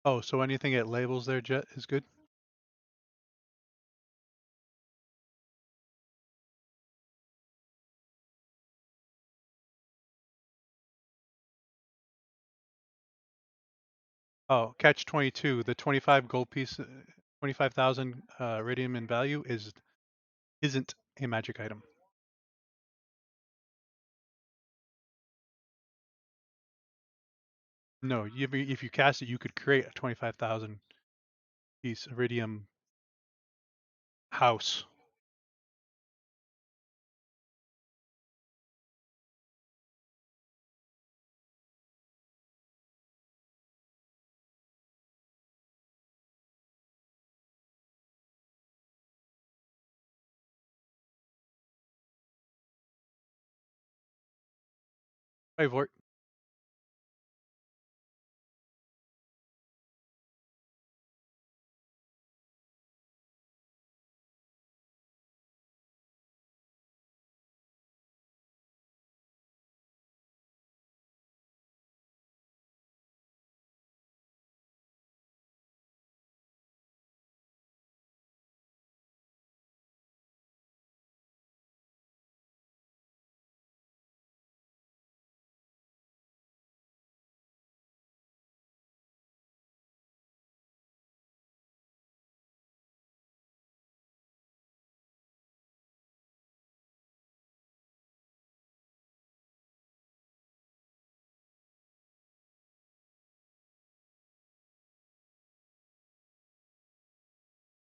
Oh, so anything it labels there, Jet, is good? Oh, catch 22. The 25 gold piece, 25,000 iridium in value isn't a magic item. No, if you cast it, you could create a 25,000 piece iridium house. Hey, Vort.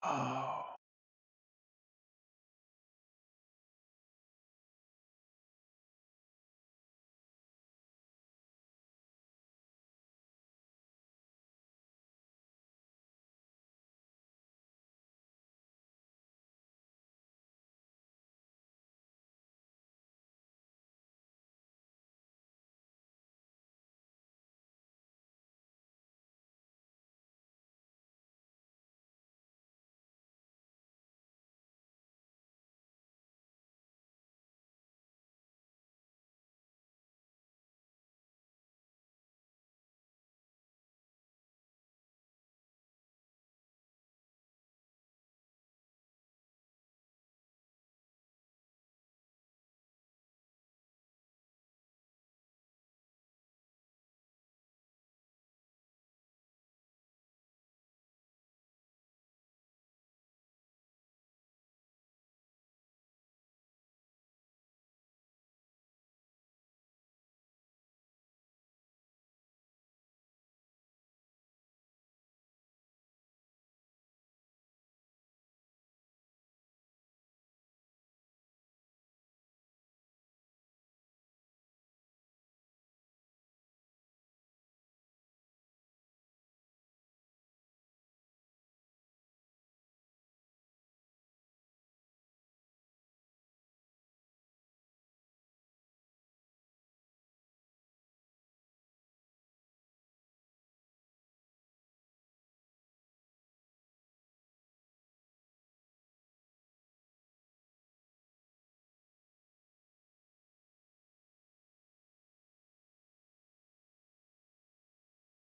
Oh,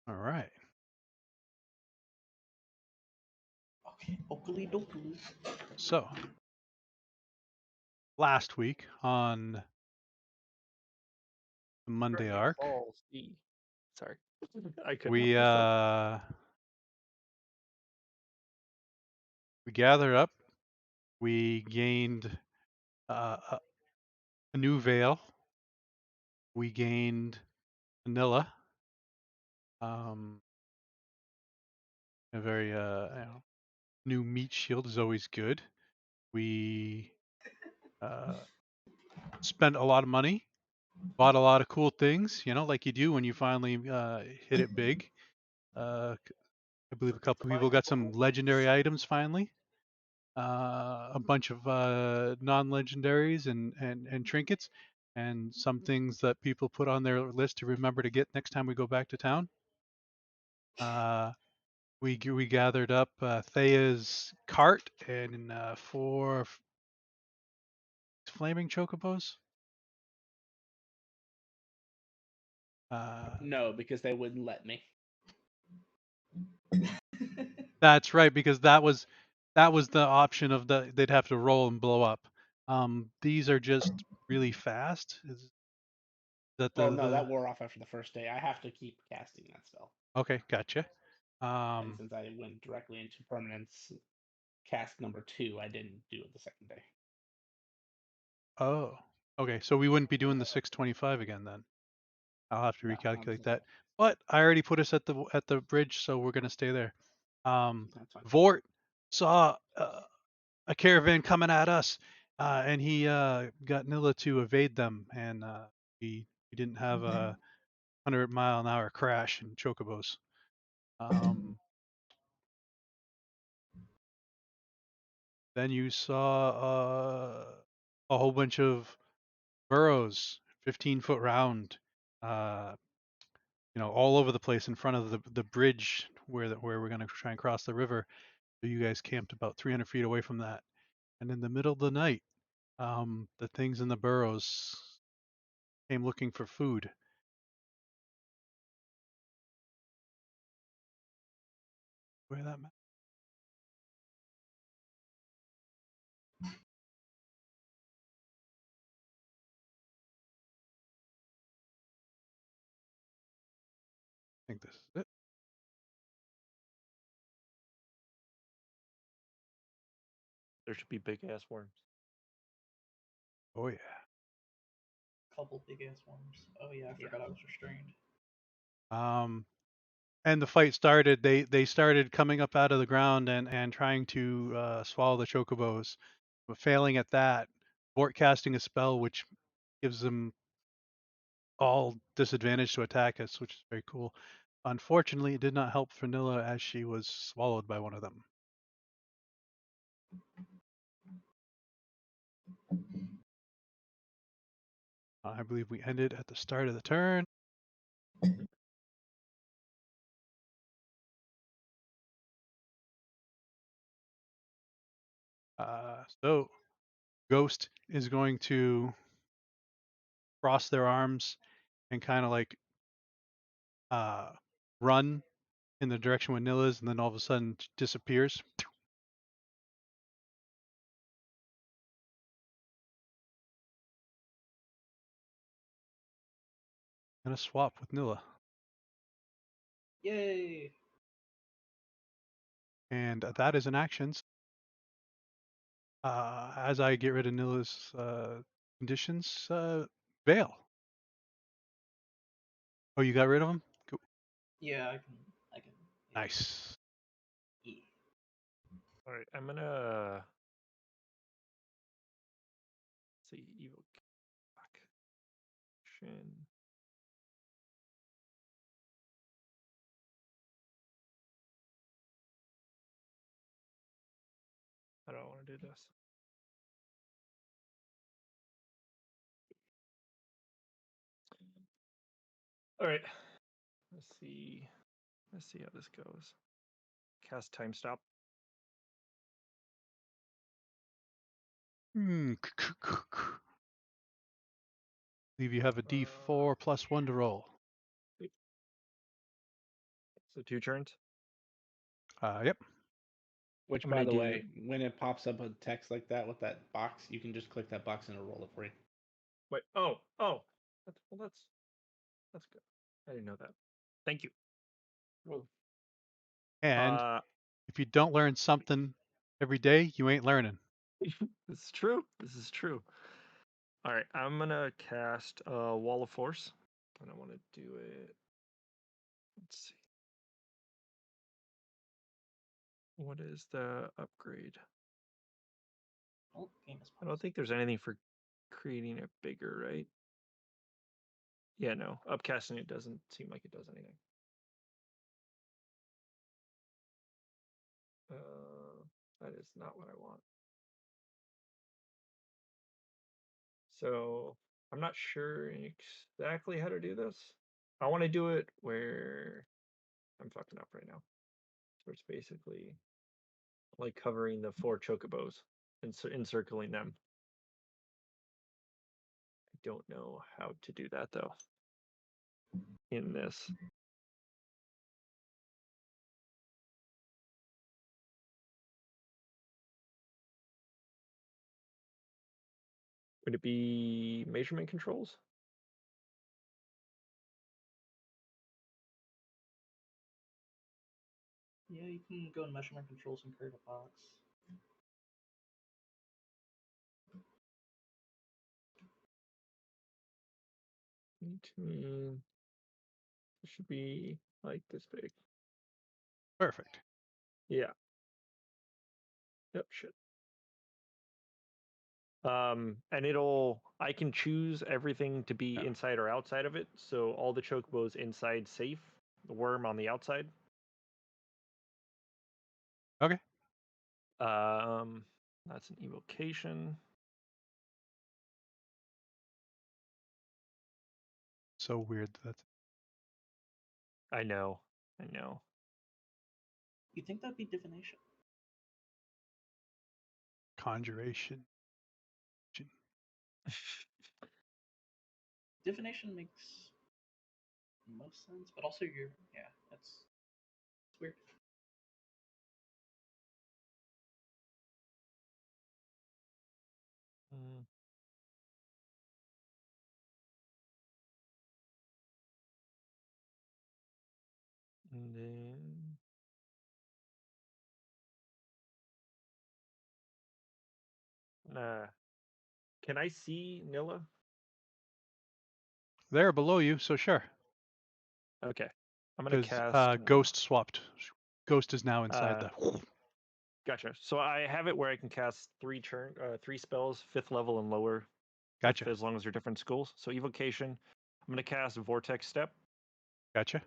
all right. Okay, oakley dokley. So last week on the Monday Right, arc, Falls. Sorry, I couldn't help we myself. we gathered up. We gained a new veil. We gained vanilla. Um, a very new meat shield is always good. We uh, spent a lot of money, bought a lot of cool things, like you do when you finally hit it big. I believe a couple people got some legendary items finally. A bunch of non-legendaries and trinkets, and some things that people put on their list to remember to get next time we go back to town. Uh, we gathered up Thea's cart and 4 flaming chocobos. Uh, No, because they wouldn't let me. That's right, because that was the option of they'd have to roll and blow up. These are just really fast. Is that Well, no, that wore off after the first day. I have to keep casting that spell. Okay, gotcha. And since I went directly into permanence cast number 2, I didn't do it the second day. Oh, okay. So we wouldn't be doing the 625 again then. I'll have to No, recalculate that. But I already put us at the bridge, so we're gonna stay there. That's fine. Vort saw a caravan coming at us, and he got Nilla to evade them, and we didn't have a 100-mile-an-hour crash in chocobos. Then you saw a whole bunch of burrows, 15-foot round, all over the place in front of the bridge where we're going to try and cross the river. So you guys camped about 300 feet away from that. And in the middle of the night, the things in the burrows came looking for food. Where that map? I think this is it. There should be big ass worms. Oh yeah. Couple big ass worms. Oh yeah, I forgot I was restrained. And the fight started. They started coming up out of the ground and trying to swallow the chocobos, but failing at that. Vort casting a spell which gives them all disadvantage to attack us, which is very cool. Unfortunately, it did not help Vanilla as she was swallowed by one of them. I believe we ended at the start of the turn. So Ghost is going to cross their arms and kind of like run in the direction where Nilla is, and then all of a sudden disappears. Gonna swap with Nilla. Yay! And that is an action. As I get rid of Nilla's conditions, Veil. Oh, you got rid of him? Cool. Yeah, I can. Nice. All right, I'm gonna see evil action. How do I want to do this? All right. Let's see how this goes. Cast time stop. Believe you have a D4 plus 1 to roll. So 2 turns. Yep. Which, by the way, when it pops up a text like that with that box, you can just click that box and it'll roll it for you. Wait. Oh. That's good. I didn't know that. Thank you. And if you don't learn something every day, you ain't learning. This is true. All right, I'm gonna cast Wall of Force, and I want to do it. Let's see. What is the upgrade? Oh, I don't think there's anything for creating it bigger, right? Yeah, no. Upcasting it doesn't seem like it does anything. That is not what I want. So I'm not sure exactly how to do this. I want to do it where I'm fucking up right now. So it's basically like covering the 4 chocobos and encircling them. I don't know how to do that though in this. Would it be measurement controls? Yeah, you can go in measurement controls and create a box. It should be like this big. Perfect. Yeah. Yep, shit. And I can choose everything to be Yeah. inside or outside of it. So all the chocobos inside safe, the worm on the outside. Okay. That's an evocation. So weird that that's I know. You think that'd be divination? conjuration. Divination makes most sense, but also it's weird. Mm. And then can I see Nilla? They're below you, so sure. Okay. I'm gonna Because cast Ghost swapped. Ghost is now inside the. Gotcha. So I have it where I can cast 3 spells, 5th level and lower. Gotcha. As long as they're different schools. So evocation. I'm gonna cast Vortex Step. Gotcha.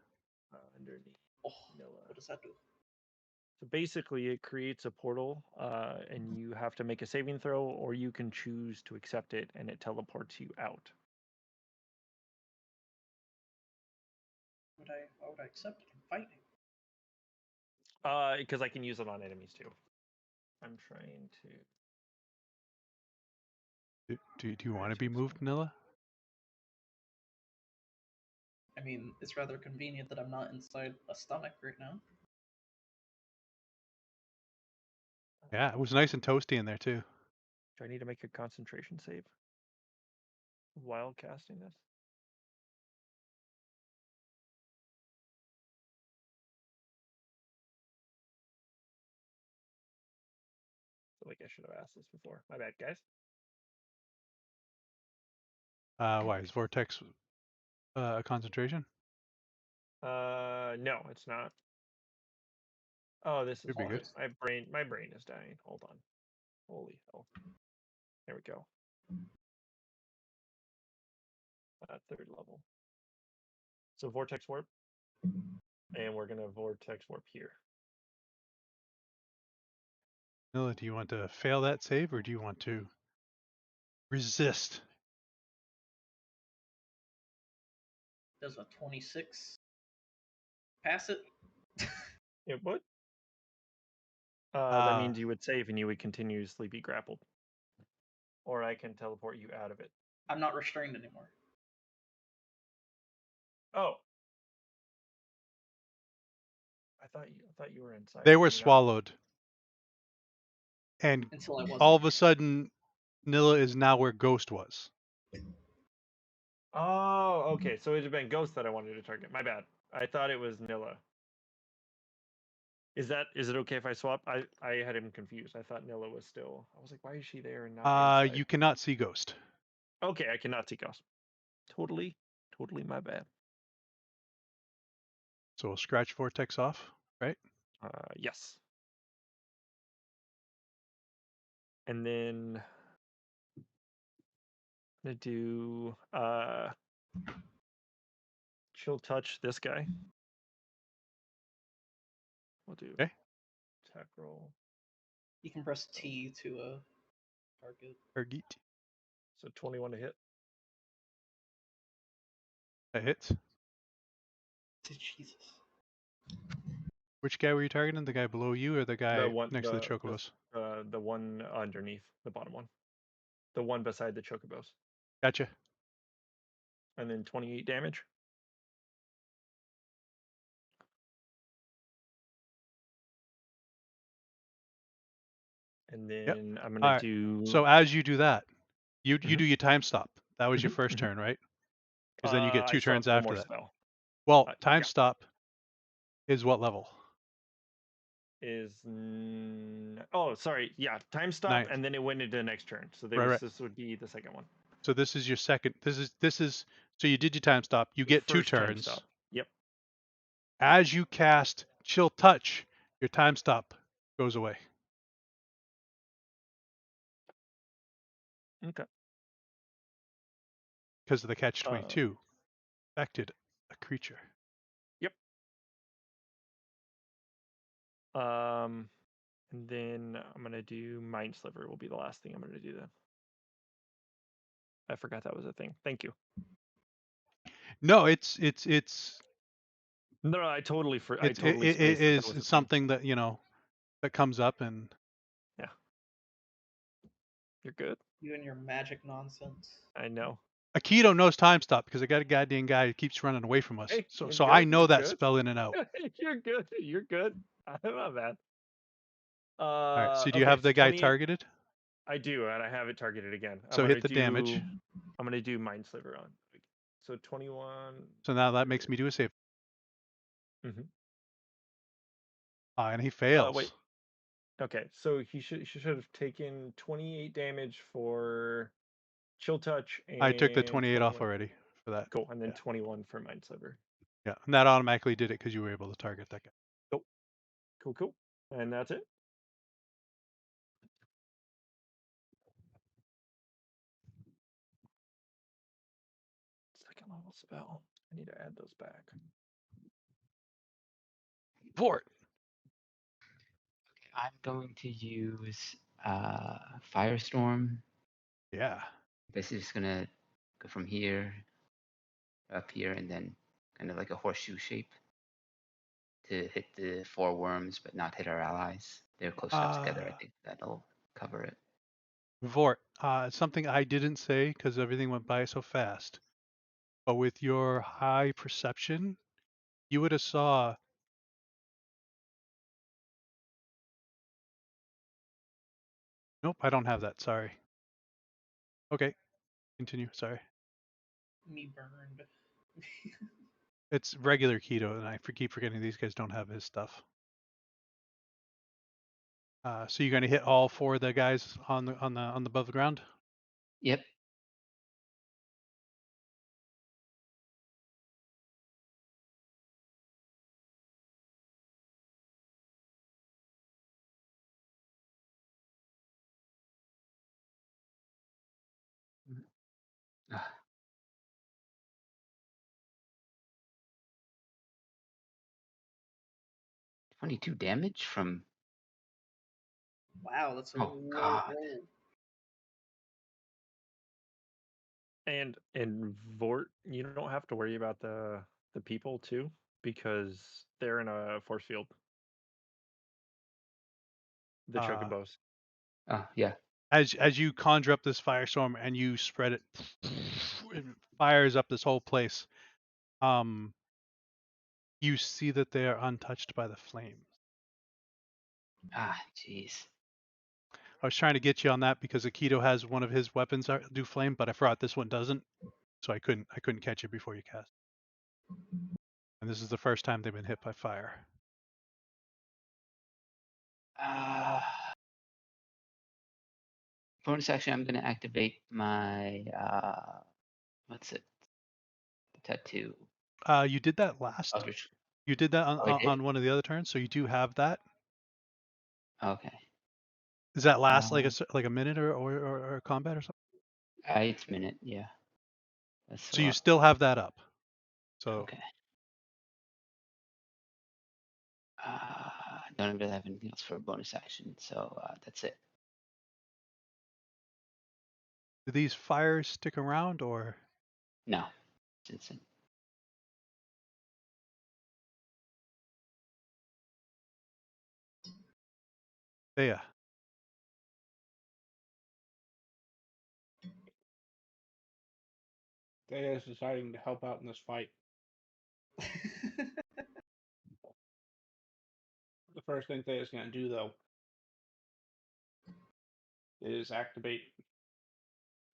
Underneath Oh, Nilla. what does that do? So basically, it creates a portal, and you have to make a saving throw, or you can choose to accept it, and it teleports you out. Why would I accept it? I'm fighting. Because I can use it on enemies too. I'm trying to. Do you want to be moved, Nilla? I mean, it's rather convenient that I'm not inside a stomach right now. Yeah, it was nice and toasty in there too. Do I need to make a concentration save while casting this? I feel like I should have asked this before. My bad, guys. Why is Vortex a concentration? No, it's not. Oh, this is Should be good. My brain is dying. Hold on. Holy hell. There we go. 3rd level. So Vortex Warp. And we're gonna Vortex Warp here. Nilla, do you want to fail that save or do you want to resist? Does a 26 pass it? It would. That means you would save and you would continuously be grappled. Or I can teleport you out of it. I'm not restrained anymore. Oh. I thought you were inside. They were swallowed. And Until I wasn't. all of a sudden, Nilla is now where Ghost was. Oh, okay. So it had been Ghost that I wanted to target. My bad. I thought it was Nilla. Is it okay if I swap? I had him confused. I thought Nilla was still. I was like, why is she there and not inside? You cannot see Ghost. Okay, I cannot see Ghost. Totally my bad. So we'll scratch Vortex off, right? Yes. And then I'm gonna do Chill Touch this guy. We'll do Okay. attack roll. You can press T to target. Target. So 21 to hit. That hits. Jesus. Which guy were you targeting? The guy below you or the guy next to the Chocobos? The one underneath, the bottom one. The one beside the Chocobos. Gotcha. And then 28 damage. And then I'm going to do... So as you do that, You Mhm. do your time stop. That was your Mhm, first mhm. turn, right? Because then you get I 2 still have turns one after more that. spell. Well, Yeah. time stop is what level? Oh, sorry. Yeah, time stop, Ninth. and then it went into the next turn. So Right. this would be the second one. So this is your second. This is. So you did your time stop. You get 2 First time turns. stop. Yep. As you cast Chill Touch, your time stop goes away. Okay. Because of the catch-22. Affected a creature. Yep. And then I'm gonna do Mind Sliver. Will be the last thing I'm gonna do then. I forgot that was a thing. Thank you. No, it's No, I totally I it totally spaced that is was a thing. something that that comes up, and Yeah. You're good. You and your magic nonsense. I know. Aikido knows time stop because I got a goddamn guy who keeps running away from us. Hey, So you're so I good, know you're that good. spell in and out. You're good. You're good. I'm not bad. All right. So do you Okay, have the so guy 28 targeted? I do, and I have it targeted again. So hit the damage. I'm gonna do Mind Sliver on. So 21. So now that makes me do a save. Mhm. And he fails. Wait. Okay, so he should have taken 28 damage for Chill Touch and I took the 28 off 21. already for that. Cool, and then Yeah. 21 for Mind Sliver. Yeah, and that automatically did it because you were able to target that guy. Cool. And that's it. Second level spell. I need to add those back. Vort. Okay, I'm going to use Firestorm. Yeah. Basically just gonna go from here, up here, and then kind of like a horseshoe shape to hit the 4 worms, but not hit our allies. They're close enough together. I think that'll cover it. Vort. Something I didn't say because everything went by so fast. But with your high perception, you would have saw. Nope, I don't have that. Sorry. Okay, continue. Sorry. Me burned. It's regular keto, and I keep forgetting these guys don't have his stuff. So you're gonna hit all 4 of the guys on the above the ground. Yep. Ah, 22 damage from. Wow, that's a Oh low God. roll. And Vort, you don't have to worry about the people too, because they're in a force field. The chocobos. Oh yeah. As you conjure up this firestorm and you spread it, it fires up this whole place. You see that they are untouched by the flames. Ah, jeez. I was trying to get you on that because Aikido has one of his weapons do flame, but I forgot this one doesn't, so I couldn't catch it before you cast. And this is the first time they've been hit by fire. Bonus action. I'm gonna activate my what's it? The tattoo. You did that last. Eldritch. You did that Oh, I did? on one of the other turns, so you do have that. Okay. Does that last like a minute or combat or something? It's minute. Yeah. That's So you still have that up. So okay. Don't really have anything else for a bonus action, so that's it. do these fires stick around or? No, it's instant. Yeah. Thea's deciding to help out in this fight. The first thing Thea's going to do, though, is activate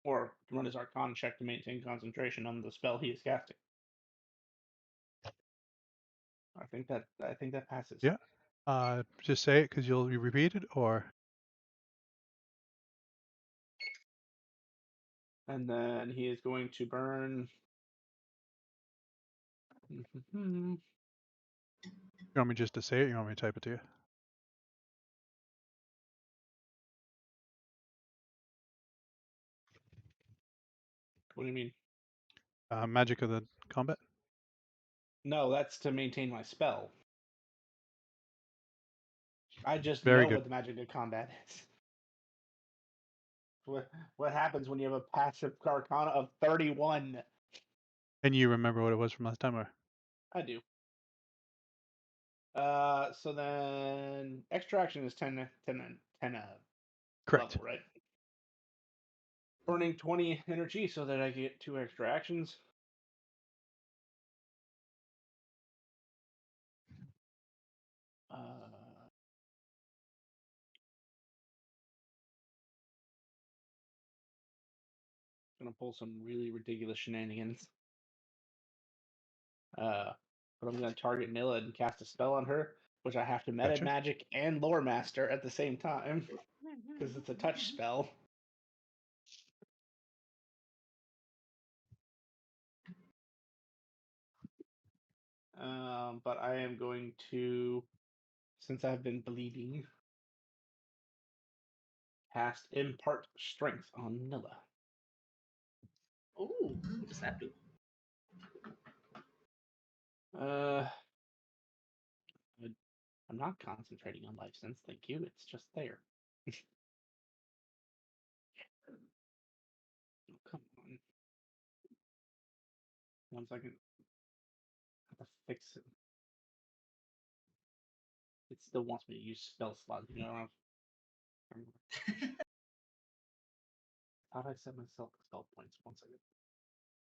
or run his Arcana check to maintain concentration on the spell he is casting. I think that passes. Yeah. Just say it because you'll repeat it, or And then he is going to burn. you want me just to say it? You want me to type it to you? What do you mean? Magic of the combat. No, that's to maintain my spell. I just Very know good. what the magic of combat is. What happens when you have a passive Arcana of 31? And you remember what it was from last time, or I do. So then extra action is 10 correct? level, right? Burning 20 energy so that I get 2 extra actions. Gonna pull some really ridiculous shenanigans. But I'm gonna target Nilla and cast a spell on her, which I have to meta Gotcha. magic and lore master at the same time because it's a touch spell. But I am going to, since I've been bleeding, cast Impart Strength on Nilla. Ooh, what does that do? I'm not concentrating on life sense, thank you. It's just there. Oh, come on. 1 second. I have to fix it. It still wants me to use spell slots. You know, thought I set myself spell points. 1 second.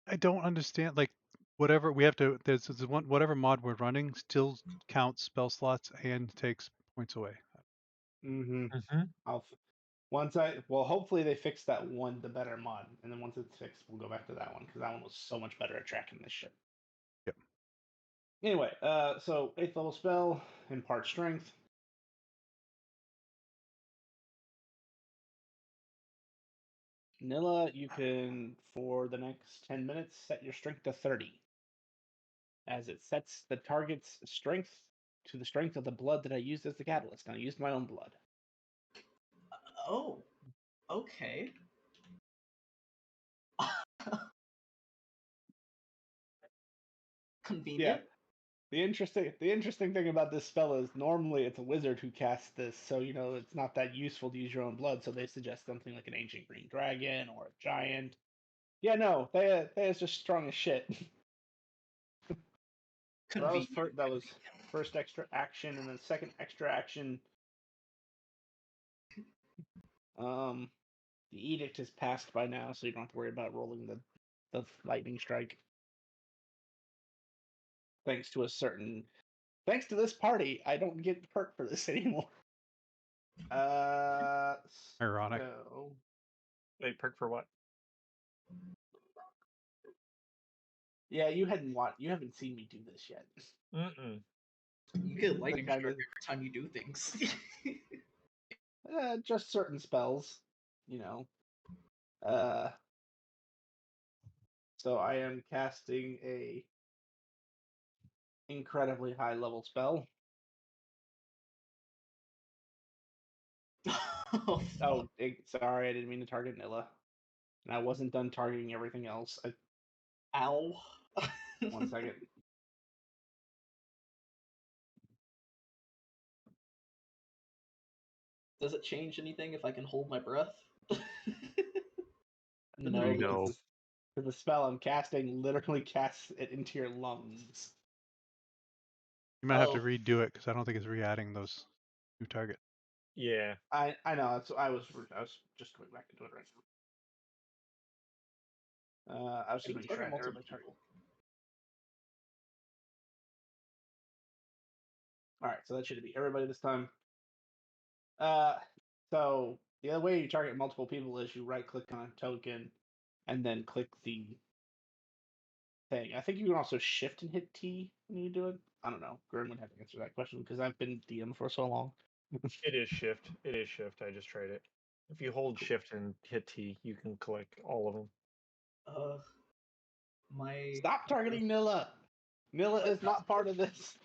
I don't understand. Like, whatever we have to. There's one. Whatever mod we're running still counts spell slots and takes points away. Well, hopefully they fix that one, the better mod, and then once it's fixed, we'll go back to that one because that one was so much better at tracking this shit. Yep. Anyway, so 8th level spell, Impart Strength. Nilla, you can, for the next 10 minutes, set your strength to 30. As it sets the target's strength to the strength of the blood that I used as the catalyst. And I used my own blood. Oh, okay. Convenient. Yeah. The interesting thing about this spell is normally it's a wizard who casts this, so you know it's not that useful to use your own blood. So they suggest something like an ancient green dragon or a giant. Yeah, no, they is just strong as shit. So that was first extra action, and then second extra action. The edict is passed by now, so you don't have to worry about rolling the lightning strike. Thanks to this party, I don't get perk for this anymore. Ironic. So, Wait, perk for what? yeah, you haven't seen me do this yet. Mm-mm. You get lightning Like I strike did. every time you do things. Just certain spells, you know. So I am casting a incredibly high level spell. Oh, fuck. Sorry, I didn't mean to target Nilla. And I wasn't done targeting everything else. Ow. 1 second. Does it change anything if I can hold my breath? No, No. because the spell I'm casting literally casts it into your lungs. You might have to Oh. redo it because I don't think it's re-adding those new target. Yeah. I know. That's I was just going back into it right now. I was just Can you making sure I target had multiple everybody target. people? All right, so that should be everybody this time. So the other way you target multiple people is you right click on a token and then click the thing. I think you can also shift and hit T when you do it. I don't know. Grim would have to answer that question because I've been DM for so long. It is shift. It is shift. I just tried it. If you hold shift and hit T, you can collect all of them. My Stop targeting Nilla. Nilla is not part of this.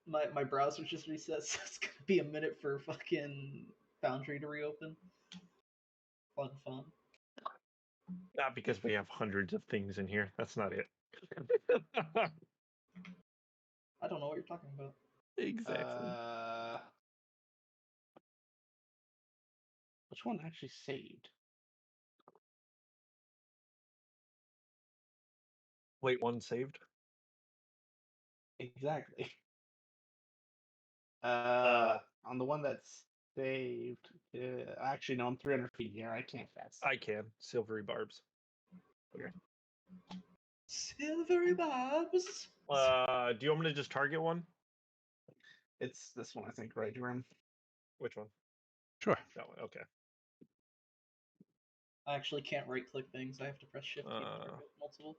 my browser just reset, so it's gonna be a minute for fucking Foundry to reopen. Fun. Not because we have hundreds of things in here. That's not it. I don't know what you're talking about. Exactly. Which one actually saved? Wait, one saved? Exactly. Uh, On the one that's saved. Actually, no, I'm 300 feet here. I can't fast. I can. Silvery barbs. Okay. Silvery Bobs. Do you want me to just target one? It's this one, I think, right, Grim? Which one? Sure. That one. Okay. I actually can't right click things. I have to press shift key to target multiple.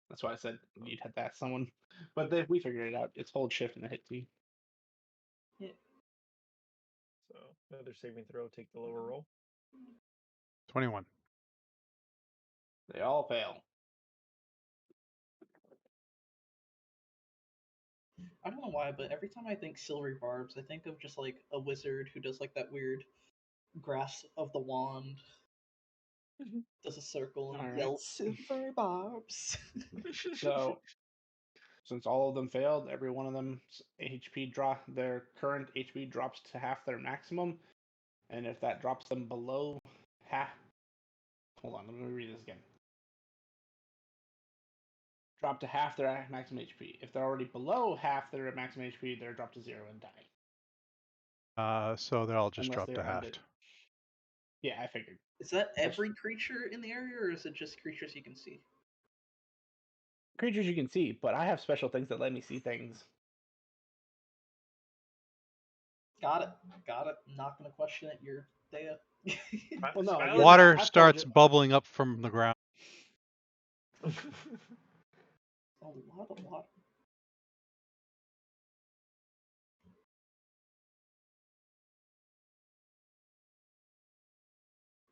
That's why I said you'd have to ask someone. But we figured it out. It's hold shift and a hit T. Yeah. So another saving throw. Take the lower roll. 21. They all fail. I don't know why, but every time I think Silvery Barbs, I think of just like a wizard who does like that weird grasp of the wand, does a circle and Alright. yells Silvery Barbs. So, since all of them failed, every one of them HP drop. Their current HP drops to half their maximum, and if that drops them below half, hold on, let me read this again. Drop to half their maximum HP. If they're already below half their maximum HP, they're dropped to 0 and die. So they'll all just Unless drop they're to halved. undead. Yeah, I figured. Is that every creature in the area, or is it just creatures you can see? Creatures you can see, but I have special things that let me see things. Got it. I'm not gonna question it. You're Thea. Well, no, Skylar- you're Water not. I told starts you. bubbling up from the ground. A lot of water.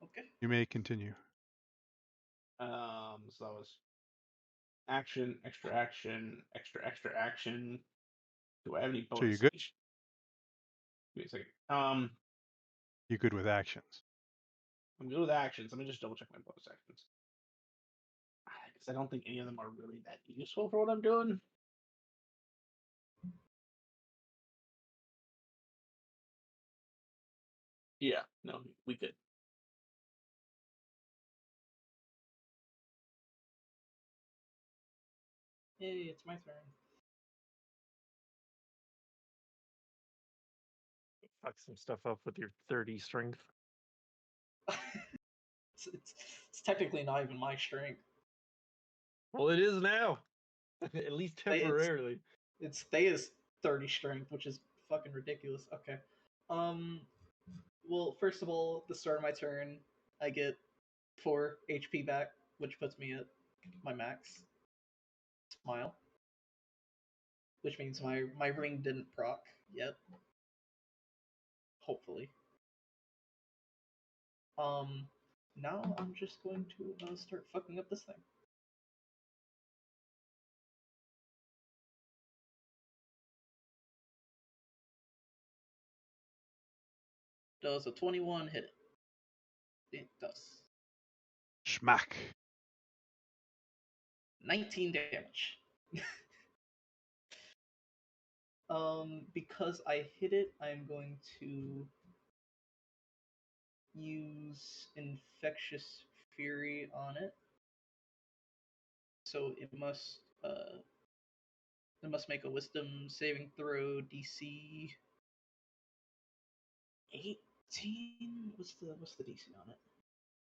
Okay. You may continue. So that was action, extra action, extra action. Do I have any So you're bonus good? action? Give me a second. You're good with actions. I'm good with actions. Let me just double check my bonus actions. Because I don't think any of them are really that useful for what I'm doing. Yeah, no, we could. Hey, it's my turn. Fuck some stuff up with your 30 strength. it's technically not even my strength. Well, it is now. At least temporarily. It's Thea's 30 strength, which is fucking ridiculous. Okay. Well, first of all, the start of my turn, I get 4 HP back, which puts me at my max. Smile. Which means my ring didn't proc yet. Hopefully. Now I'm just going to start fucking up this thing. Does a 21 hit it? It does. Schmack. 19 damage. Because I hit it, I'm going to use Infectious Fury on it. So it must make a Wisdom saving throw DC 18. What's the DC on it?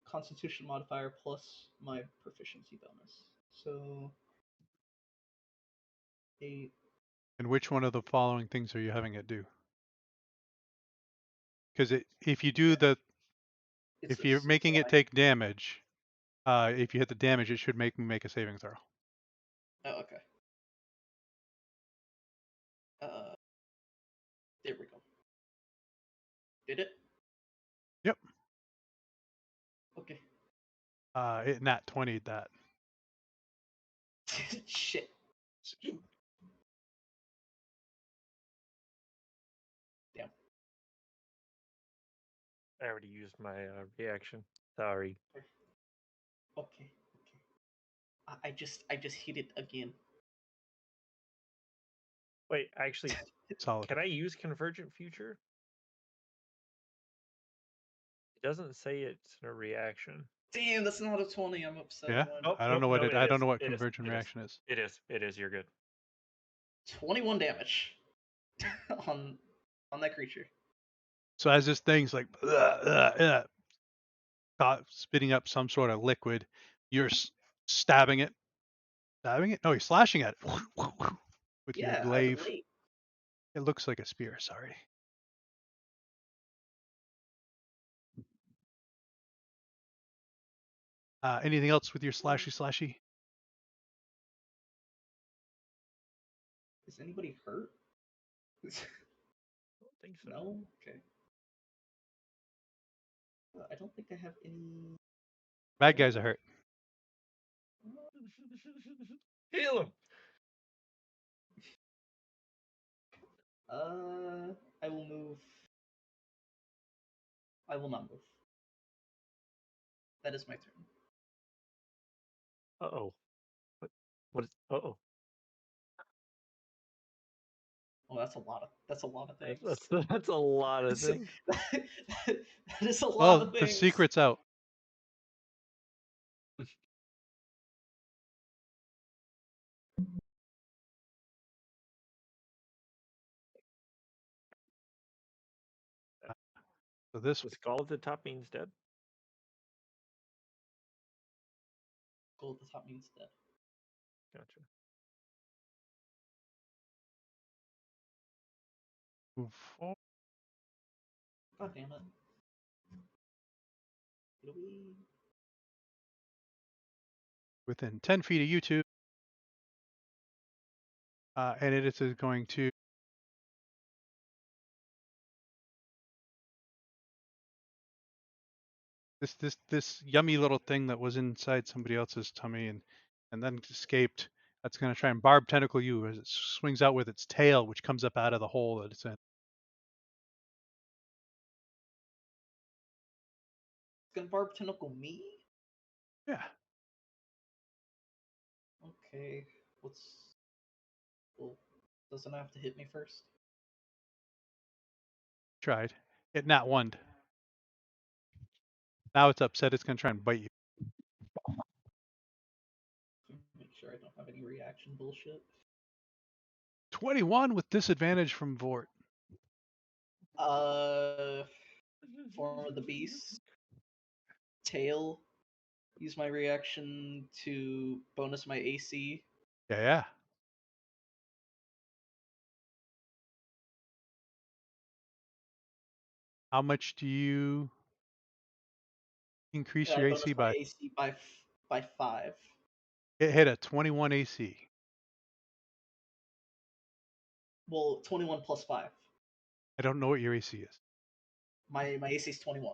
Constitution modifier plus my proficiency bonus. So 8. And which one of the following things are you having it do? Because if you do the, It's if you're making it slide. take damage, If you hit the damage, it should make me make a saving throw. Oh, okay. There we go. Did it? Yep. Okay. It nat 20'd that. Shit. Damn. I already used my reaction. Sorry. Okay. I just hit it again. Wait, actually, Solid. can I use Convergent Future? It doesn't say it's a reaction. Damn, that's not a 20. I'm upset. Yeah? Nope, I don't know nope, what no, it. I don't is. know what It is, convergent it is. reaction is. It is. It is. You're good. 21 damage on that creature. So as this thing's like spitting up some sort of liquid, you're stabbing it. Stabbing it? No, you're slashing at it with your Yeah, I have a glaive. blade. It looks like a spear. Sorry. Anything else with your slashy? Is anybody hurt? I don't think so. No? Okay. I don't think I have any. Bad guys are hurt. Heal him. I will move. I will not move. That is my turn. Uh-oh. What is... Uh-oh. Oh, that's a lot of things. That's a lot of things. that is a lot Well, of the things. secret's out. So this The skull at the top means dead. Gold at the top means dead. Gotcha. move forward. God damn it. It'll be... within 10 feet of you two. And it is going to this yummy little thing that was inside somebody else's tummy and then escaped. That's going to try and barb tentacle you as it swings out with its tail, which comes up out of the hole that it's in. It's gonna barb tentacle me? Yeah. Okay. Well, doesn't it have to hit me first? Tried. It nat one. Now it's upset. It's going to try and bite you. Make sure I don't have any reaction bullshit. 21 with disadvantage from Vort. Form of the beast. Tail. Use my reaction to bonus my AC. Yeah. How much do you increase I your bonus AC my by? AC by 5. It hit a 21 AC. Well, 21 plus 5. I don't know what your AC is. My AC is 21.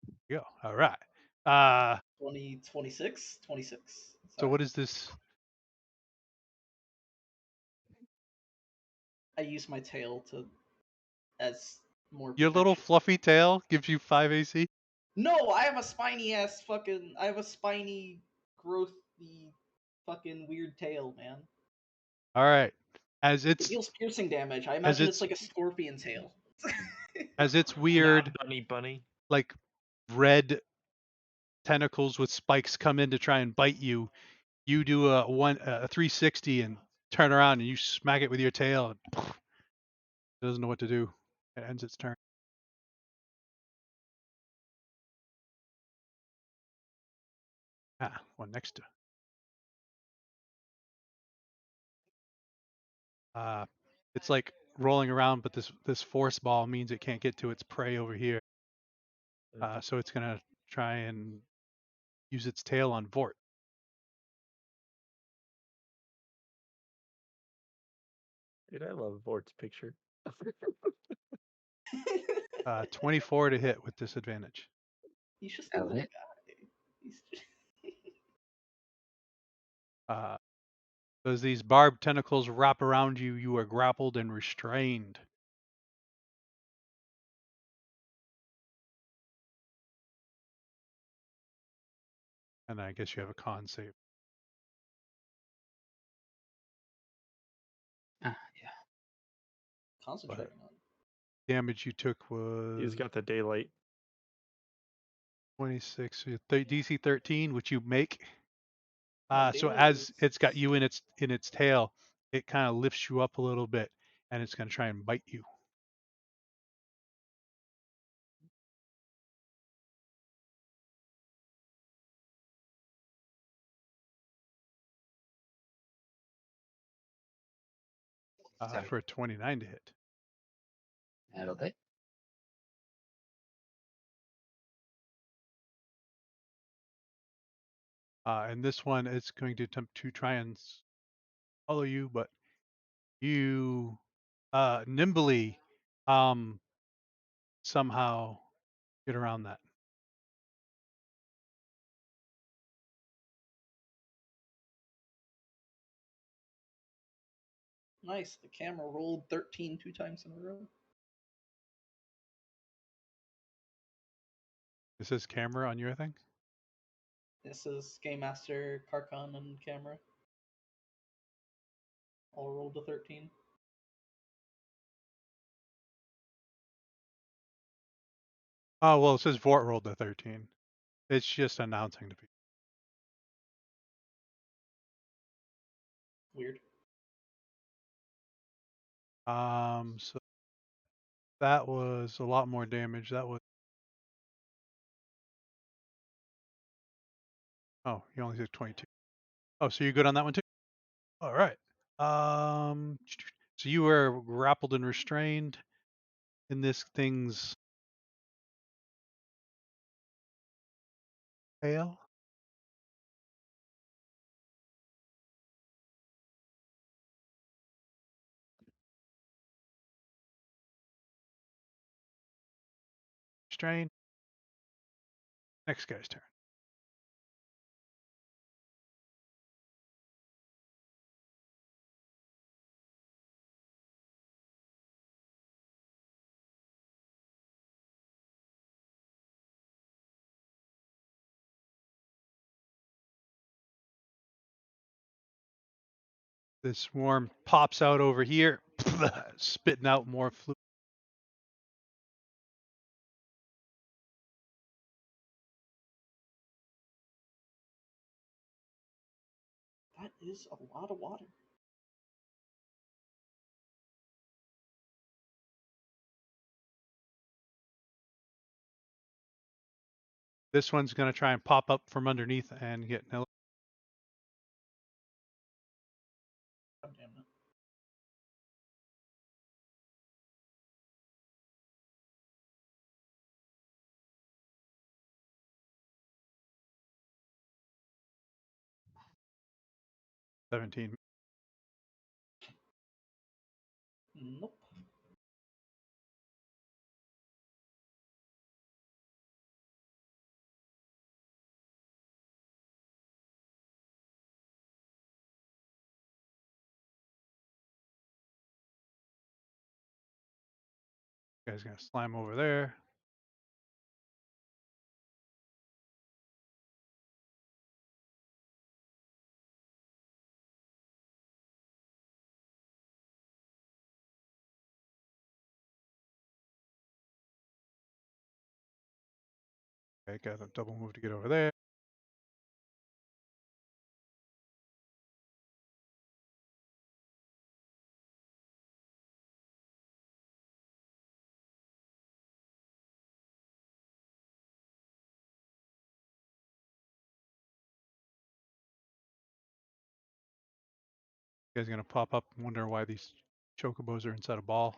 There you go. All right. 26? 26. So what is this? I use my tail to as more Your little protection. fluffy tail gives you 5 AC? No, I have a spiny ass fucking. I have a spiny, growthy, fucking weird tail, man. All right. It deals piercing damage. I imagine it's like a scorpion tail. as it's weird, bunny. like red tentacles with spikes come in to try and bite you, you do a 360 and turn around and you smack it with your tail. And it doesn't know what to do. It ends its turn. One next to. It's like rolling around, but this force ball means it can't get to its prey over here. So it's gonna try and use its tail on Vort. 'Vort's picture. 24 to hit with disadvantage. He's just a That'll little hit. guy. He's As these barbed tentacles wrap around you, you are grappled and restrained. And I guess you have a con save. Ah, yeah. concentrating on. Damage you took was He's got the daylight. 26, so DC 13, which you make. My So daylight as is it's got you in its tail, it kind of lifts you up a little bit, and it's going to try and bite you. Sorry. For a 29 to hit. That'll hit. And this one is going to attempt to try and follow you, but you nimbly somehow get around that. Nice. The camera rolled 13 two times in a row. It says camera on your thing. This is Game Master, Karkon, and camera. All rolled a 13. Oh, well, it says Vort rolled a 13. It's just announcing to people. Weird. So that was a lot more damage. That was. Oh, you only did 22. Oh, so you're good on that one too? All right. So you were grappled and restrained in this thing's tail. Restrained. Next guy's turn. This swarm pops out over here, spitting out more fluid. That is a lot of water. This one's going to try and pop up from underneath and get Nilla. God damn it. $17. Nope. Guy's going to slam over there. Okay, got a double move to get over there. Guy's going to pop up and wonder why these chocobos are inside a ball.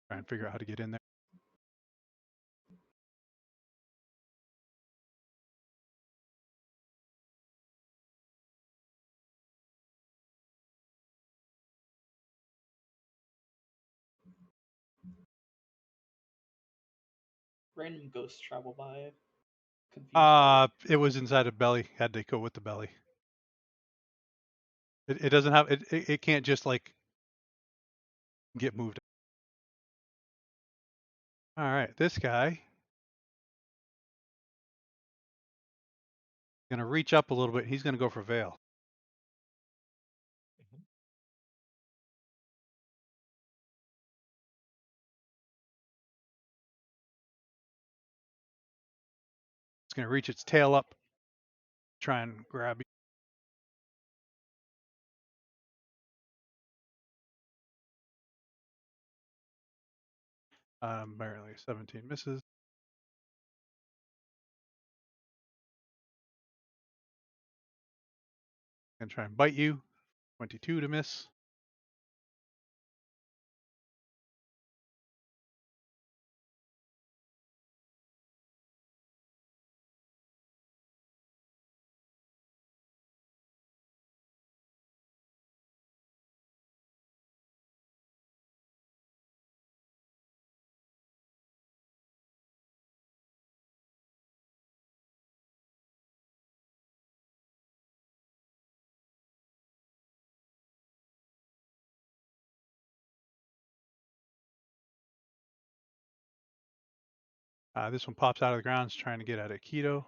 Try and figure out how to get in there. random ghost travel by? Confused by it. It was inside a belly. Had to go with the belly. It doesn't have it can't just like get moved. All right, this guy gonna reach up a little bit. He's gonna go for Veil. Mhm. It's gonna reach its tail up, try and grab you. Barely 17 misses. Gonna try and bite you. 22 to miss. This one pops out of the ground. It's trying to get at Aikido.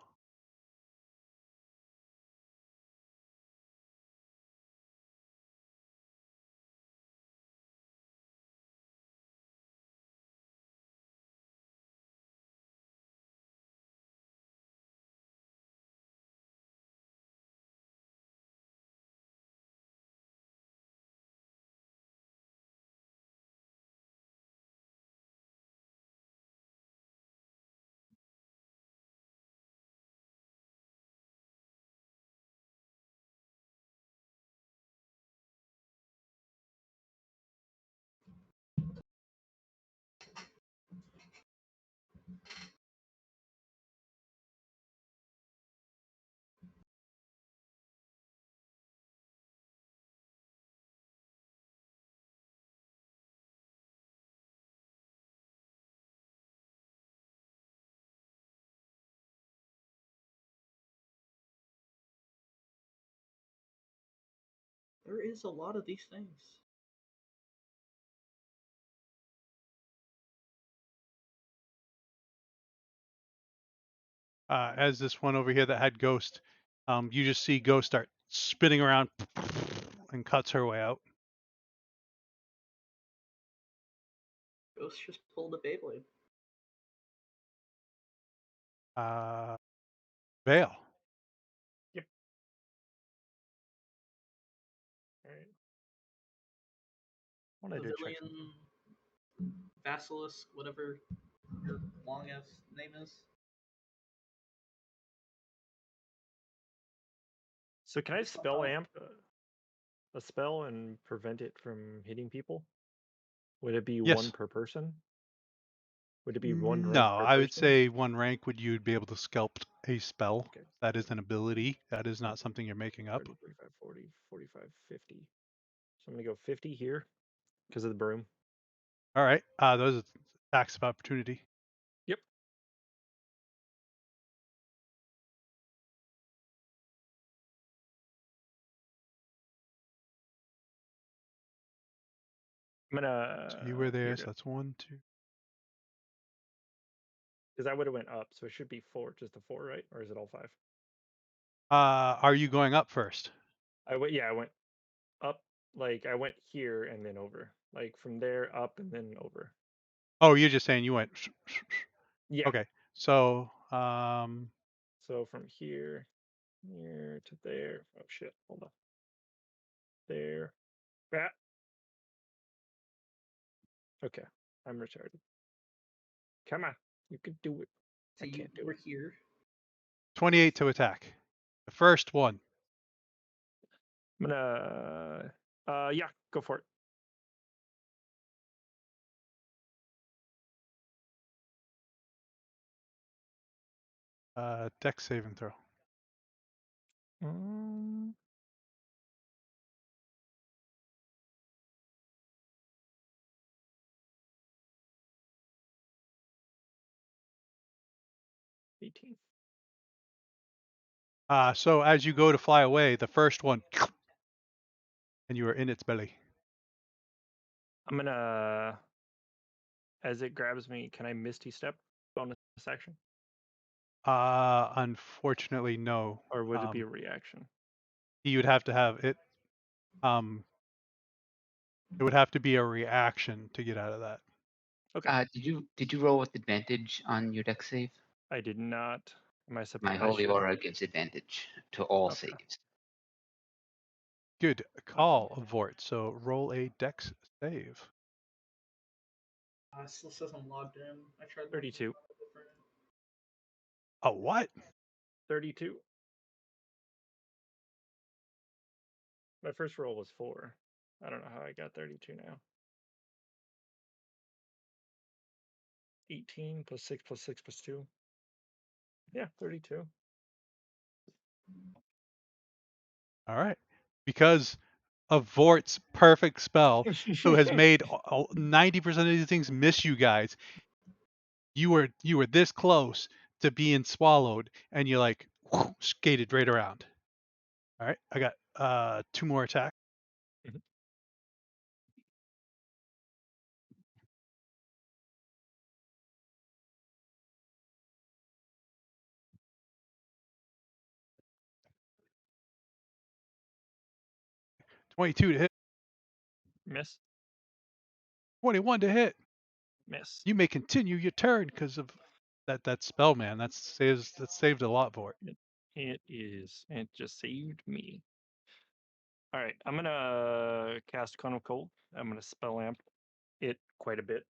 There is a lot of these things. As this one over here that had Ghost, you just see Ghost start spinning around and cuts her way out. Ghost just pulled a Beyblade. Veil. All right. Want to do check some. Pavilion, Basilisk, whatever your long ass name is. So can I It's not spell bad. amp a spell and prevent it from hitting people? Would it be Yes. one per person? Would it be one No, rank per I would person? say one rank would you'd be able to sculpt a spell. Okay. That is an ability. That is not something you're making up. 30, 45, 40, 45, 50. So I'm going to go 50 here because of the broom. All right. Those are attacks of opportunity. Yep. I'm going to... So you were there. So that's 1, 2. Because I would have went up, so it should be 4, just a 4, right? Or is it all 5? Are you going up first? I went up, like I went here and then over. Like from there up and then over. Oh, you're just saying you went. Yeah. Okay. So, So from here to there. Oh shit, hold on. There. That. Okay, I'm retarded. Come on, you could do it. So I you can't do were it. here. 28 to attack. The first one. I'm gonna yeah, go for it. Dex saving throw. Um, So as you go to fly away, the first one, and you are in its belly. I'm gonna, as it grabs me, can I Misty Step bonus action, Unfortunately, no. or would it be a reaction? You would have to have it. It would have to be a reaction to get out of that. Okay. Did you roll with advantage on your deck save? I did not. Am I My supposed? holy aura gives advantage to all Okay. saves. Good call, Vort. So roll a dex save. It still says I'm logged in. I tried looking 32. at a different. Oh, what? 32. My first roll was 4. I don't know how I got 32 now. 18 plus 6 plus 6 plus 2. Yeah, 32. All right. Because of Vort's perfect spell, who has made 90% of these things miss you guys. You were this close to being swallowed, and you like skated right around. All right. I got 2 more attacks. Mhm. 22 to hit. Miss. 21 to hit. Miss. You may continue your turn because of that spell, man. That saved a lot, Vort. It is. It just saved me. All right. I'm going to cast Cone of Cold. I'm going to spell amp it quite a bit.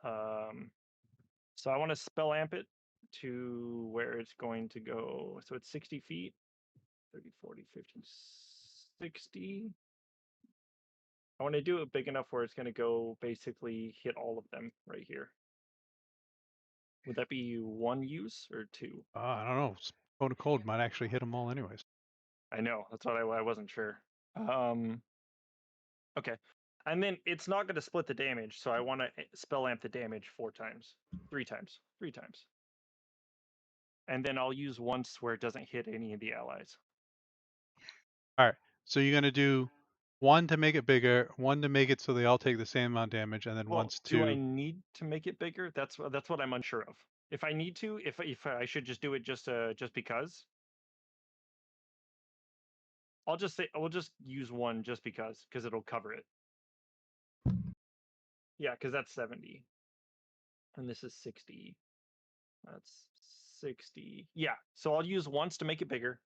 So I want to spell amp it to where it's going to go. So it's 60 feet, 30, 40, 50, 60. I want to do it big enough where it's going to go basically hit all of them right here. Would that be 1 use or 2? I don't know. Cone of Cold might actually hit them all, anyways. I know. That's what I wasn't sure. Okay. And then it's not going to split the damage, so I want to spell amp the damage 4 times. 3 times. 3 times. And then I'll use once where it doesn't hit any of the allies. All right. So you're gonna do 1 to make it bigger, 1 to make it so they all take the same amount of damage, and then Well, once do I to. need to make it bigger? That's what I'm unsure of. If I need to, if I should just do it just because. I'll just say we'll just use 1 just because it'll cover it. Yeah, because that's 70. And this is 60. That's 60. Yeah, so I'll use once to make it bigger,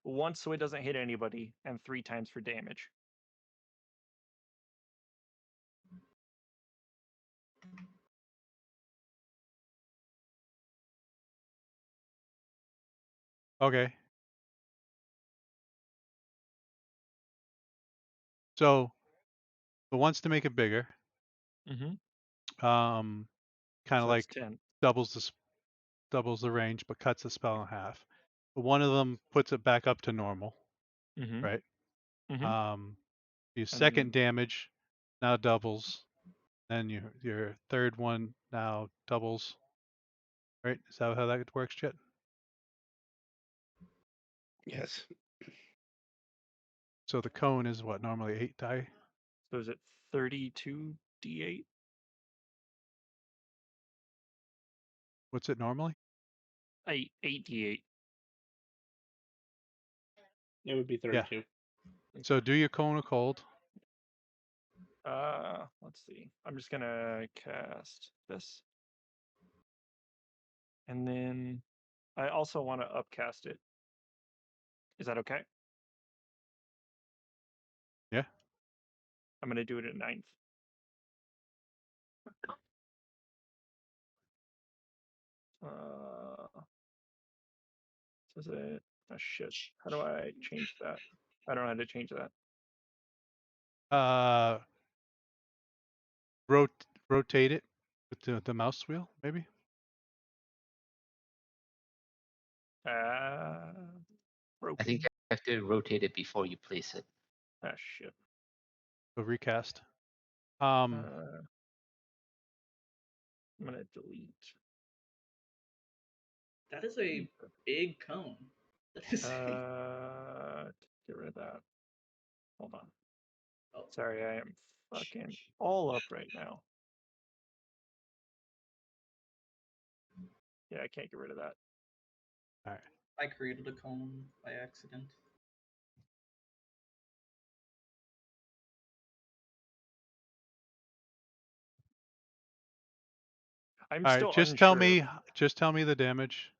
once so it doesn't hit anybody, and 3 times for damage. Okay. So the ones to make it bigger, Mm-hmm. kind of So like that's 10. doubles the range, but cuts the spell in half. But one of them puts it back up to normal, Mm-hmm. right? Mm-hmm. Your And second then damage now doubles. Then your third one now doubles. Right? Is that how that works, Chet? Yes. So the cone is what, normally 8 die? so is it 32 d8? What's it normally? 8 d8. It would be Yeah. 32. So do your cone of cold. Let's see. I'm just gonna cast this. And then I also want to upcast it. Is that okay? Yeah. I'm gonna do it at 9th. Says it. Oh shit. How do I change that? I don't know how to change that. Rotate it with the mouse wheel, maybe. Broken. I think you have to rotate it before you place it. Ah shit. So recast. I'm gonna delete. That is a big cone. That is Get rid of that. Hold on. oh, Sorry, I am fucking all up right now. Yeah, I can't get rid of that. I created a cone by accident. I'm All still right, just unsure. tell me the damage.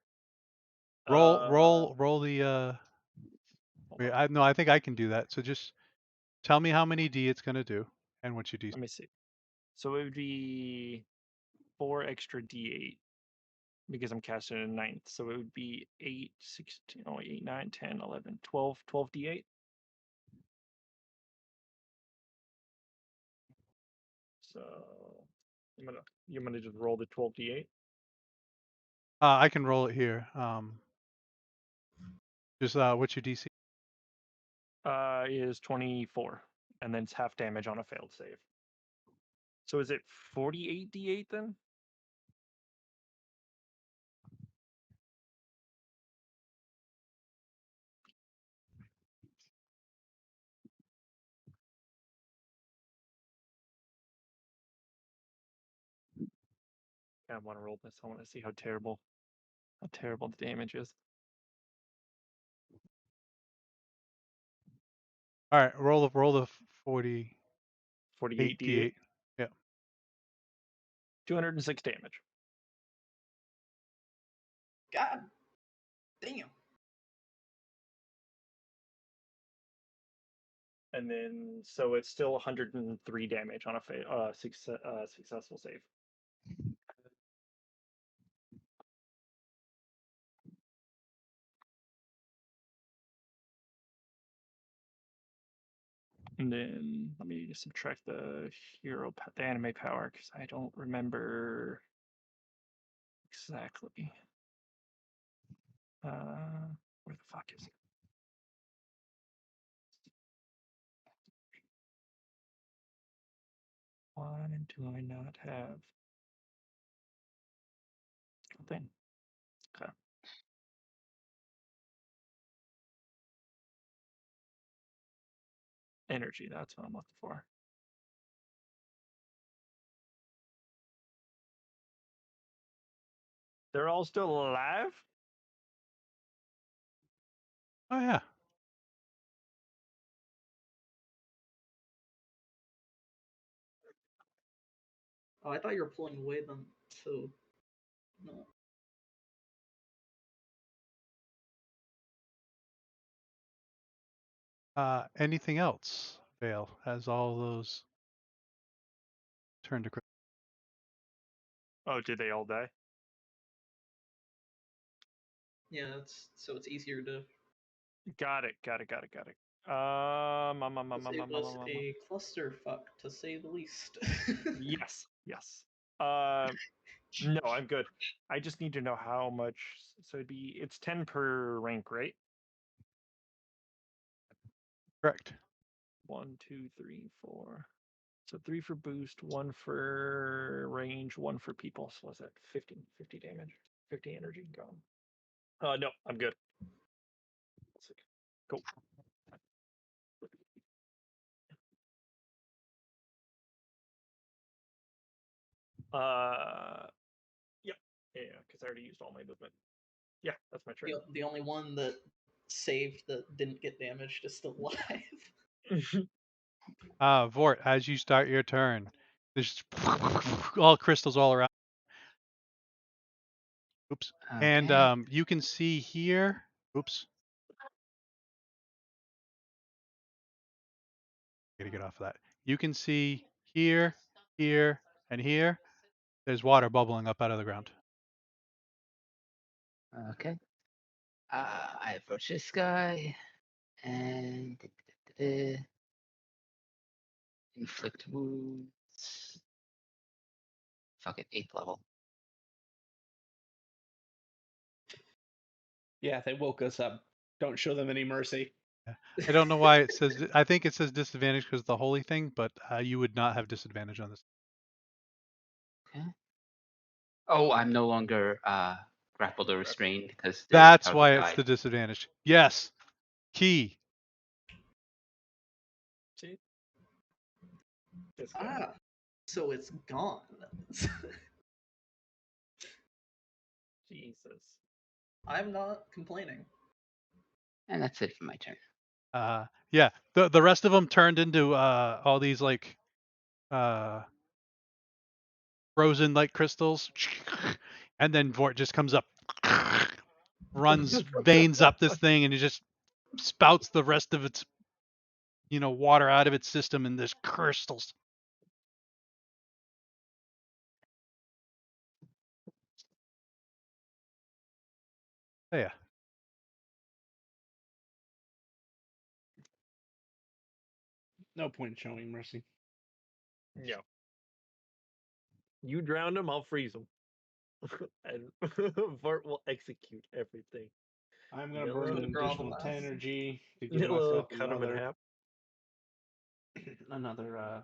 Uh, Roll the hold wait, on. I think I can do that. So just tell me how many D it's gonna do and what you do. Let me see. So it would be 4 extra D8 because I'm casting a ninth. So it would be 8, 16, 8, 9, 10, 11, 12, 12 D8. So I'm gonna just roll the 12 D8. I can roll it here. Just what's your DC? Is 24, and then it's half damage on a failed save. So is it 48 D8 then? I want to roll this. I want to see how terrible the damage is. All right, roll the 48 48 D8, D8. Yeah. 206 damage. God damn. And then, so it's still 103 damage on a successful save. And then let me subtract the the anime power because I don't remember exactly. Where the fuck is it? Why do I not have a thing? Okay. Energy, that's what I'm looking for. They're all still alive? Oh yeah. Oh, I thought you were pulling away them. So no. Anything else? Vale has all those turned to critical. Oh, did they all die? Yeah, it's easier to. Got it. It was a clusterfuck to say the least. Yes. No, I'm good. I just need to know how much. So it's 10 per rank, right? Correct. 1, 2, 3, 4. So 3 for boost, 1 for range, 1 for people. So what's that? 50 damage, 50 energy gone. No, I'm good. Cool. Yep. Yeah, because I already used all my movement. Yeah, that's my turn. The only one that saved that didn't get damaged is still alive. Vort, as you start your turn, there's all crystals all around. Oops. Okay. And you can see here. Oops. Gotta get off of that. You can see here, here, and here. There's water bubbling up out of the ground. Okay. I approach this guy and inflict wounds. Fuck it, 8th level. Yeah, they woke us up. Don't show them any mercy. I don't know why it says. I think it says disadvantage because of the holy thing, but you would not have disadvantage on this. Okay. Oh, I'm no longer grappled or restrained because That's Target why it's died. the disadvantage. Yes. Key. See? This guy. Ah, so it's gone. Jesus. I'm not complaining. And that's it for my turn. Yeah. The rest of them turned into all these like frozen like crystals, and then Vort just comes up, runs veins up this thing, and it just spouts the rest of its water out of its system, and there's crystals. Oh, yeah. No point showing mercy. No. You drown him, I'll freeze him. And Vart will execute everything. I'm gonna Nilla- burn an Draw the additional 10 last. energy to give Nilla will myself cut him in half. another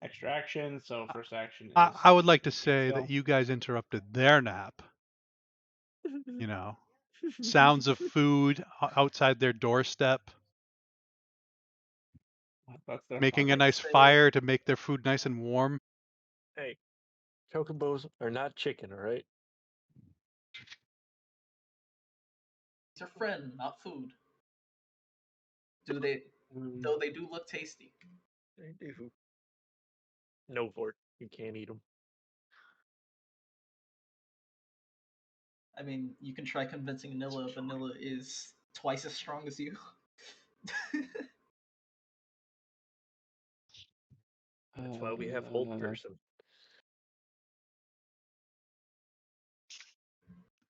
extra action. So first action is I would like to say Excel. that you guys interrupted their nap. Sounds of food outside their doorstep, That's their making a fun. nice Say- fire to make their food nice and warm. Hey, chocobos are not chicken, all right? It's your friend, not food. Though they do look tasty. They do. No, Vort, you can't eat them. I mean, you can try convincing Nilla, but Nilla is twice as strong as you. That's why we have Hold Person.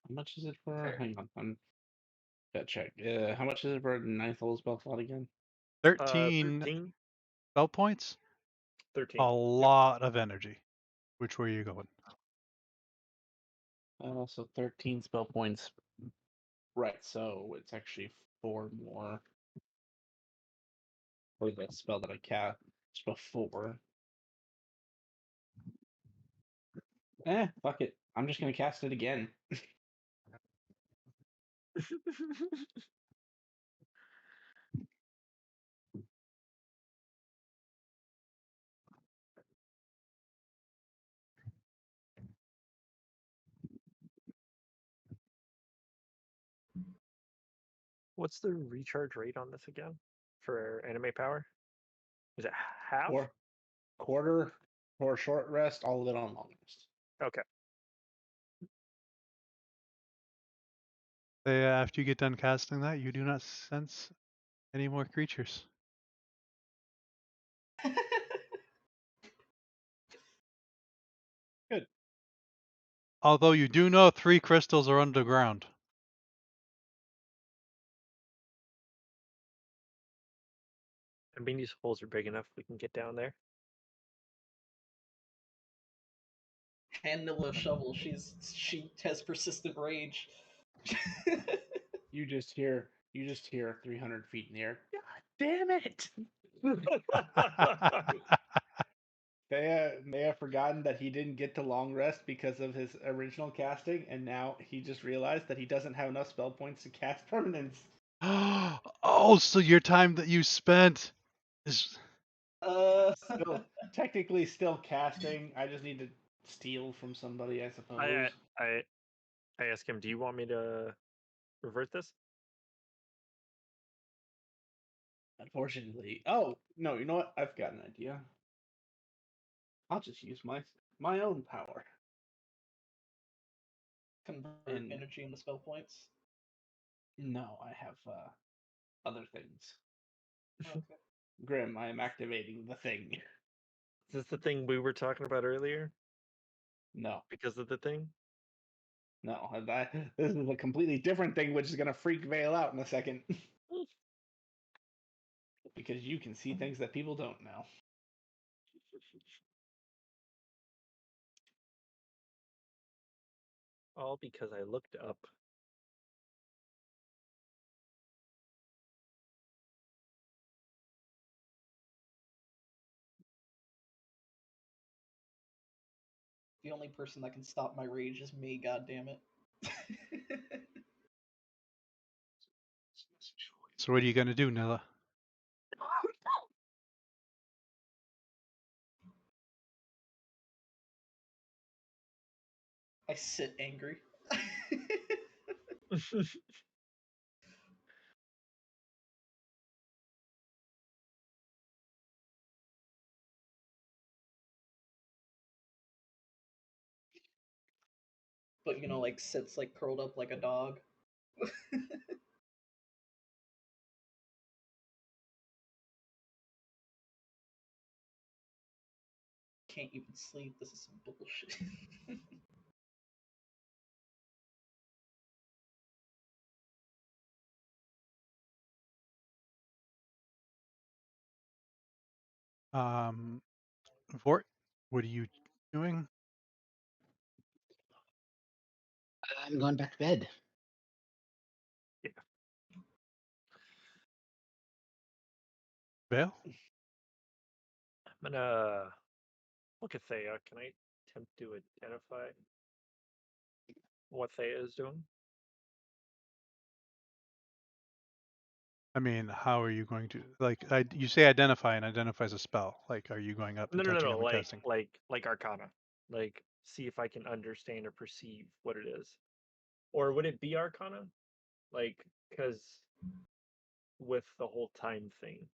How much is it for? Fair. Hang on, I'm gotta check. How much is it for a ninth level spell slot again? 13 13? spell points, 13. a lot of energy. Which way are you going? So 13 spell points. Right, so it's actually 4 more for the spell that I cast before. Fuck it. I'm just gonna cast it again. What's the recharge rate on this again? For anime power? Is it half? Or quarter for a short rest, all of it on long rest. Okay. After you get done casting that, you do not sense any more creatures. Good. Although you do know 3 crystals are underground. I mean, these holes are big enough we can get down there. Hand Nilla a shovel. She has persistent rage. You just hear 300 feet in the air. God damn it! May have forgotten that he didn't get to long rest because of his original casting, and now he just realized that he doesn't have enough spell points to cast permanents. Oh, so your time that you spent is Still, technically still casting. I just need to steal from somebody, I suppose. I asked him, do you want me to revert this? Unfortunately. Oh, no, you know what? I've got an idea. I'll just use my own power. Convert And- energy into spell points. No, I have other things. Okay. Grim, I am activating the thing. Is this the thing we were talking about earlier? No, Because of the thing? no. This is a completely different thing, which is going to freak Vale out in a second. Because you can see things that people don't know. All because I looked up. The only person that can stop my rage is me, god damn it. So what are you gonna do, Nilla? I sit angry. But like sits like curled up like a dog. Can't even sleep. This is some bullshit. Vort, what are you doing? I'm going back to bed. Vale? I'm gonna look at Thea. Can I attempt to identify what Thea is doing? I mean, how are you going to you say identify and identifies a spell. Like, are you going up and No, touching them and like casting? like Arcana. Like see if I can understand or perceive what it is. Or would it be Arcana? Like, because with the whole time thing.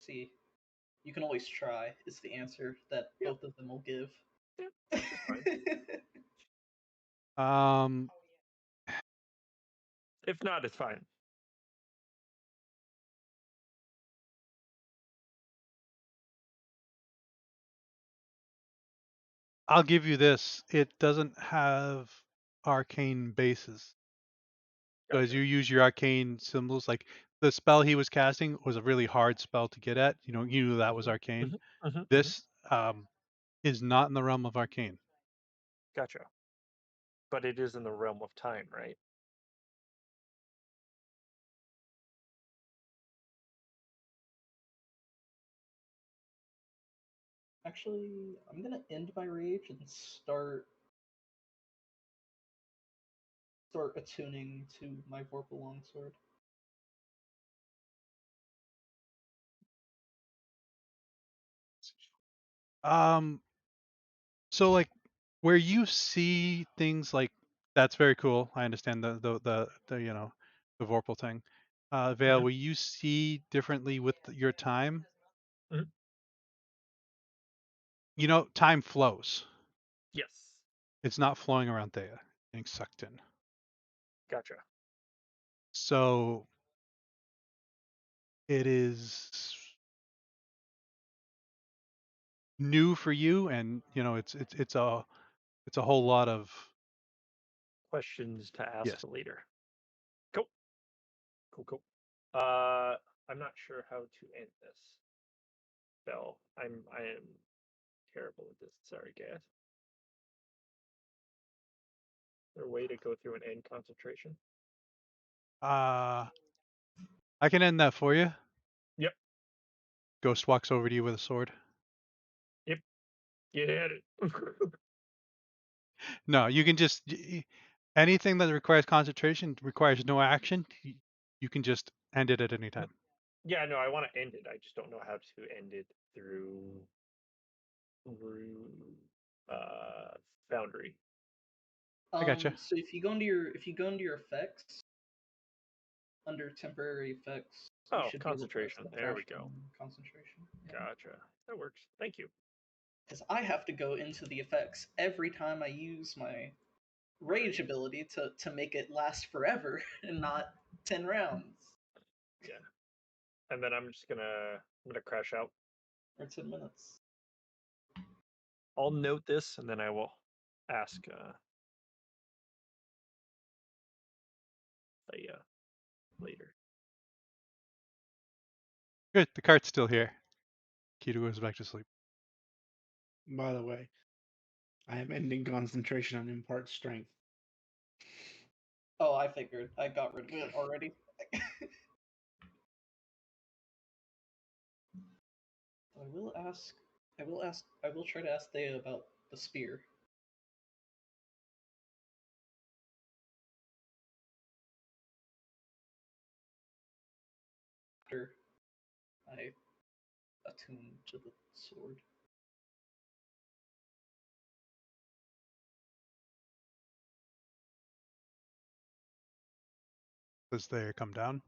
See, you can always try, is the answer that Yeah. both of them will give. Yeah, that's fine. If not, it's fine. I'll give you this. It doesn't have arcane bases. So as Gotcha. you use your arcane symbols, like the spell he was casting was a really hard spell to get at. You knew that was arcane. This is not in the realm of arcane. Gotcha. But it is in the realm of time, right? Actually, I'm gonna end my rage and start attuning to my Vorpal Longsword. So like where you see things like that's very cool. I understand the the Vorpal thing. Vale, will you see differently with your time? Mhm. Time flows. Yes. It's not flowing around there, getting sucked in. Gotcha. So it is new for you, and it's a whole lot of Questions to ask yes. later. Cool. Cool. I'm not sure how to end this. Bell. I am terrible at this. Sorry, guys. Is there a way to go through an end concentration? I can end that for you. Yep. Ghost walks over to you with a sword. Yep. Get at it. No, you can just anything that requires concentration requires no action. You can just end it at any time. Yeah, no, I want to end it. I just don't know how to end it through Foundry. I gotcha. So if you go into your effects under temporary effects, you Oh, should be able to concentration. There we go. concentration. Gotcha. That works. Thank you. Because I have to go into the effects every time I use my rage ability to make it last forever and not 10 rounds. Yeah. And then I'm gonna crash out. Or 10 minutes. I'll note this and then I will ask later. Good. The cart's still here. Keto goes back to sleep. By the way, I am ending concentration on impart strength. Oh, I figured. I got rid of it already. I will try to ask Thea about the spear. attuned to the sword. Does they come down?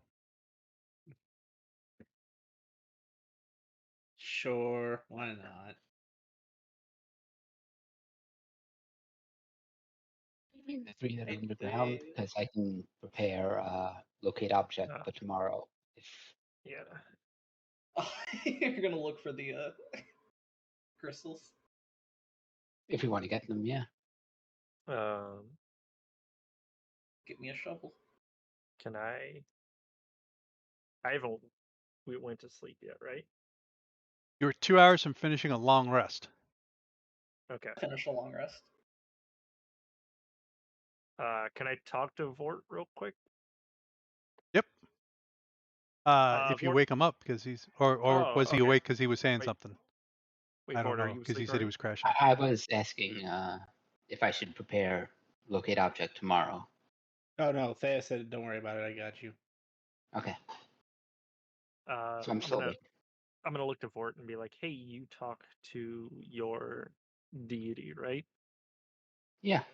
Sure, why not? The three that are If underground, they- because I can prepare locate object Ah. for tomorrow if Yeah. You're gonna look for the crystals. we want to get them. Yeah. Get me a shovel. Can I? I haven't. We went to sleep yet, right? You were 2 hours from finishing a long rest. Okay. Finish a long rest. Can I talk to Vort real quick? Yep. If you Vort. wake him up because he's, or Oh, was he okay. awake because he was saying Wait. something? Wait, I don't Vort, are know you because he asleep said he already? was crashing. I was asking if I should prepare locate object tomorrow. Oh no, Thea said, "Don't worry about it. I got you." Okay. Uh, So I'm I'm still gonna awake. I'm gonna look to Vort and be like, "Hey, you talk to your deity, right? Yeah.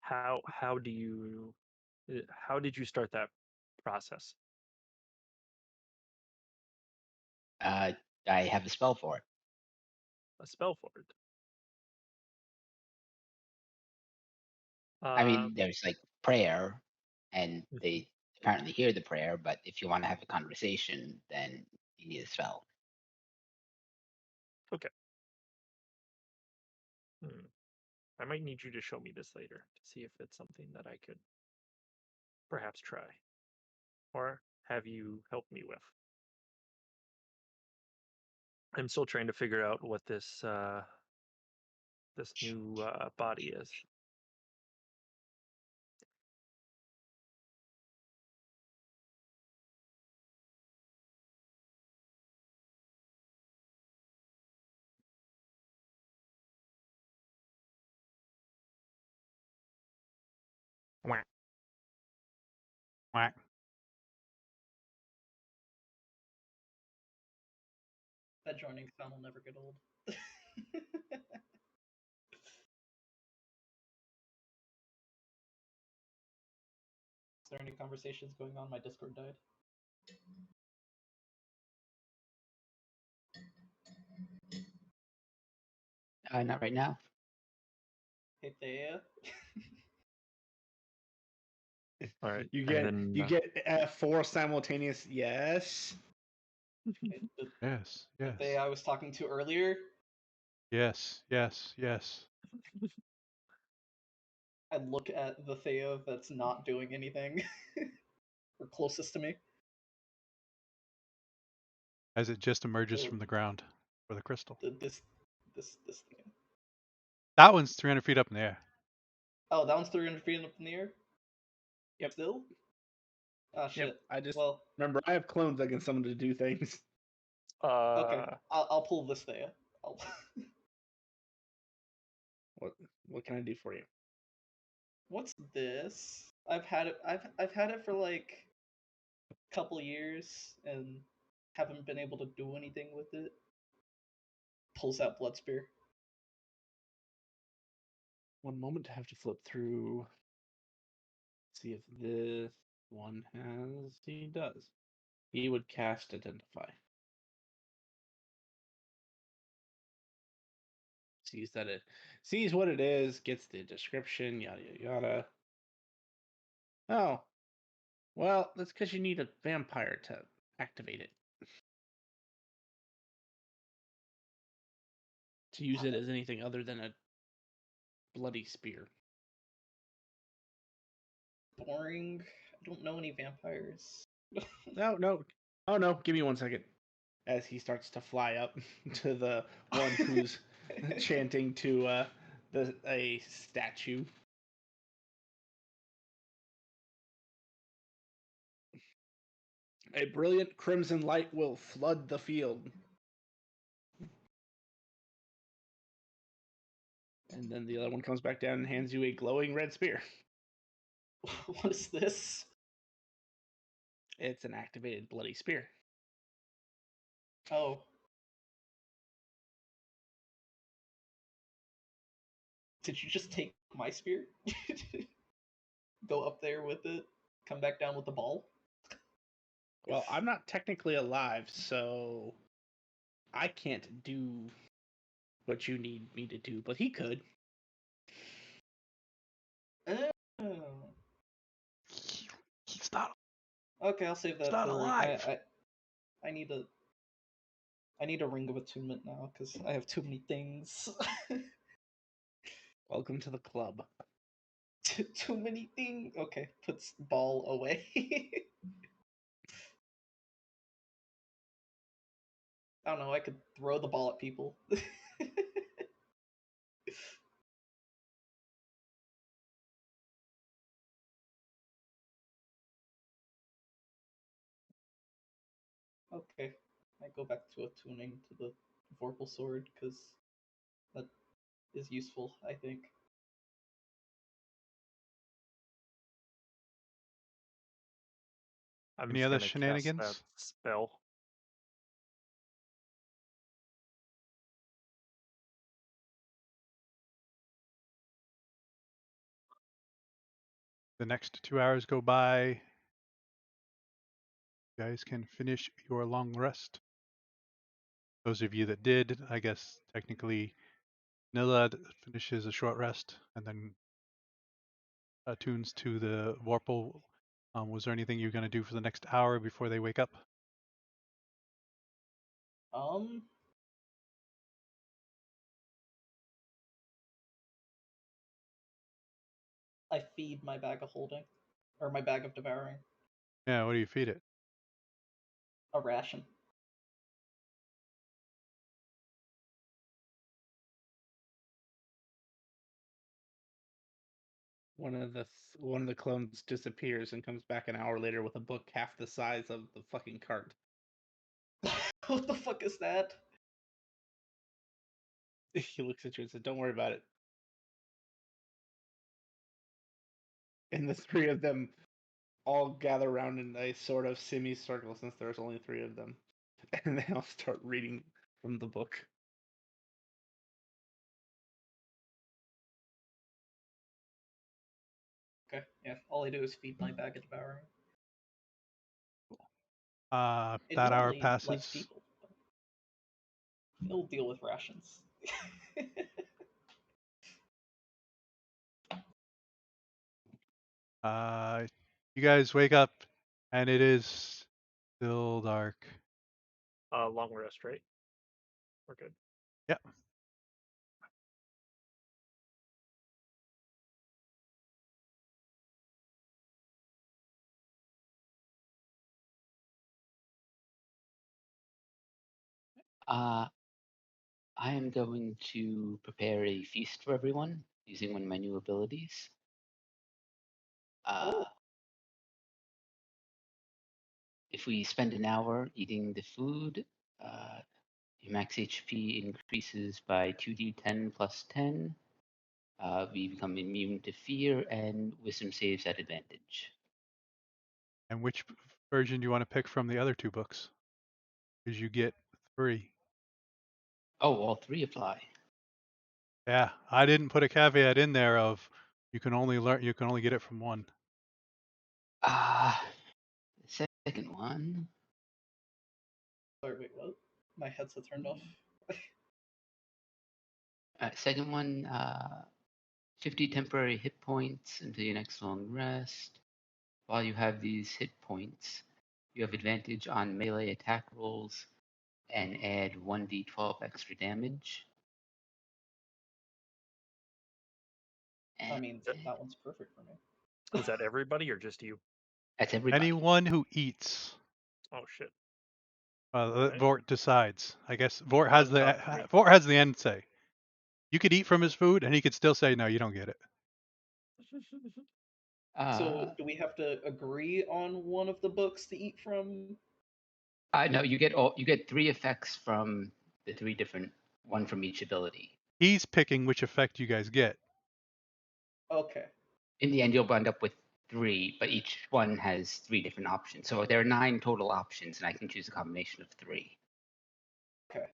How do you how did you start that process?" I have a spell for it. A spell for it. I mean, there's like prayer, and Mhm. they apparently hear the prayer, but if you want to have a conversation, then you need a spell. Okay. I might need you to show me this later to see if it's something that I could perhaps try, or have you help me with. I'm still trying to figure out what this new body is. Whack. That joining sound will never get old. Is there any conversations going on? My Discord died. Not right now. Hey Thea. All right. You and get then, 4 simultaneous yes. The Yes. Yes. Thea I was talking to earlier. Yes. Yes. Yes. I look at the Thea that's not doing anything. Or closest to me. As it just emerges The, from the ground for the crystal. this thing. That one's 300 feet up in the air. Oh, that one's 300 feet up in the air? Yep. Still? Oh shit. Yep. I just Well, remember I have clones that can summon to do things. okay. I'll pull this Thea. I'll What can I do for you? What's this? I've had it. I've had it for like a couple years and haven't been able to do anything with it. Pulls out blood spear. One moment, I have to flip through. See if this one has. He does. He would cast Identify. Sees what it is, gets the description, yada yada yada. Oh, well, that's because you need a vampire to activate it. To use it as anything other than a bloody spear. Boring. I don't know any vampires. No. Oh no, give me 1 second. As he starts to fly up to the one who's chanting to a statue. A brilliant crimson light will flood the field. And then the other one comes back down and hands you a glowing red spear. What is this? It's an activated bloody spear. Oh. Did you just take my spear? Go up there with it, come back down with the ball? Well, I'm not technically alive, so I can't do what you need me to do, but he could. Oh. He's not. Okay, I'll save that not for. alive. I need a ring of attunement now because I have too many things. Welcome to the club. Too many things. Okay, puts ball away. I don't know. I could throw the ball at people. Okay, I go back to attuning to the Vorpal sword because that is useful, I think. I'm Any just other gonna cast that shenanigans? spell. The next 2 hours go by. You guys can finish your long rest. Those of you that did, I guess technically Nilla finishes a short rest and then attunes to the Vorpal. Was there anything you're going to do for the next hour before they wake up? I feed my bag of holding, or my bag of devouring, Yeah, what do you feed it? a ration. One of the clones disappears and comes back an hour later with a book half the size of the fucking cart. What the fuck is that? He looks at you and says, "Don't worry about it." And the three of them all gather around in a sort of semicircle, since there's only three of them, and they all start reading from the book. Okay, yeah. All I do is feed my bag of devouring. It That hour normally likes passes. people. But it'll deal with rations. You guys wake up and it is still dark. Long rest, right? We're good. Yep. I am going to prepare a feast for everyone using one of my new abilities. Oh. If we spend an hour eating the food, your max HP increases by 2d10 plus 10. We become immune to fear, and wisdom saves at advantage. And which version do you want to pick from the other two books? Because you get 3. Oh, all 3 apply. Yeah, I didn't put a caveat in there of you can only get it from one. The second one. Sorry, wait, what? My headset turned off. Second one, 50 temporary hit points until your next long rest. While you have these hit points, you have advantage on melee attack rolls and add 1d12 extra damage. I mean, that one's perfect for me. Is that everybody or just you? That's everybody. Anyone who eats. Oh shit. Let Right. Vort decides. I guess Vort Well, has it's up to me. Vort has the end say. You could eat from his food, and he could still say, "No, you don't get it." So, do we have to agree on one of the books to eat from? No, you get 3 effects from the 3 different, one from each ability. He's picking which effect you guys get. Okay. In the end, you'll end up with 3, but each one has 3 different options. So there are 9 total options, and I can choose a combination of 3. Okay.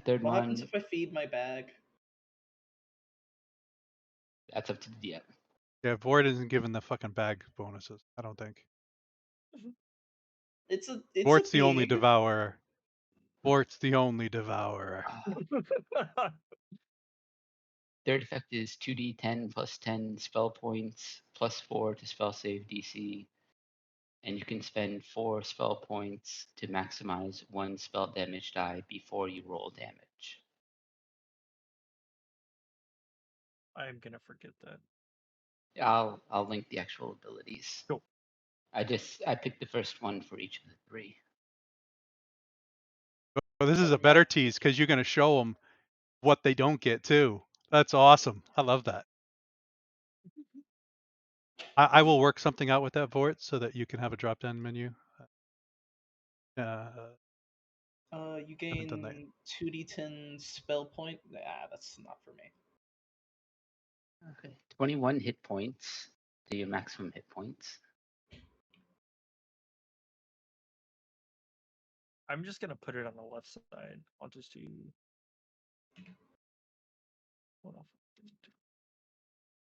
Third What one. happens if I feed my bag? That's up to the DM. Yeah, Vort isn't given the fucking bag bonuses. I don't think. It's a Vort's the only thing. devourer. Vort's the only devourer. Third effect is 2d10 plus 10 spell points plus 4 to spell save DC. And you can spend 4 spell points to maximize 1 spell damage die before you roll damage. I'm gonna forget that. I'll link the actual abilities. Cool. I picked the first one for each of the 3. But this is a better tease because you're going to show them what they don't get too. That's awesome. I love that. I will work something out with that Vort so that you can have a drop-down menu. You Haven't done that. gain 2d10 spell point. That's not for me. Okay. 21 hit points to your maximum hit points. I'm just gonna put it on the left side. I'll just do. Hold on.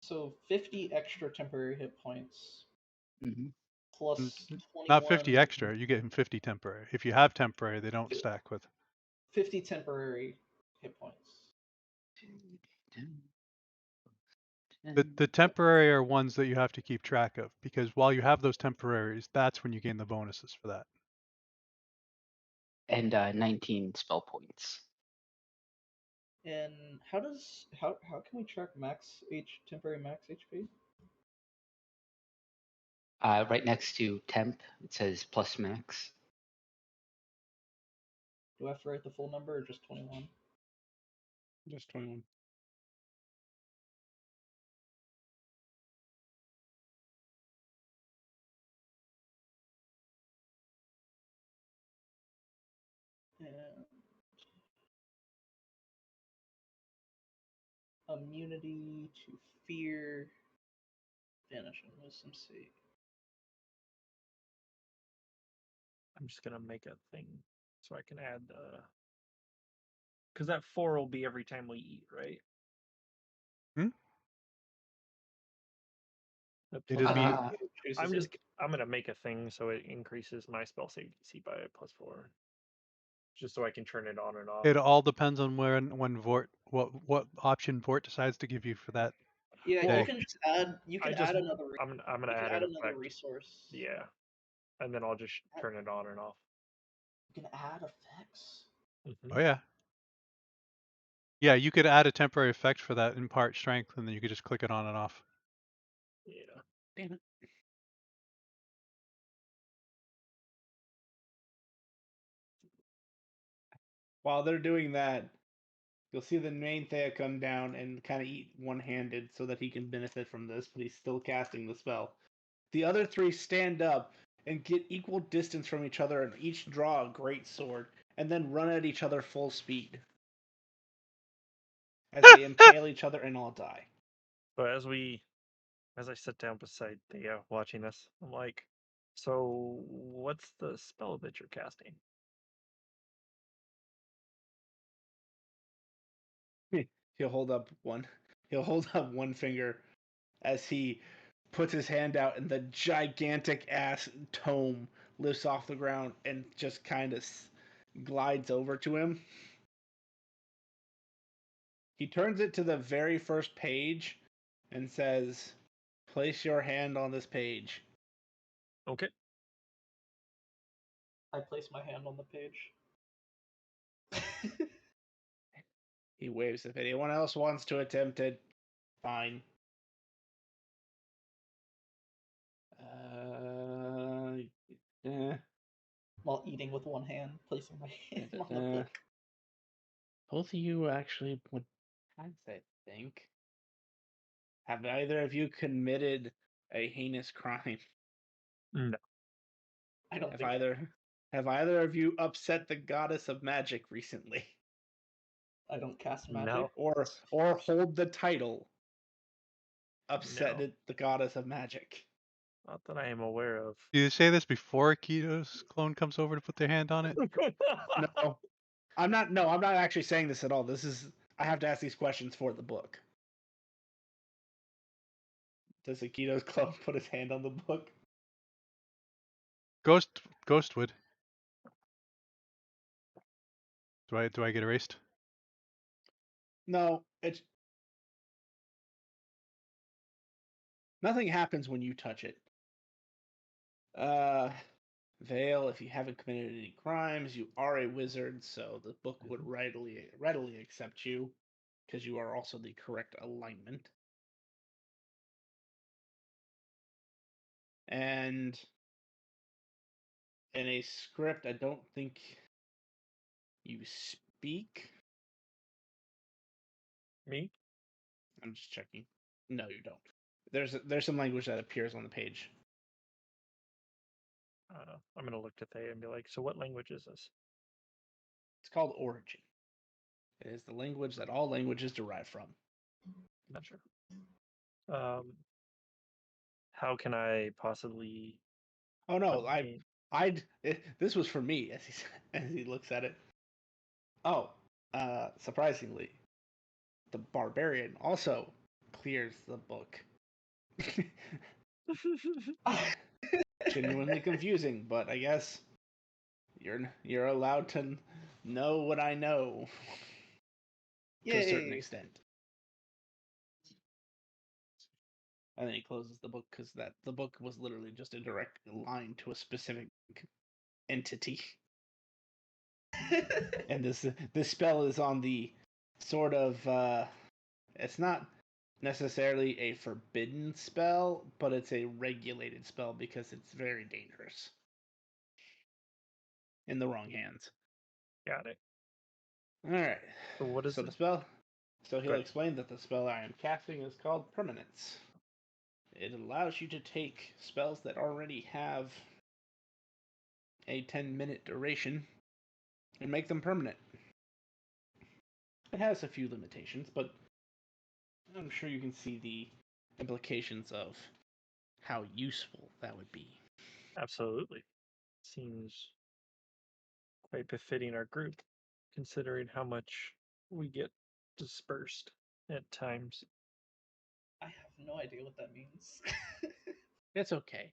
So 50 extra temporary hit points Mm-hmm. plus N- 21. Not 50 extra. You get him 50 temporary. If you have temporary, they don't stack with. 50 temporary hit points. The temporary are ones that you have to keep track of because while you have those temporaries, that's when you gain the bonuses for that. And 19 spell points. And how can we track temporary max HP? Right next to temp, it says plus max. Do I have to write the full number or just 21? Just 21. And immunity to fear, vanish and wisdom save. I'm just gonna make a thing so I can add the. Because that 4 will be every time we eat, right? Hmm? The It'll plus be Uh, I'm gonna make a thing so it increases my spell save DC by +4. Just so I can turn it on and off. it all depends on when Vort what option Vort decides to give you for that. Yeah, Well, you can just add. You can add another. I'm gonna you can add an another effect. resource. Yeah, and then I'll just turn it on and off. You can add effects. Mm-hmm. Oh yeah. Yeah, you could add a temporary effect for that impart strength, and then you could just click it on and off. Yeah. Damn it. While they're doing that, you'll see the main Thea come down and kind of eat one-handed so that he can benefit from this, but he's still casting the spell. The other 3 stand up and get equal distance from each other and each draw a great sword and then run at each other full speed as they impale each other and all die. But as I sit down beside Thea watching this, I'm like, so what's the spell that you're casting? He'll hold up one finger as he puts his hand out and the gigantic ass tome lifts off the ground and just kind of glides over to him. He turns it to the very first page and says, "Place your hand on this page." Okay. I place my hand on the page. He waves. If anyone else wants to attempt it, fine. While eating with one hand, placing my hand on the book. Both of you actually would pass, I think. Have either of you committed a heinous crime? No. I don't Have think either of you upset the goddess of magic recently? I don't cast magic. No. Or hold the title upset No. the goddess of magic? Not that I am aware of. Do you say this before Keto's clone comes over to put their hand on it? No. I'm not actually saying this at all. I have to ask these questions for the book. Does Akito's clone put his hand on the book? Ghostwood. Do I get erased? No, it's nothing happens when you touch it. Vale, if you haven't committed any crimes, you are a wizard, so the book would readily accept you because you are also the correct alignment. And in a script, I don't think you speak. Me? I'm just checking. No, you don't. There's some language that appears on the page. I'm gonna look at Thea and be like, so what language is this? It's called origin. It is the language that all languages derive from. Not sure. How can I possibly? Oh no, obtain- this was for me as as he looks at it. Oh, surprisingly, the barbarian also clears the book. Genuinely confusing, but I guess you're allowed to know what I know to a certain Yay. extent. And then he closes the book because the book was literally just a direct line to a specific entity. And this spell is on the sort of it's not necessarily a forbidden spell, but it's a regulated spell because it's very dangerous in the wrong hands. Got it. All right. So what is So it? the spell? So he'll Good. explain that the spell I am casting is called Permanence. It allows you to take spells that already have a 10-minute duration and make them permanent. It has a few limitations, but I'm sure you can see the implications of how useful that would be. Absolutely. Seems quite befitting our group, considering how much we get dispersed at times. I have no idea what that means. It's okay.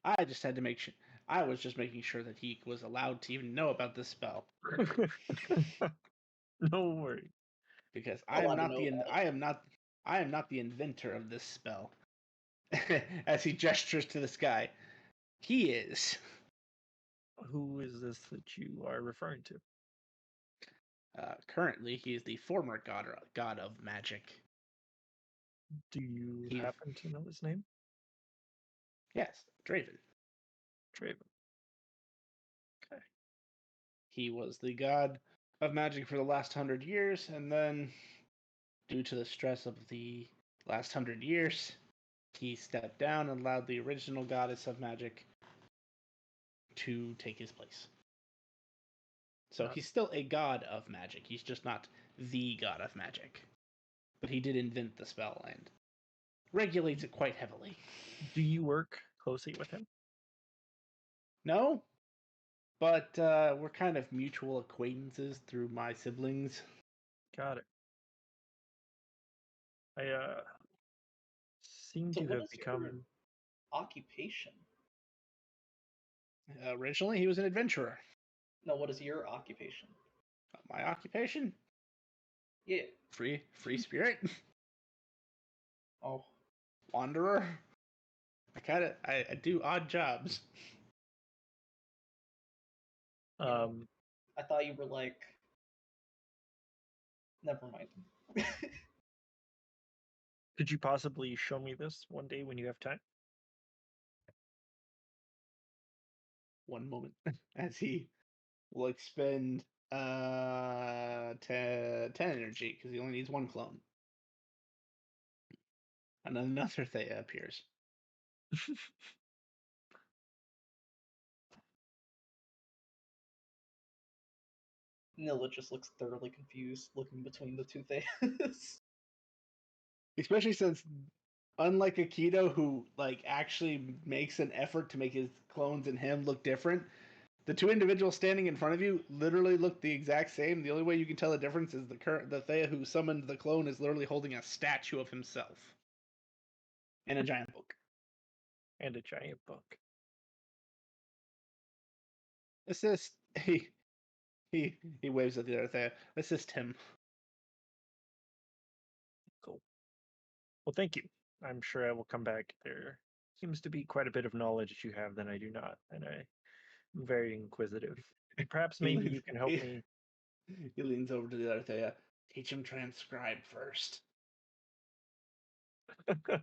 I just had to make sure. I was just making sure that he was allowed to even know about this spell No worry. because I'm allowed to know about it. I am not the inventor of this spell. As he gestures to the sky, he is. Who is this that you are referring to? Currently, he is the former god of magic. Do you He- happen to know his name? Yes, Draven. Draven. Okay. He was the god of magic for the last 100 years, and then, due to the stress of the last 100 years, he stepped down and allowed the original goddess of magic to take his place. So he's still a god of magic. He's just not the god of magic. But he did invent the spell and regulates it quite heavily. Do you work closely with him? No, but we're kind of mutual acquaintances through my siblings. Got it. I seem So to what have is become your occupation? Originally, he was an adventurer. No, what is your occupation? My occupation? Yeah. Free spirit? Oh, Wanderer? I do odd jobs. I thought you were like. Never mind. Could you possibly show me this one day when you have time? One moment. As he will expend 10 energy because he only needs one clone. And another Thea appears. Nilla just looks thoroughly confused, looking between the two things. Especially since, unlike Akito, who like actually makes an effort to make his clones and him look different, the two individuals standing in front of you literally look the exact same. The only way you can tell the difference is the Thea who summoned the clone is literally holding a statue of himself. and a giant book. And a giant book. Assist. He waves at the other thing. Assist him. Cool. Well, thank you. I'm sure I will come back. There seems to be quite a bit of knowledge you have that I do not, and I'm very inquisitive. Perhaps He maybe leans- you can help he- me. He leans over to the other thing. Teach him transcribe first. Okay.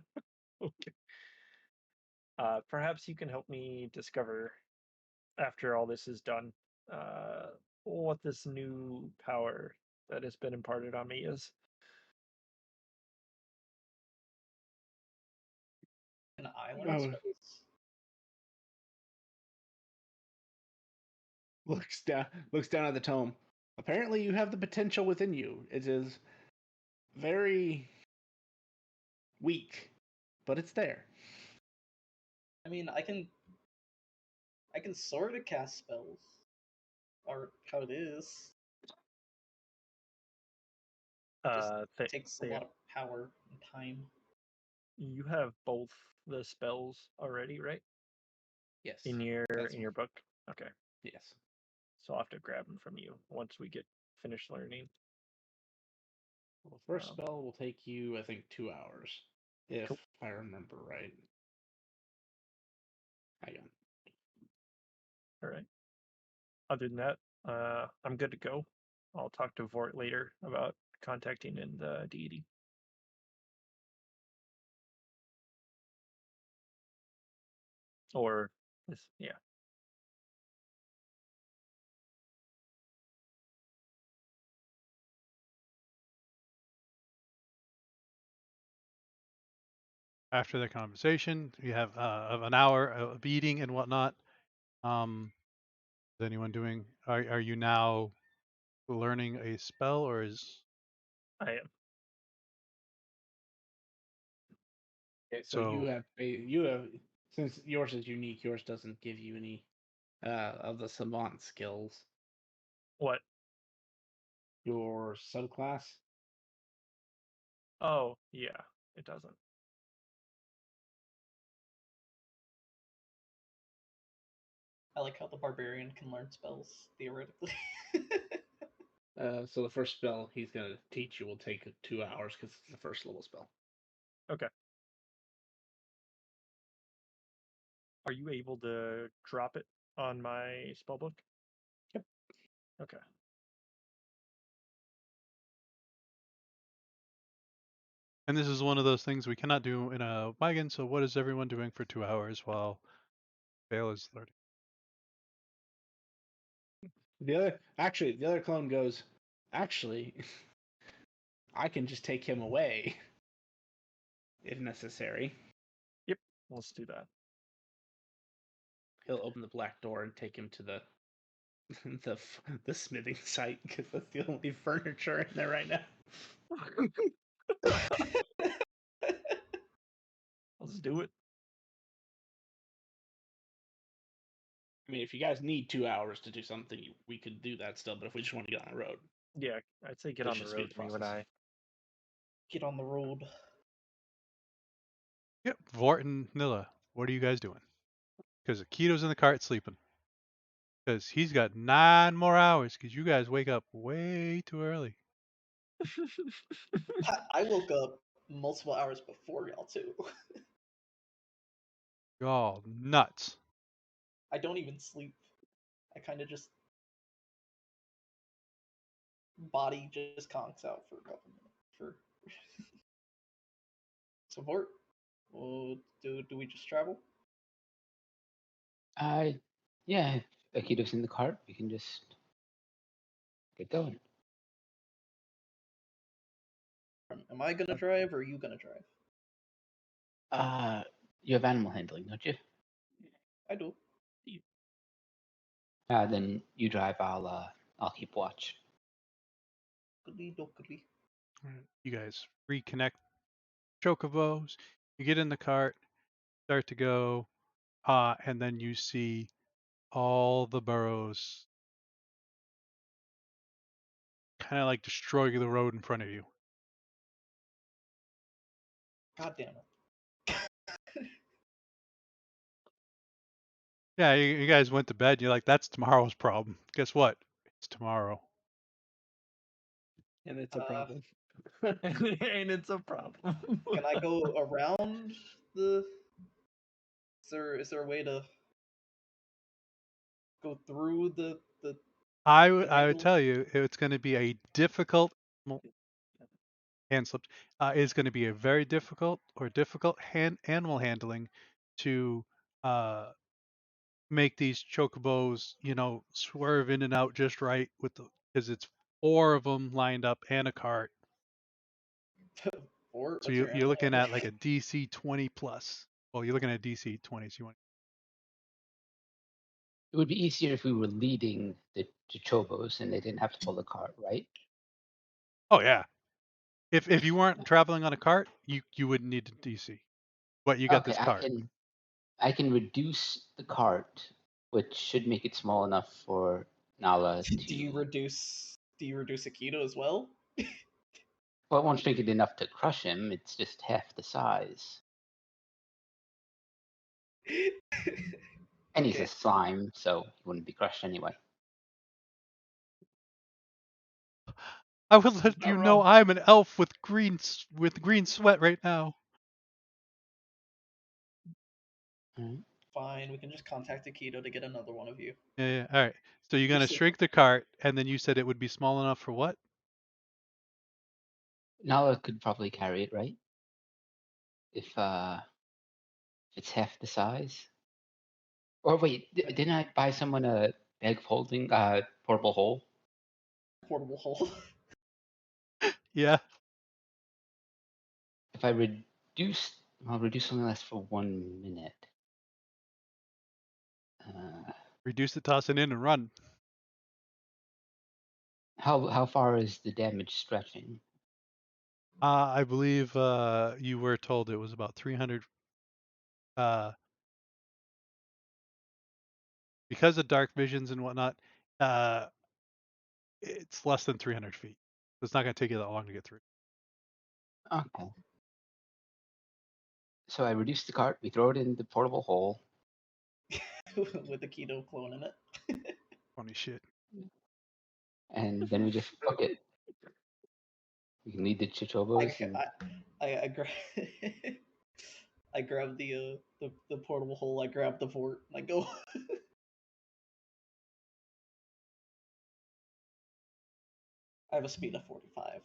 Perhaps you can help me discover, after all this is done, what this new power that has been imparted on me is. An I island would- space. looks down at the tome. Apparently, you have the potential within you. It is very weak, but it's there. I mean, I can sort of cast spells, or how it is. Just Th- takes a they, lot of power and time. you have both the spells already, right? Yes. In your That's- in your book. Okay. Yes. So I'll have to grab them from you once we get finished learning. Well, the first Um, spell will take you, I think, 2 hours, if Cool. I remember right. Hang on. All right. Other than that, I'm good to go. I'll talk to Vort later about contacting in the deity. Or this, yeah. After the conversation, you have of an hour of eating and whatnot. Is anyone doing? Are you now learning a spell, or is I am. Okay, so So- you have since yours is unique, yours doesn't give you any of the savant skills. What? Your subclass. Oh, yeah. It doesn't. I like how the barbarian can learn spells theoretically. So the first spell he's gonna teach you will take 2 hours because it's the first level spell. Okay. Are you able to drop it on my spellbook? Yep. Okay. And this is one of those things we cannot do in a wagon. So what is everyone doing for 2 hours while Vale is learning? The other clone goes, actually, I can just take him away if necessary. Let's do that. He'll open the black door and take him to the the smithing site because that's the only furniture in there right now. Let's do it. I mean, if you guys need 2 hours to do something, we could do that still. But if we just want to get on the road, Yeah, I'd say get Let's on the just speed road, the you and process. I. Get on the road. Yep. Vort and Nilla, what are you guys doing? Because Akito's in the cart sleeping. Because he's got 9 more hours. Because you guys wake up way too early. I woke up multiple hours before y'all too. Y'all nuts. I don't even sleep. I kind of just body just conks out for a couple minutes. For support. Well, do we just travel? Yeah, if Akito's in the cart, we can just get going. Am I gonna drive or are you gonna drive? You have animal handling, don't you? I do. Then you drive. I'll keep watch. Goodly dokily. Alright, you guys reconnect chocobos. You get in the cart, start to go, and then you see all the burrows kind of like destroying the road in front of you. God damn it. Yeah, you guys went to bed. And you're like, that's tomorrow's problem. Guess what? It's tomorrow. And it's a problem. And it's a problem. Can I go around the? Is there a way to go through the I would triangle? tell you it's going to be a difficult hand slipped. It's going to be a very difficult animal handling to make these chocobos, swerve in and out just right with the because it's 4 of them lined up and a cart. Or So what's your you're animal looking at like handling? a DC 20 plus. Well, you're looking at DC 20. So you want. It would be easier if we were leading the chobos and they didn't have to pull the cart, right? Oh yeah. If you weren't traveling on a cart, you wouldn't need a DC. But you got Okay, this cart. I can reduce the cart, which should make it small enough for Nala Do you to. reduce Aikido as well? Well, it won't make it enough to crush him. It's just half the size. And he's a Okay. slime, so he wouldn't be crushed anyway. I would let Not you know wrong. I'm an elf with green sweat right now. Mhm. Fine, we can just contact Aikido to get another one of you. Yeah. All right. So you're gonna Just shrink the cart, and then you said it would be small enough for what? Nala could probably carry it, right? If it's half the size. Or wait, didn't I buy someone a bag folding portable hole? portable hole. Yeah. If I'll reduce only lasts for 1 minute. Reduce it, toss it in, and run. How far is the damage stretching? I believe you were told it was about 300. Because of dark visions and whatnot, it's less than 300 feet. So it's not going to take you that long to get through. Okay. So I reduce the cart, we throw it in the portable hole, With Aikido clone in it. Funny shit. and then we just book it. We can lead the Chichobos and I grab I grab the portable hole. I grab the fort. And I go. I have a speed of 45.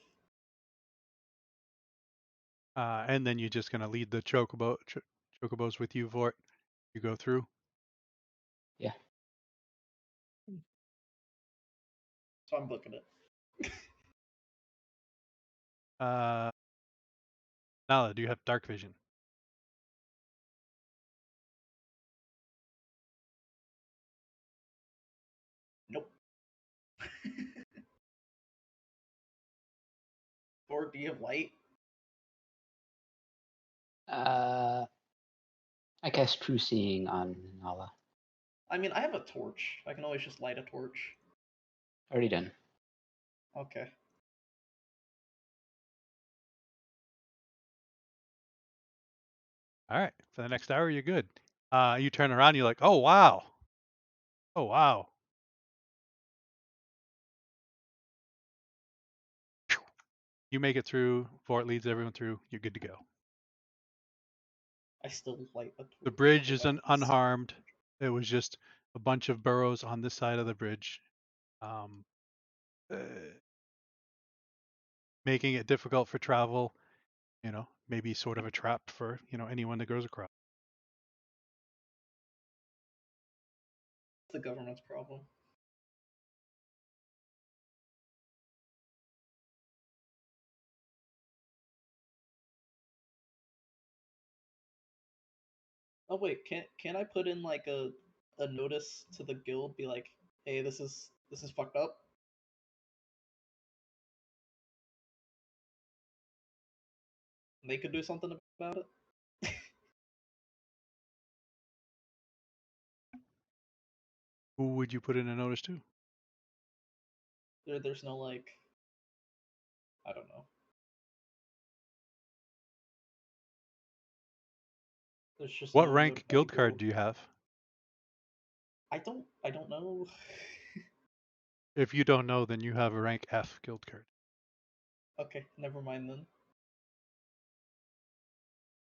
And then you're just going to lead the chocobos with you, Vort. You go through. yeah. So I'm booking it. Nala, do you have dark vision? Nope. Or do you have light? I cast True Seeing on Nala. I mean, I have a torch. I can always just light a torch. Already done. Okay. All right. For the next hour, you're good. You turn around, you're like, oh, wow. Oh, wow. You make it through. Vort leads everyone through. You're good to go. I still light a torch. The bridge so is I can see. unharmed. It was just a bunch of burrows on this side of the bridge, uh, making it difficult for travel. Maybe sort of a trap for anyone that goes across. The government's problem. Oh wait, can't I put in like a notice to the guild? Be like, hey, this is fucked up. And they could do something about it. Who would you put in a notice to? There's no like, I don't know. There's just What no rank notify guild card guild. do you have? I don't know. If you don't know, then you have a rank F guild card. Okay, never mind then.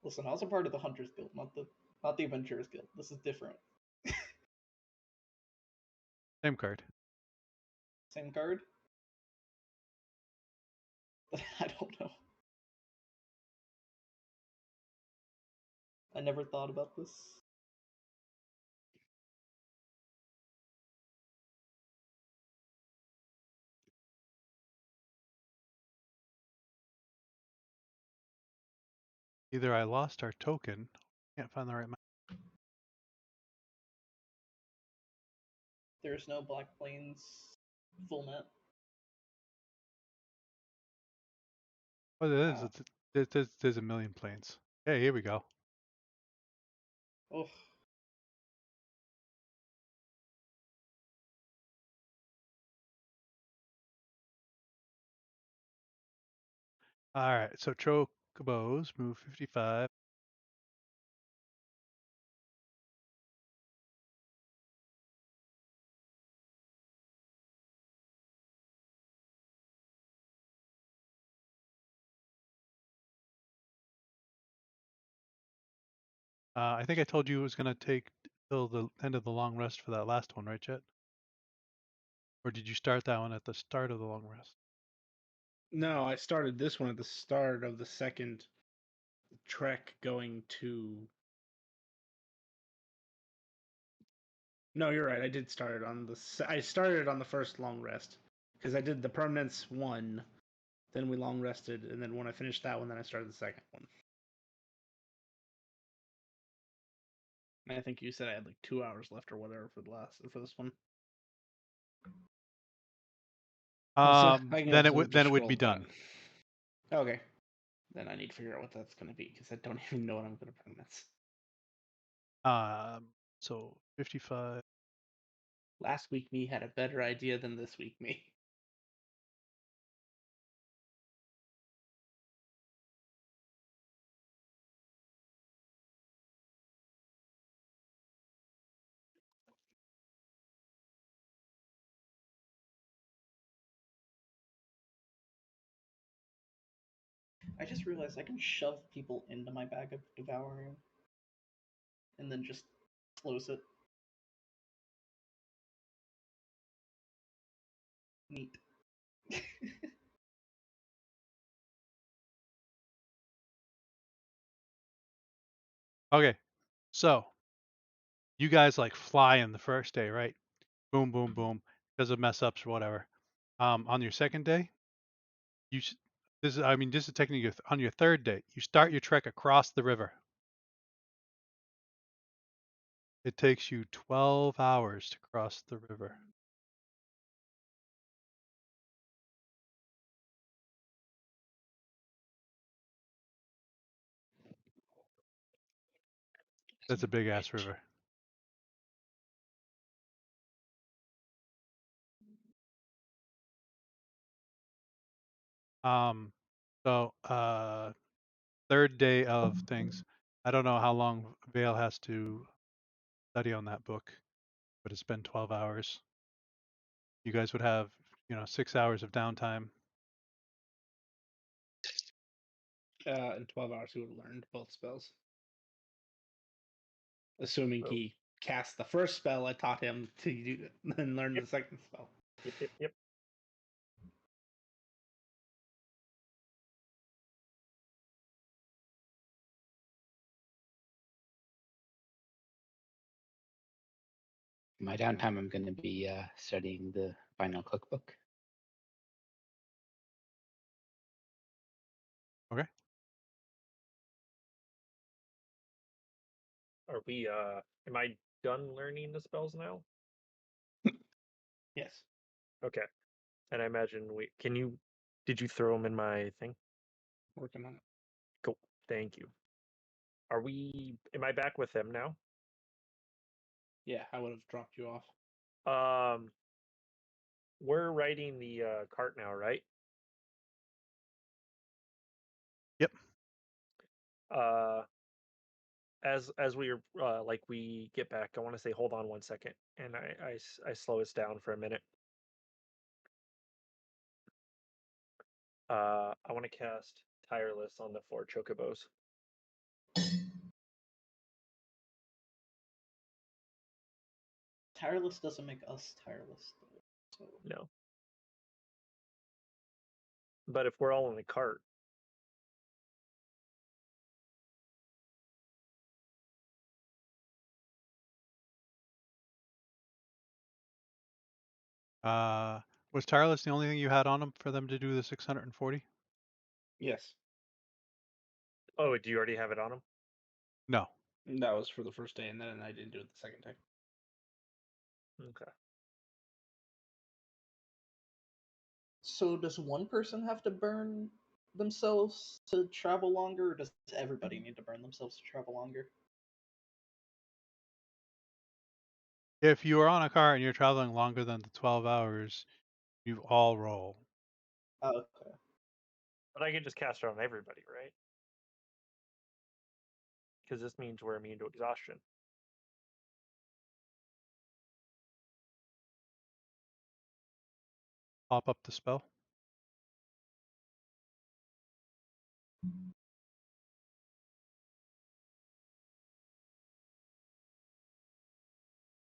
Listen, I was a part of the Hunters Guild, not the Adventurers Guild. This is different. Same card. Same card? I don't know. I never thought about this. Either I lost our token, can't find the right map. There's no Black Plains full net. Oh, there is. Wow. There's a million planes. Hey, here we go. Oh, All right, so Chocobos move 55. I think I told you it was going to take till the end of the long rest for that last one, right, Chet? Or did you start that one at the start of the long rest? No, I started this one at the start of the second trek going to. No, you're right. I did start it on the. I started on the first long rest because I did the permanence one, then we long rested, and then when I finished that one, then I started the second one. And I think you said I had like 2 hours left or whatever for this one. Then it would be done. Okay. Then I need to figure out what that's going to be because I don't even know what I'm going to permanence. So 55. Last week me had a better idea than this week me. I just realized I can shove people into my bag of devouring and then just close it. Neat. Okay, so you guys like fly in the first day, right? Boom, boom, boom, because of mess ups or whatever. On your second day, this is a technique. On your third day, you start your trek across the river. It takes you 12 hours to cross the river. That's a big ass river. So third day of things. I don't know how long Vale has to study on that book, but it's been 12 hours. You guys would have, 6 hours of downtime. In 12 hours, he would have learned both spells. Assuming Oh. he cast the first spell I taught him to do, then learn Yep. the second spell. Yep. My downtime, I'm going to be studying the final cookbook. Okay. Are we am I done learning the spells now? Yes. Okay. And I imagine did you throw them in my thing? Working on it. Cool. Thank you. Am I back with them now? Yeah, I would have dropped you off. We're writing the cart now, right? Yep. as we like we get back, I want to say hold on 1 second, and I slow us down for a minute. I want to cast Tireless on the 4 chocobos. Tireless doesn't make us tireless, though. So No. But if we're all in the cart, Was Tireless the only thing you had on them for them to do the 640? Yes, oh, do you already have it on them? No. that was for the first day, and then I didn't do it the second time. Okay. So does one person have to burn themselves to travel longer, or does everybody need to burn themselves to travel longer? If you are on a car and you're traveling longer than the 12 hours, you all roll. Oh, okay. But I can just cast it on everybody, right? Because this means we're immune to exhaustion. Pop up the spell.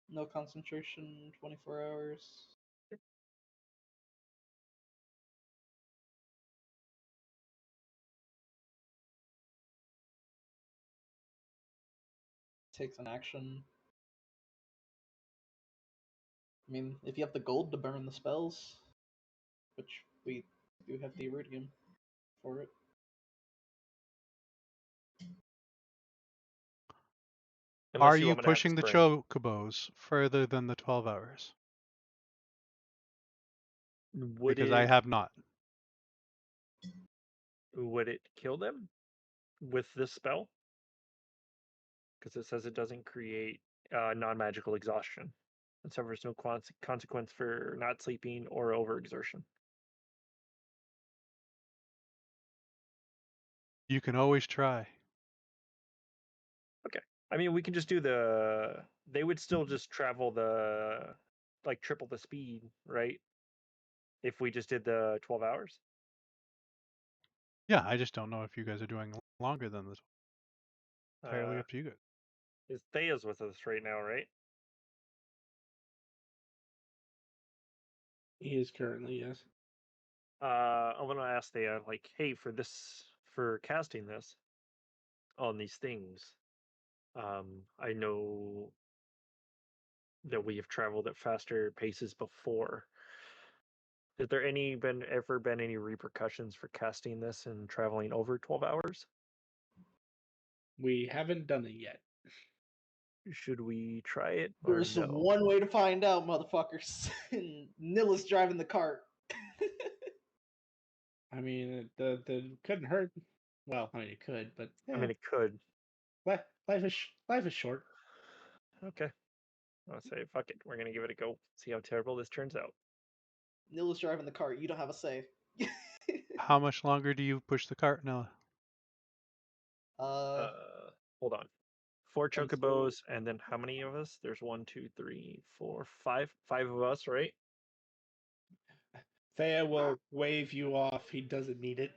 No concentration, 24 hours. Takes an action. I mean, if you have the gold to burn the spells, which we do have the iridium for it. Unless Are you you want me to have pushing the spring. chocobos further than the 12 hours? Would Because I it have not. would it kill them with this spell? Because it says it doesn't create non-magical exhaustion and suffers no consequence for not sleeping or overexertion. You can always try. I mean, we can just do the. They would still just travel the, like triple the speed, right? If we just did the 12 hours. Yeah, I just don't know if you guys are doing longer than this. Entirely Uh, up to you guys. is Thea's with us right now, right? He is currently, yes. I'm gonna ask Thea, like, hey, for casting this on these things, I know that we have traveled at faster paces before. Has there ever been any repercussions for casting this and traveling over 12 hours? We haven't done it yet. Should we try it or There's no? one way to find out, motherfuckers. And Nilla's driving the cart. I mean, the couldn't hurt. Well, I mean, it could, but I mean, it could. life is short. Okay. I'll say, fuck it. We're gonna give it a go. See how terrible this turns out. Nilla's driving the cart. You don't have a say. How much longer do you push the cart, Nella? uh, Hold on. 4 until chocobos, and then how many of us? There's 1, 2, 3, 4, 5. 5 of us, right? Thea will wave you off. He doesn't need it.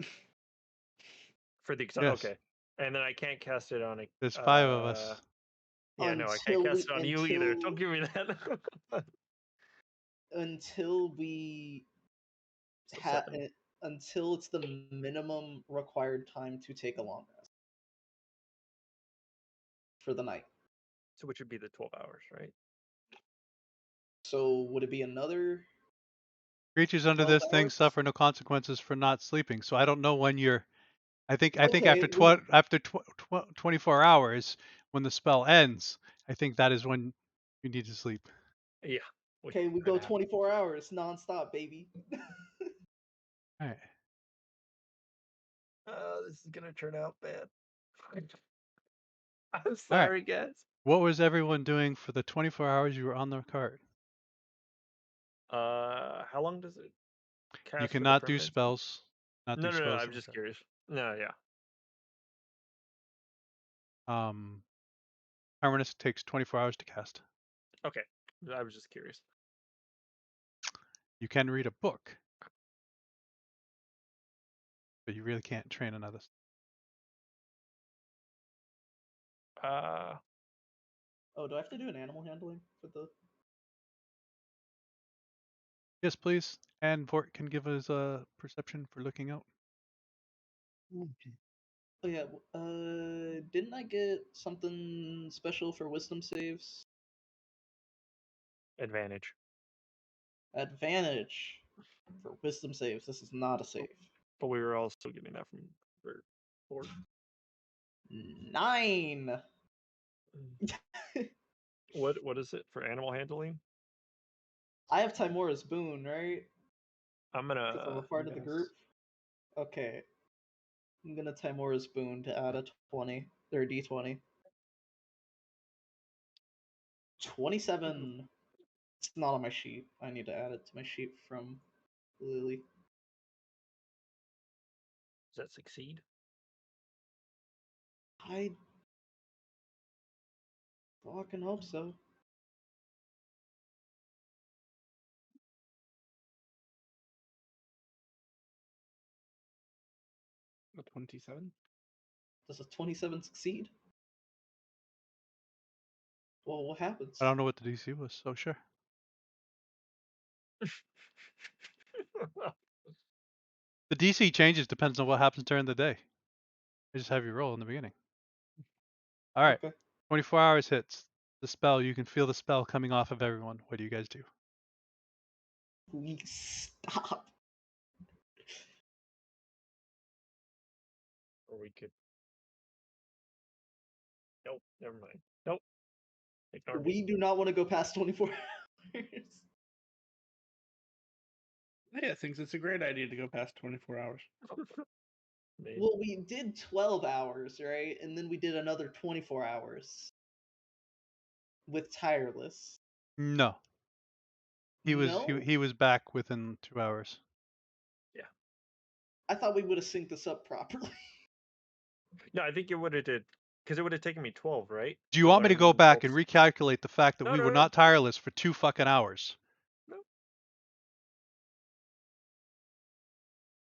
For the Yes. okay. And then I can't cast it on a. There's 5 of us. Yeah, no, I can't Until cast it on you either. until- Don't give me that. until we So ha- 7. until it's the minimum required time to take a long rest for the night. So which would be the 12 hours, right? So would it be another? Creatures under 12 this thing hours? suffer no consequences for not sleeping. So I don't know when you're. I think Okay, after 24 hours, when the spell ends, I think that is when you need to sleep. Yeah. Okay, we go 24 hours nonstop, baby. All right. This is gonna turn out bad. I'm sorry, guys. What was everyone doing for the 24 hours you were on the cart? How long does it cast? You for the cannot do permanent? spells. Not No, do no, no. spells. I'm just curious. No, yeah. Harmonious takes 24 hours to cast. Okay, I was just curious. You can read a book, but you really can't train another. Oh, do I have to do an animal handling for the? Yes, please. And Vort can give us a perception for looking out. Oh yeah. Didn't I get something special for wisdom saves? Advantage. Advantage for wisdom saves. This is not a save. But we were also getting that from Bert. Or 9. what is it for animal handling? I have Timora's boon, right? I'm Because I'm gonna a part of the group. Okay. I'm gonna Timora's boon to add a 20 or a d20. 27. It's not on my sheet. I need to add it to my sheet from Lily. Does that succeed? I fucking hope so. A 27. Does a 27 succeed? Well, what happens? I don't know what the DC was, so sure. The DC changes depends on what happens during the day. I just have you roll in the beginning. All right. Okay. 24 hours hits. The spell, you can feel the spell coming off of everyone. What do you guys do? We stop. Or we could. Nope, never mind. Nope. Ignore me. We do not want to go past 24 hours. Yeah, thinks it's a great idea to go past 24 hours. Maybe. Well, we did 12 hours, right? And then we did another 24 hours with tireless. No. He was No? he was back within 2 hours. I thought we would have synced this up properly. No, I think it would have did because it would have taken me 12, right? Do you want me to go learn back both and recalculate the fact that No, we no, were no. not tireless for 2 fucking hours? No.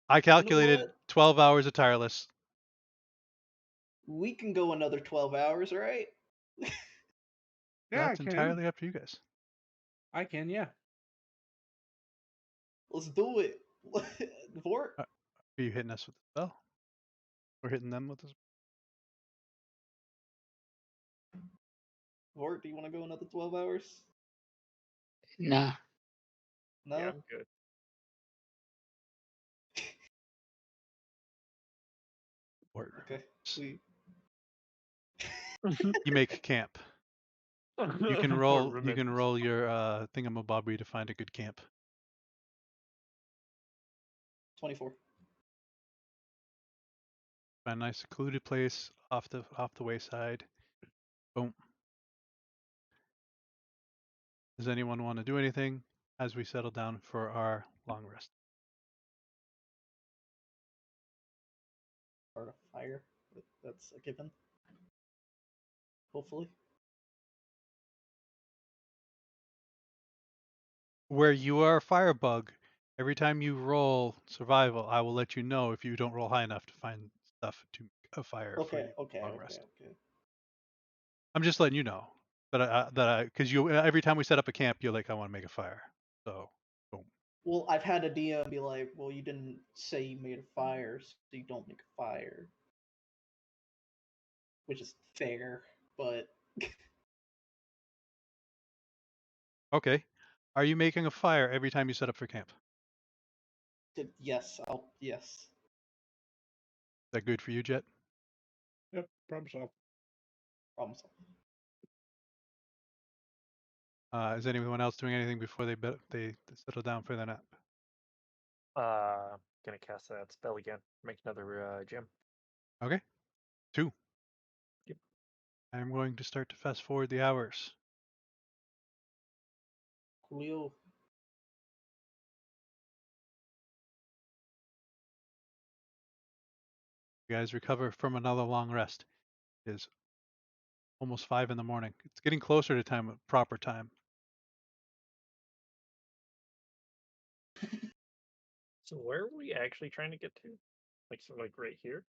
I calculated what? 12 hours of tireless. We can go another 12 hours, right? Yeah, That's I can. entirely up to you guys. I can, yeah. Let's do it. Vort? Are you hitting us with the spell? We're hitting them with the spell. Vort, do you want to go another 12 hours? Nah. No? Yeah, I'm good. Or Okay. We... you make camp. You can roll your thingamabobby to find a good camp. 24. Find a nice secluded place off the wayside. Boom. Does anyone want to do anything as we settle down for our long rest? Start a fire. That's a given. Hopefully. Where you are a firebug, every time you roll survival, I will let you know if you don't roll high enough to find stuff to make a fire for Okay, you. okay, Long okay, rest. okay. I'm just letting you know because you every time we set up a camp, you're like, I want to make a fire. So, boom. Well, I've had a DM be like, well, you didn't say you made a fire, so you don't make a fire. Which is fair, but Okay. Are you making a fire every time you set up for camp? yes, yes. Is that good for you, Jet? Yep, problem solved. Problem solved. Is anyone else doing anything before they settle down for their nap? Gonna cast that spell again. Make another gem. Okay. 2. Yep. I'm going to start to fast forward the hours. Coolio. You guys recover from another long rest. It is almost 5 in the morning. It's getting closer to time, proper time. So where are we actually trying to get to? Like, so like right here?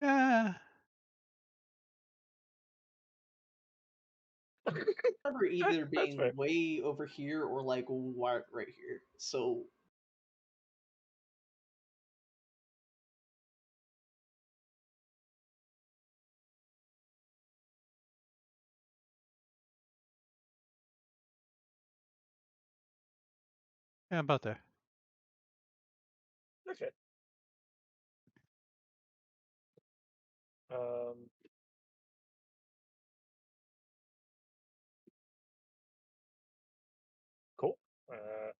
Yeah, remember either That's being fair. way over here or like right here. So yeah, about there. Okay. Um. Cool.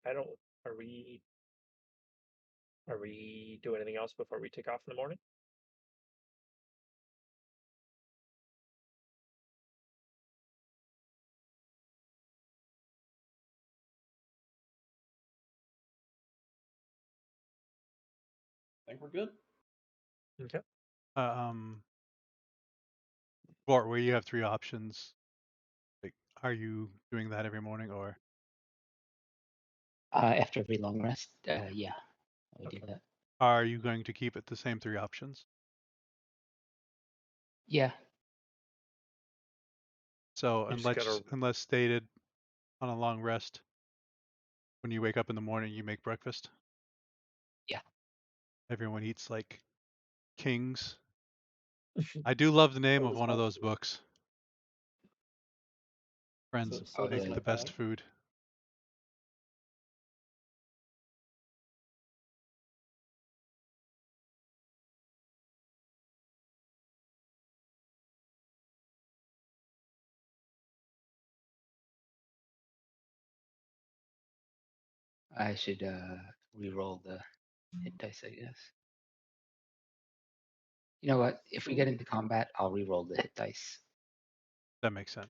I don't. Are we? Are we doing anything else before we take off in the morning? I think we're good. Okay. Um, Bort, where you have 3 options. Like, are you doing that every morning, or After every long rest, yeah, I would do Okay. that. are you going to keep it the same 3 options? Yeah, So You just gotta. unless stated on a long rest, when you wake up in the morning, you make breakfast. Yeah. Everyone eats like kings. I do love the name So of is one of most those of them. books. Friends So Oh, does make the the my best pack. food. I should re-roll the hit dice, I guess. You know what? If we get into combat, I'll re-roll the hit dice. That makes sense.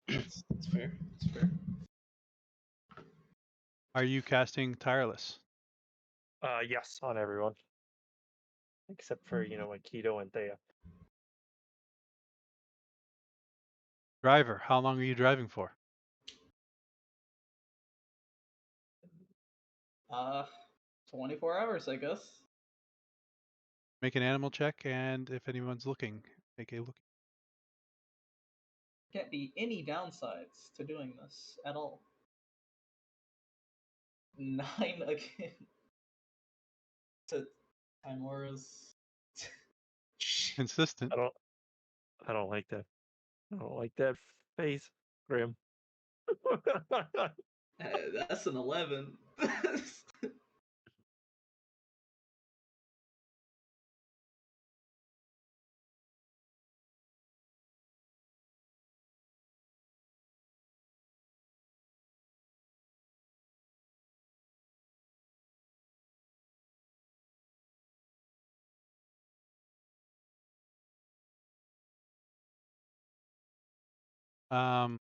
That's fair. That's fair. Are you casting Tireless? Yes, on everyone. Except for, like Keto and Thea. Driver, how long are you driving for? 24 hours, I guess. Make an animal check, and if anyone's looking, make a look. Can't be any downsides to doing this at all. 9 again. To Time Wars. Consistent. I don't like that. I don't like that face, Grim. That's an 11. Um,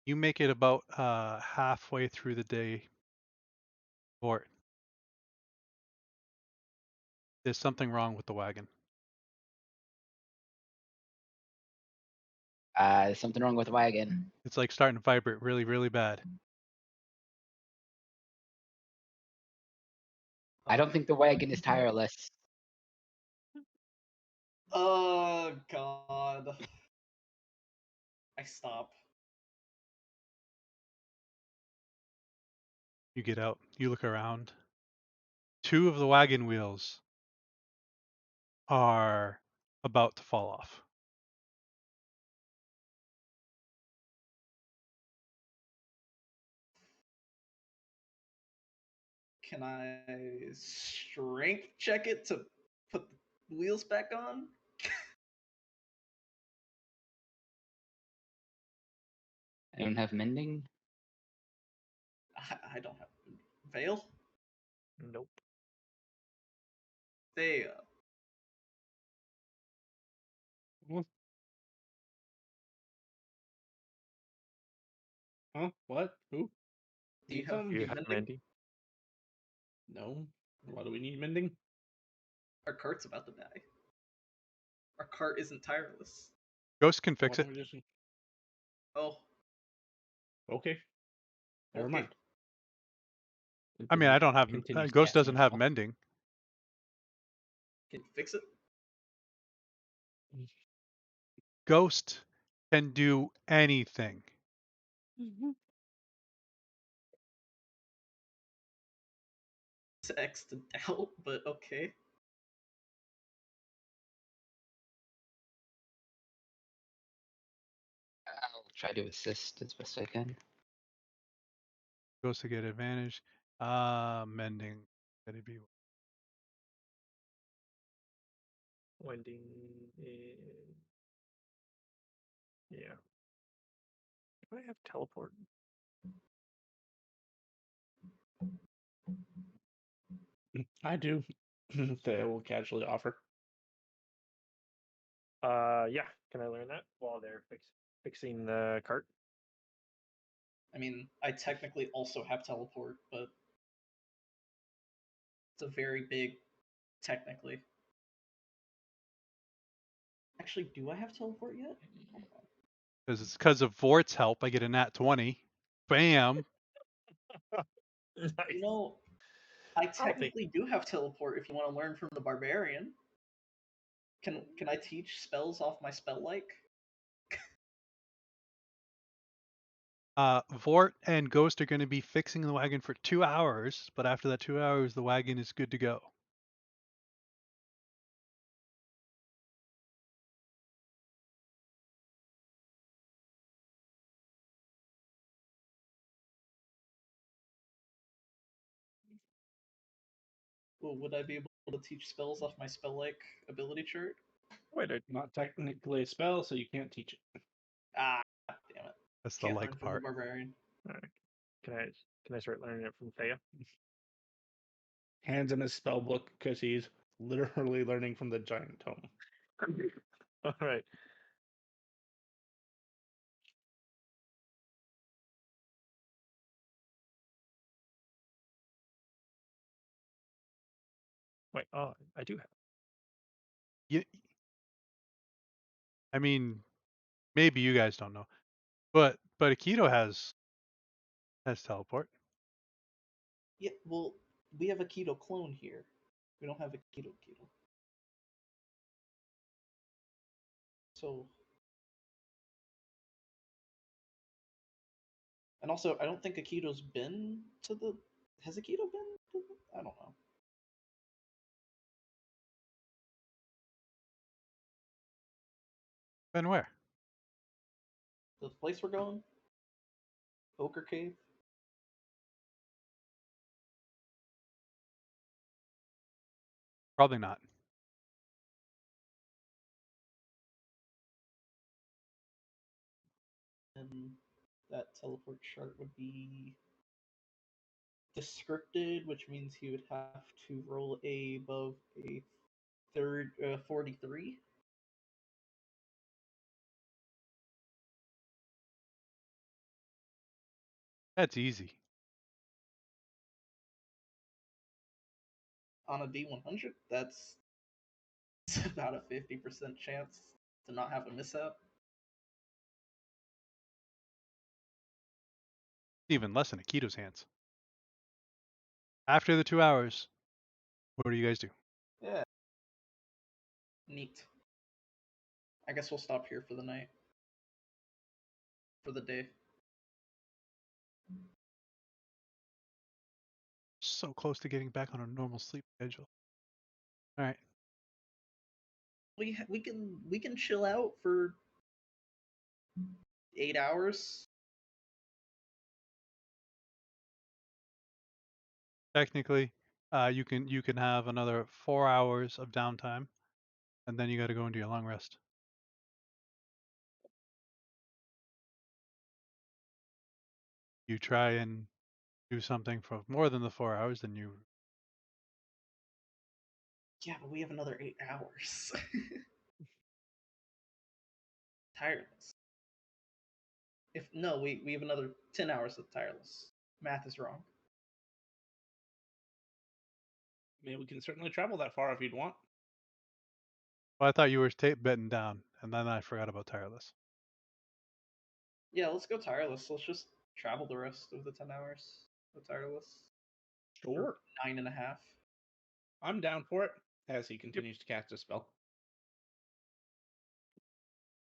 you make it about halfway through the day. Bort, there's something wrong with the wagon. There's something wrong with the wagon. It's like starting to vibrate really, really bad. I don't think the wagon is tireless. Oh god. I stop. You get out, you look around. 2 of the wagon wheels are about to fall off. Can I strength check it to put the wheels back on? I don't have mending. I don't have veil. Nope. They Huh? What? Who? Do you Need have some? Do you have mending? Mandy? No. Why do we need mending? Our cart's about to die. Our cart isn't tireless. Ghost can Why fix it. don't we just... Oh, Okay. Never okay. mind. I mean, I don't have Continues Ghost casting doesn't have spell. mending. Can you fix it? Ghost can do anything. It's X to doubt, but okay. I'll try to assist as best I can. Ghost to get advantage. Mending. That'd be Wending in. Yeah. Do I have teleport? I do. They will casually offer. Yeah. Can I learn that while they're fixing the cart? I mean, I technically also have teleport, but it's a very big technically. Actually, do I have teleport yet? Hold on. because it's because of Vort's help. I get a nat 20. Bam. Nice. You know, I don't think- technically do have teleport if you want to learn from the barbarian. Can I teach spells off my spell like? Vort and Ghost are going to be fixing the wagon for 2 hours, but after that 2 hours, the wagon is good to go. Well, would I be able to teach spells off my spell like ability chart? Wait, Not technically a spell, so you can't teach it. Ah, damn it! That's the Can't like learn from the part. barbarian. alright. Can I start learning it from Thea? Hands in his spell book because he's literally learning from the giant tome. All right. Wait. Oh, I do have. You, I mean, maybe you guys don't know, but Aikido has teleport. Yeah, well, we have a keto clone here. We don't have a keto. So, and also, I don't think Akito's been to the. Has Akito been to the? I don't know. Then where? The place we're going? Poker Cave? Probably not. And that teleport chart would be descripted, which means he would have to roll a above a 43 That's easy. on a D100. That's about a 50% chance to not have a mishap. Even less in Aikito's hands. After the 2 hours, what do you guys do? Yeah. Neat. I guess we'll stop here for the night. For the day. So close to getting back on a normal sleep schedule. All right. We can chill out for 8 hours. Technically, you can have another 4 hours of downtime, and then you got to go into your long rest. You try and do something for more than the 4 hours, then you. Yeah, but we have another 8 hours. Tiredness. If no, we have another 10 hours of tireless. Math is wrong. I mean, we can certainly travel that far if you'd want. Well, I thought you were betting down, and then I forgot about tireless. Yeah, let's go tireless. Let's just travel the rest of the 10 hours of tireless. Sure. 9.5. I'm down for it as he continues to cast a spell.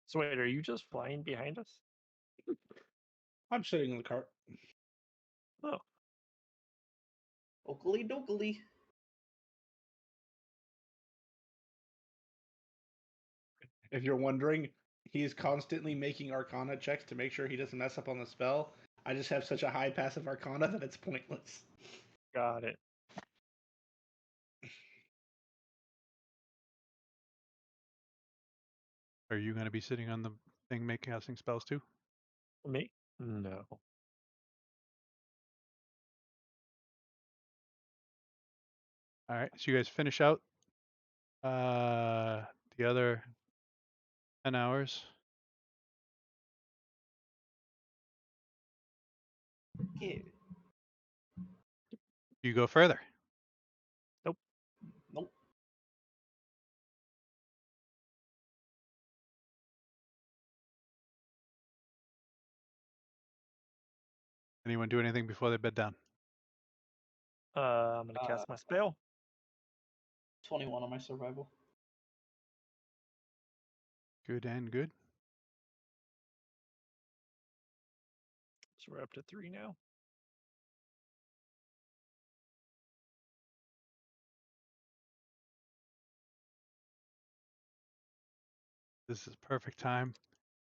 So wait, are you just flying behind us? I'm sitting in the cart. Oh, Oakley dokley. If you're wondering, he is constantly making Arcana checks to make sure he doesn't mess up on the spell. I just have such a high passive Arcana that it's pointless. got it. Are you going to be sitting on the thing making casting spells too? Me? No. All right. So you guys finish out the other 10 hours. Yeah. You go further. Nope. Anyone do anything before they bed down? I'm gonna cast my spell. 21 on my survival. Good and good. So we're up to 3 now. This is perfect time.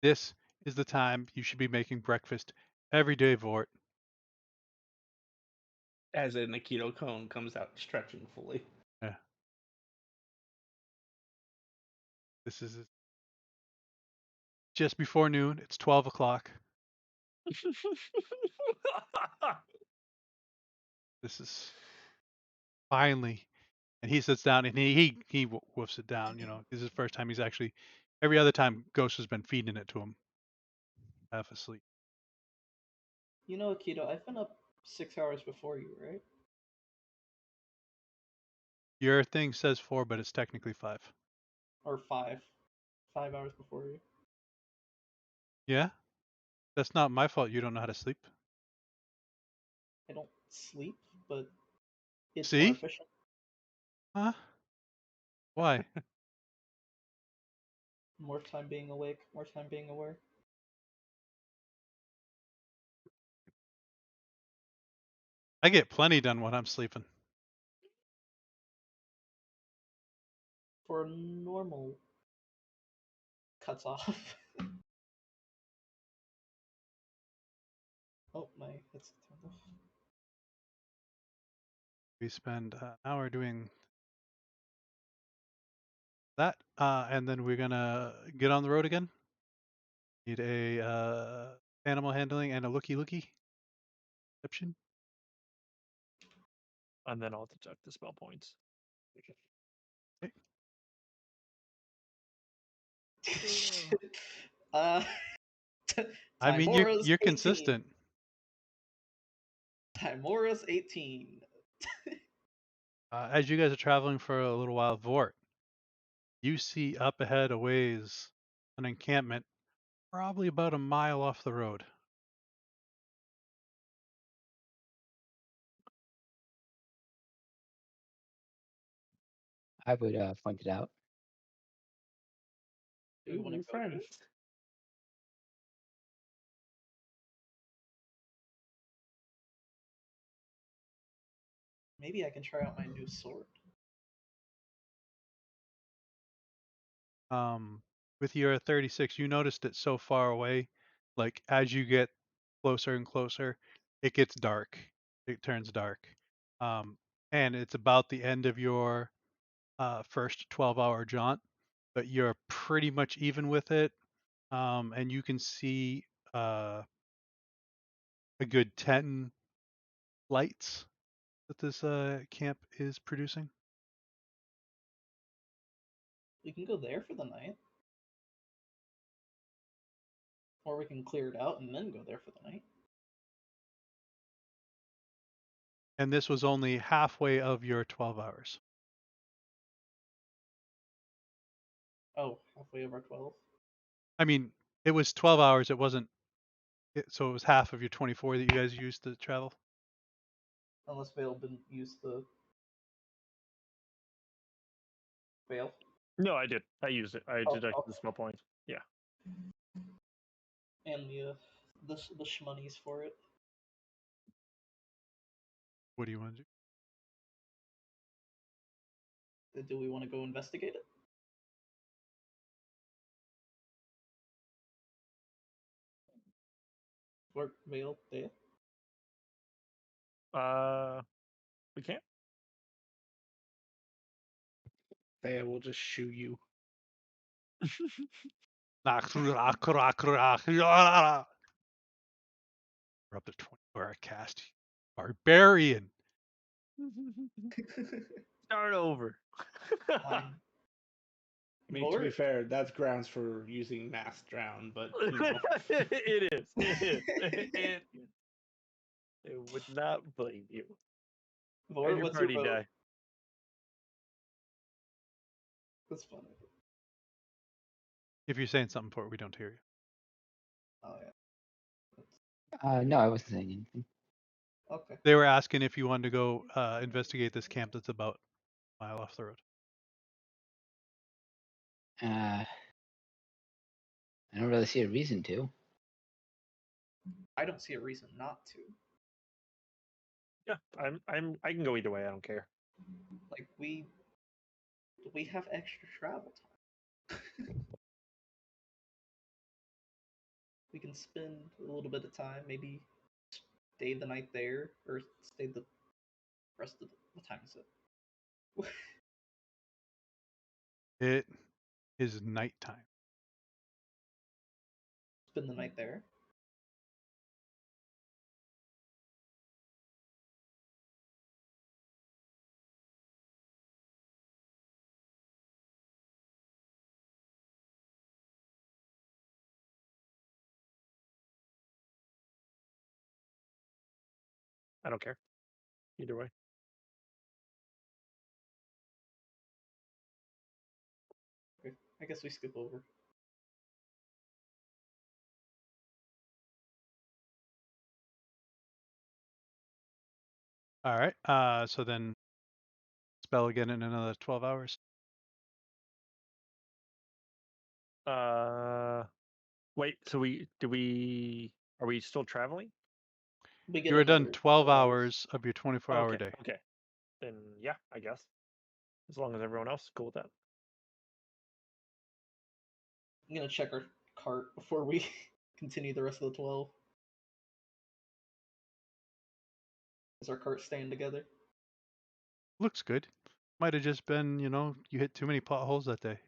This is the time you should be making breakfast every day, Vort. As a Nikito cone comes out stretching fully. Yeah. This is just before noon. It's 12 o'clock. This is finally, and he sits down and he woofs it down. You know, this is the first time he's actually. Every other time, Ghost has been feeding it to him, half asleep. You know, Akito, I've been up 6 hours before you, right? Your thing says 4, but it's technically 5. Or 5. 5 hours before you. Yeah, that's not my fault. You don't know how to sleep. I don't sleep, but it's more See? efficient. Huh? Why? More time being awake, more time being aware. I get plenty done when I'm sleeping. For normal cuts off. Oh, my headset turned off. We spend an hour doing that, and then we're gonna get on the road again. Need a animal handling and a looky perception. And then I'll deduct the spell points. uh, I mean, Timora's you're 18. consistent. Timora's 18. As you guys are traveling for a little while, Vort, you see up ahead a ways an encampment, probably about a mile off the road. I would point it out. Do we Ooh, want to new go to friends. it? Maybe I can try out my new sword. With your 36, you noticed it so far away. Like as you get closer and closer, it gets dark. It turns dark. And it's about the end of your first 12-hour jaunt, but you're pretty much even with it. And you can see a good 10 lights that this camp is producing. We can go there for the night. Or we can clear it out and then go there for the night. And this was only halfway of your 12 hours. Oh, halfway over 12. I mean, it was 12 hours. It wasn't, so it was half of your 24 that you guys used to travel. Unless Vale didn't use the Vale. No, I did. I used it. I Oh, deducted oh. the spell points. Yeah. And the shmonies for it. What do you want to do? Do we want to go investigate it? Or Vale, Dale? We can't. They will just shoot you. We're up to 24-hour cast. Barbarian. Start over. Fine. I mean, to be fair, that's grounds for using mass drown, but you know. It is. It would not blame you. Vor, How'd your what's your party vote? die? That's funny. If you're saying something for it, we don't hear you. Oh yeah. No, I wasn't saying anything. Okay. They were asking if you wanted to go investigate this camp that's about a mile off the road. I don't really see a reason to. I don't see a reason not to. Yeah, I can go either way. I don't care. Like we have extra travel time. We can spend a little bit of time, maybe stay the night there, or stay the rest of the. What time is it? It is nighttime. Spend the night there. I don't care. Either way. Okay. I guess we skip over. All right. So then spell again in another 12 hours. Wait. So are we still traveling? We get You were done another 12 4 hours of your 24-hour Okay. day. Okay. Then yeah, I guess. As long as everyone else is cool with that. I'm gonna check our cart before we continue the rest of the 12. Is our cart staying together? Looks good. Might have just been, you know, you hit too many potholes that day.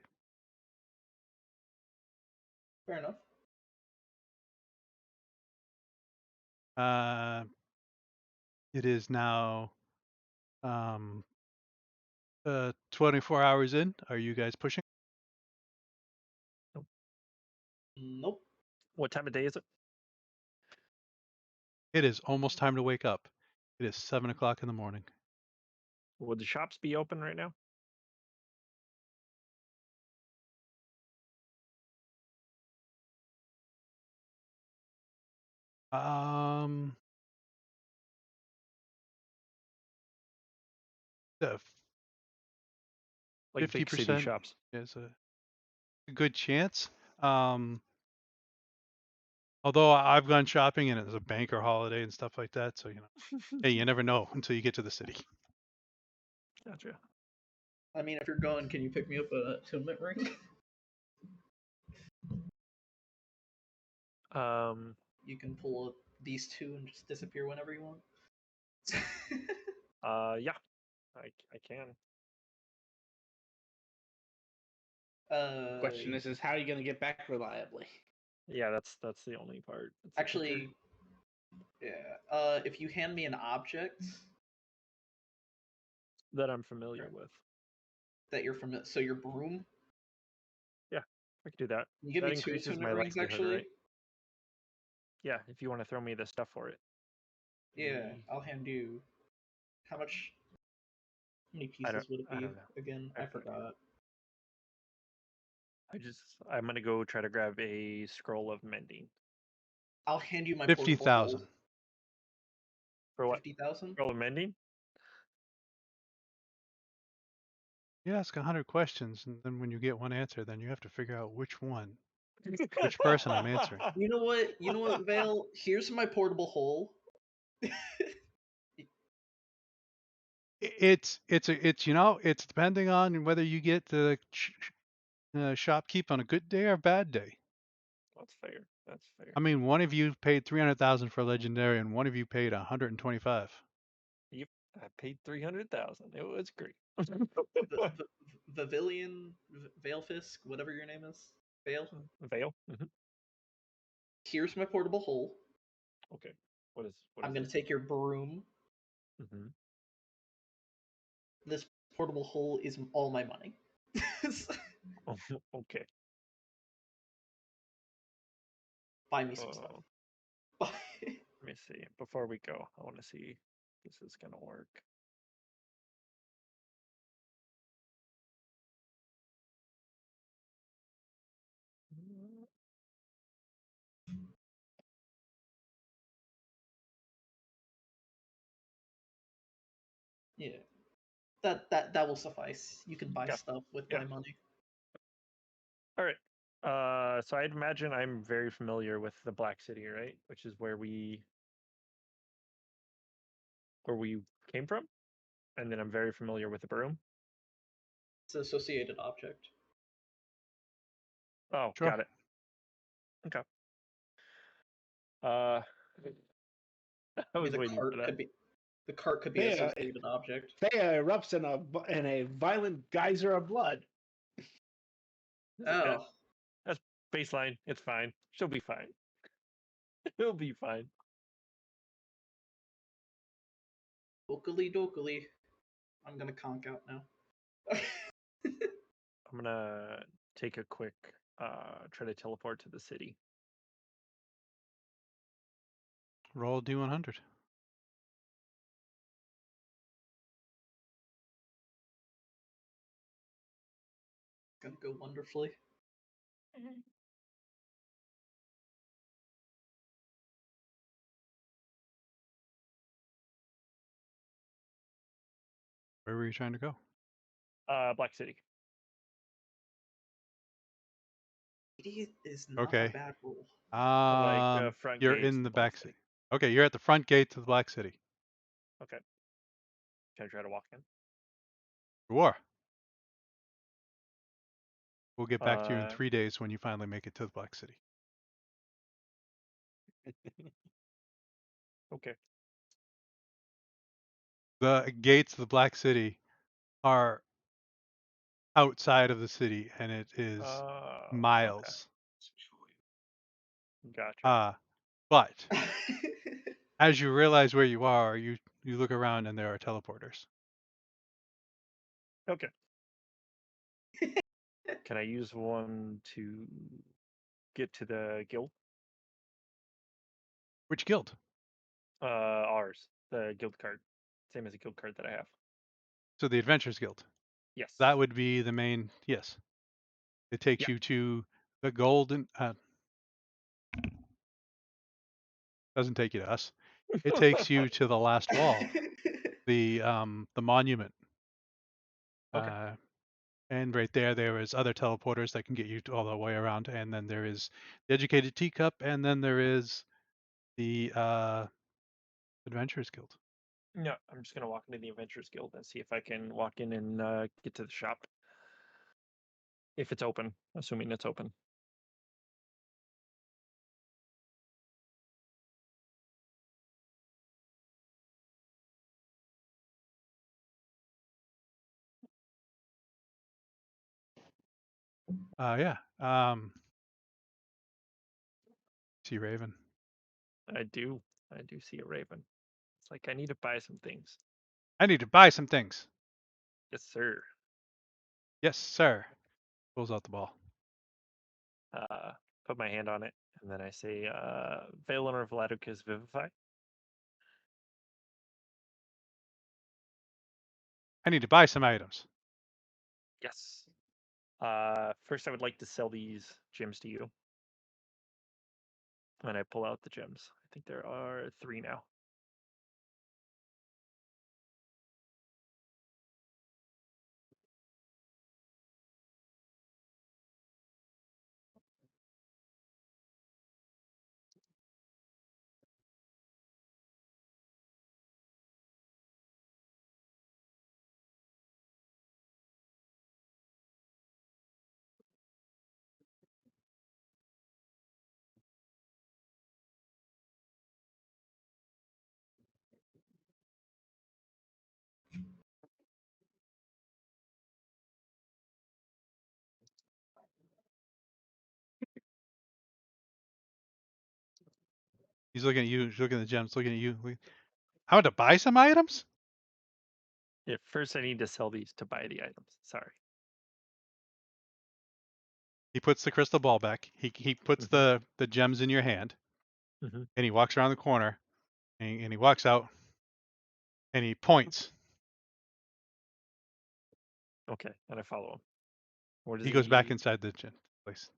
Fair enough. It is now 24 hours in. Are you guys pushing? Nope. What time of day is it? It is almost time to wake up. It is 7 o'clock in the morning. Would the shops be open right now? The Like big city 50% shops. is a good chance. Although I've gone shopping and it was a banker holiday and stuff like that, so you know, hey, you never know until you get to the city. Gotcha. I mean, if you're going, can you pick me up a attunement ring? You can pull these two and just disappear whenever you want. Yeah, I can. Question is how are you going to get back reliably? Yeah, that's the only part. That's the actually, kicker. yeah. If you hand me an object That I'm familiar with. that you're familiar, so your broom. Yeah, I can do that. Can you give That me 2 increases attunement my rings, likelihood, actually. right? yeah, if you want to throw me the stuff for it. Yeah, I'll hand you. How much? How many I don't. pieces would it I be don't know. again? I I forget. forgot. I'm gonna go try to grab a scroll of mending. I'll hand you my 50,000. For what? 50,000. Scroll of mending? You ask 100 questions, and then when you get one answer, then you have to figure out which one, which person I'm answering. You know what? You know what, Vale? Here's my portable hole. It's it's depending on whether you get the shopkeep on a good day or a bad day. That's fair. That's fair. I mean, one of you paid 300,000 for legendary, and one of you paid 125. Yep, I paid 300,000. It was great. Vavilion, Valefisk, whatever your name is. Vale. Veil. Here's my portable hole. Okay. What is? I'm gonna take your broom. Mm-hmm. This portable hole is all my money. Okay. Buy me some stuff. Let me see. Before we go, I want to see if this is gonna work. Yeah, that will suffice. You can buy Yeah. stuff with Yeah. my money. All right. So I'd imagine I'm very familiar with the Black City, right? Which is where we came from, and then I'm very familiar with the broom. It's an associated object. Oh, Sure. got it. Okay. I I mean, was waiting for that. The cart could be Yeah, associated object. Thea erupts in a violent geyser of blood. Yeah, Oh, that's baseline. It's fine. She'll be fine. He'll be fine. dokily dokily. I'm gonna conk out now. I'm gonna take a quick try to teleport to the city. Roll D100. Gonna go wonderfully. Where were you trying to go? Black City. 80 is not Okay. a bad roll. Like the front You're gates in of the Black back City. city. Okay, you're at the front gate to the Black City. Okay. Can I try to walk in? You are. We'll get back to you in Uh, 3 days when you finally make it to the Black City. Okay. The gates of the Black City are outside of the city, and it is Okay. miles. Gotcha. But as you realize where you are, you look around and there are teleporters. Okay. Can I use one to get to the guild? Which guild? Ours. The guild card. Same as the guild card that I have. So the Adventurers Guild. Yes. That would be the main. Yes. It takes Yeah. you to the golden. Doesn't take you to us. It takes you to the last wall, the monument. Okay. And right there is other teleporters that can get you all the way around. And then there is the Educated Teacup, and then there is the Adventurers Guild. No, I'm just gonna walk into the Adventurers Guild and see if I can walk in and get to the shop. If it's open, assuming it's open. Yeah. See Raven. I do see a raven. It's like I need to buy some things. I need to buy some things. Yes, sir. Yes, sir. Pulls out the ball. put my hand on it, and then I say, Valen or Vladicus Vivify. I need to buy some items. Yes. First, I would like to sell these gems to you. And I pull out the gems. I think there are 3 now. He's looking at you. He's looking at the gems. Looking at you. I want to buy some items. Yeah, first I need to sell these to buy the items. Sorry. He puts the crystal ball back. He puts the gems in your hand, Mhm. and he walks around the corner, and he walks out, and he points. Okay, and I follow him. Where does He goes back inside the gem place.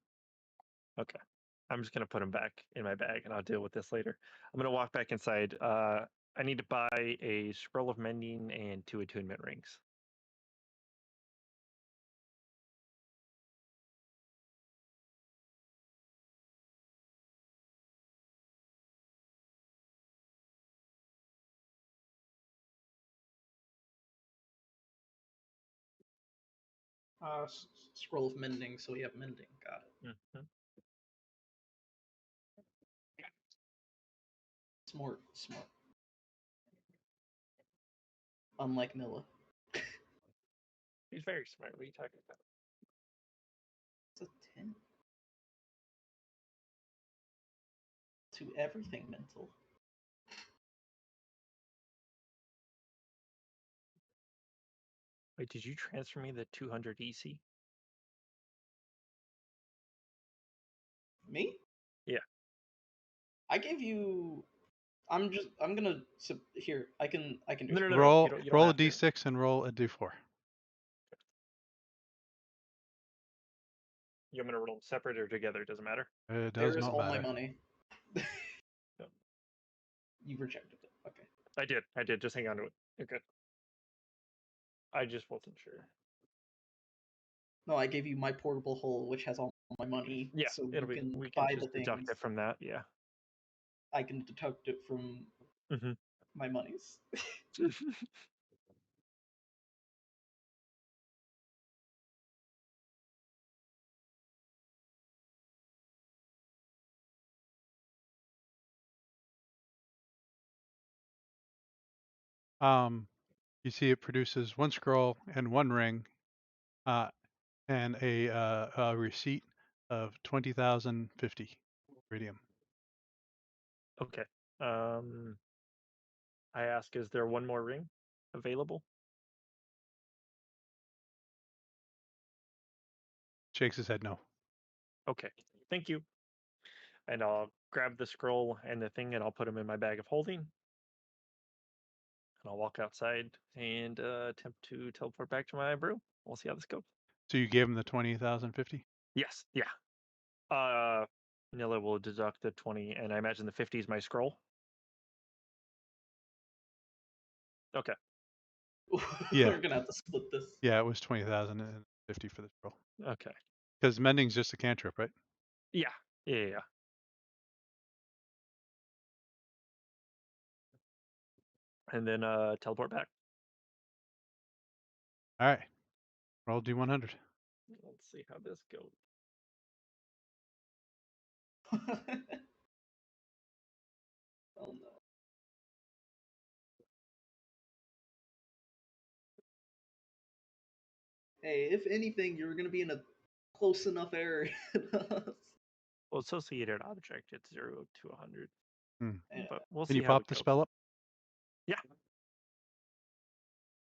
Okay. I'm just gonna put him back in my bag, and I'll deal with this later. I'm gonna walk back inside. I need to buy a scroll of mending and 2 attunement rings. Scroll of mending, so we have mending. Got it. Mhm. Smart, smart. Unlike Nilla. He's very smart. What are you talking about? It's a 10. To everything mental. Wait, did you transfer me the 200 EC? Me? Yeah. I gave you. I'm gonna here. I can do. No, it. no, no, no. Roll You don't roll a have to. d6 and roll a d4. You want me to roll them separate or together? Doesn't matter. It does There's not all my matter. money. No. You rejected it. Okay. I did. Just hang on to it. You're good. I just wasn't sure. No, I gave you my portable hole, which has all my money. Yeah, so it'll you be. can We can buy the just deduct things. it from that. Yeah. I can deduct it from Mhm. my monies. You see it produces 1 scroll and 1 ring, and a receipt of 20,050 iridium. Okay. I ask, is there one more ring available? Shakes his head no. Okay. Thank you. And I'll grab the scroll and the thing, and I'll put them in my bag of holding. And I'll walk outside and attempt to teleport back to my brew. We'll see how this goes. So you gave him the 20,050? Yes. Yeah. Nilla will deduct the 20, and I imagine the 50 is my scroll. Okay. Yeah. We're gonna have to split this. Yeah, it was 20,050 for the scroll. Okay. Because mending's just a cantrip, right? Yeah. Yeah. And then teleport back. All right. Roll D100. Let's see how this goes. Oh no. Hey, if anything, you're gonna be in a close enough area. Well, associated object, it's 0 to 100. Hmm. Yeah. But we'll Can see you how pop it the goes. spell up? Yeah.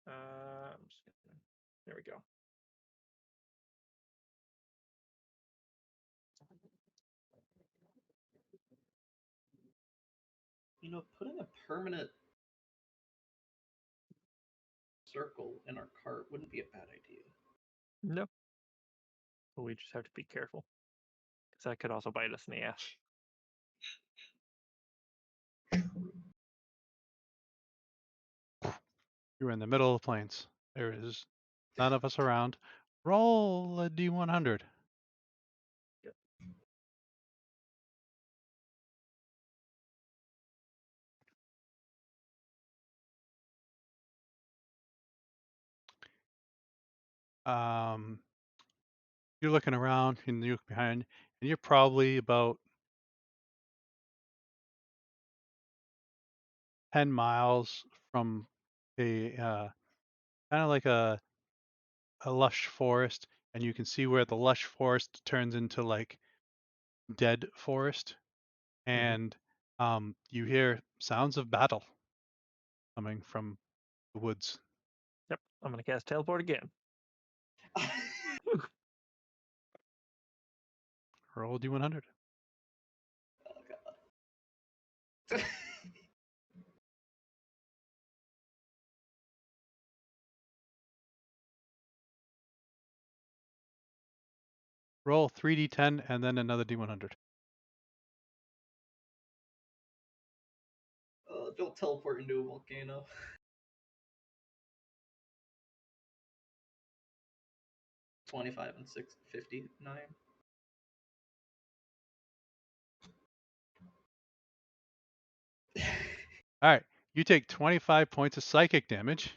I'm just gonna, there we go. putting a permanent circle in our cart wouldn't be a bad idea. No. But we just have to be careful. Because that could also bite us in the ass. You're in the middle of the plains. There is none of us around. Roll a D100. Yep. You're looking around and you look behind, and you're probably about 10 miles from a kind of like a lush forest, and you can see where the lush forest turns into like dead forest, and you hear sounds of battle coming from the woods. Yep. I'm going to cast teleport again. Roll D100. Oh, God. Roll 3d10 and then another D100. Don't teleport into a volcano. $25 and $6.59. All right, you take 25 points of psychic damage,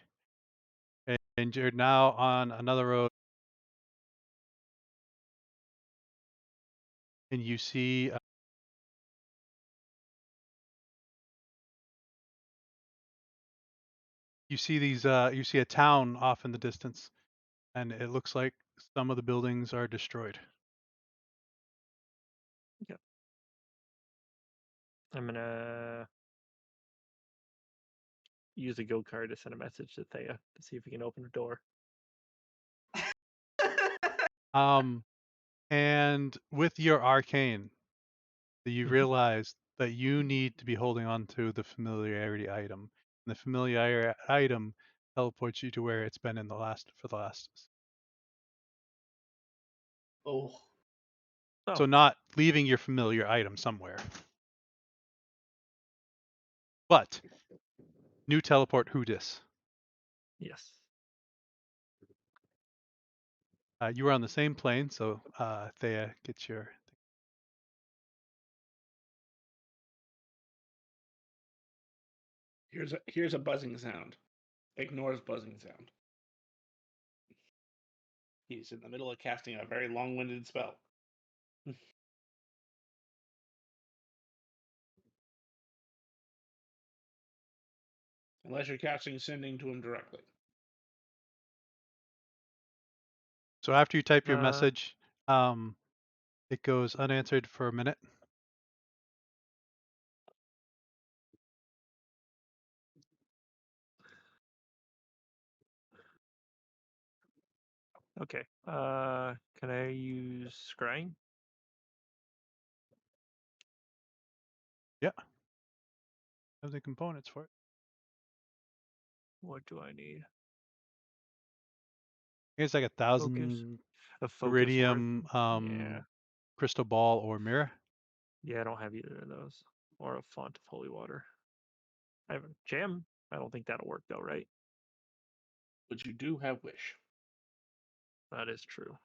and you're now on another road. And you see you see a town off in the distance, and it looks like some of the buildings are destroyed. Yep. I'm going to use a go card to send a message to Thea to see if we can open the door. And with your arcane, you realize that you need to be holding on to the familiarity item. And the familiarity item teleports you to where it's been in the last. Oh. So not leaving your familiar item somewhere. But new teleport who dis. Yes. You were on the same plane, so Thea gets your. Here's a buzzing sound. Ignores buzzing sound. He's in the middle of casting a very long-winded spell. Unless you're casting sending to him directly. So after you type your message, it goes unanswered for a minute. Okay. Can I use scrying? Yeah. Have the components for it. What do I need? I think it's like 1,000 A focus worth? iridium, Yeah. crystal ball, or mirror. Yeah, I don't have either of those. Or a font of holy water. I have a gem. I don't think that'll work though, right? But you do have wish. That is true.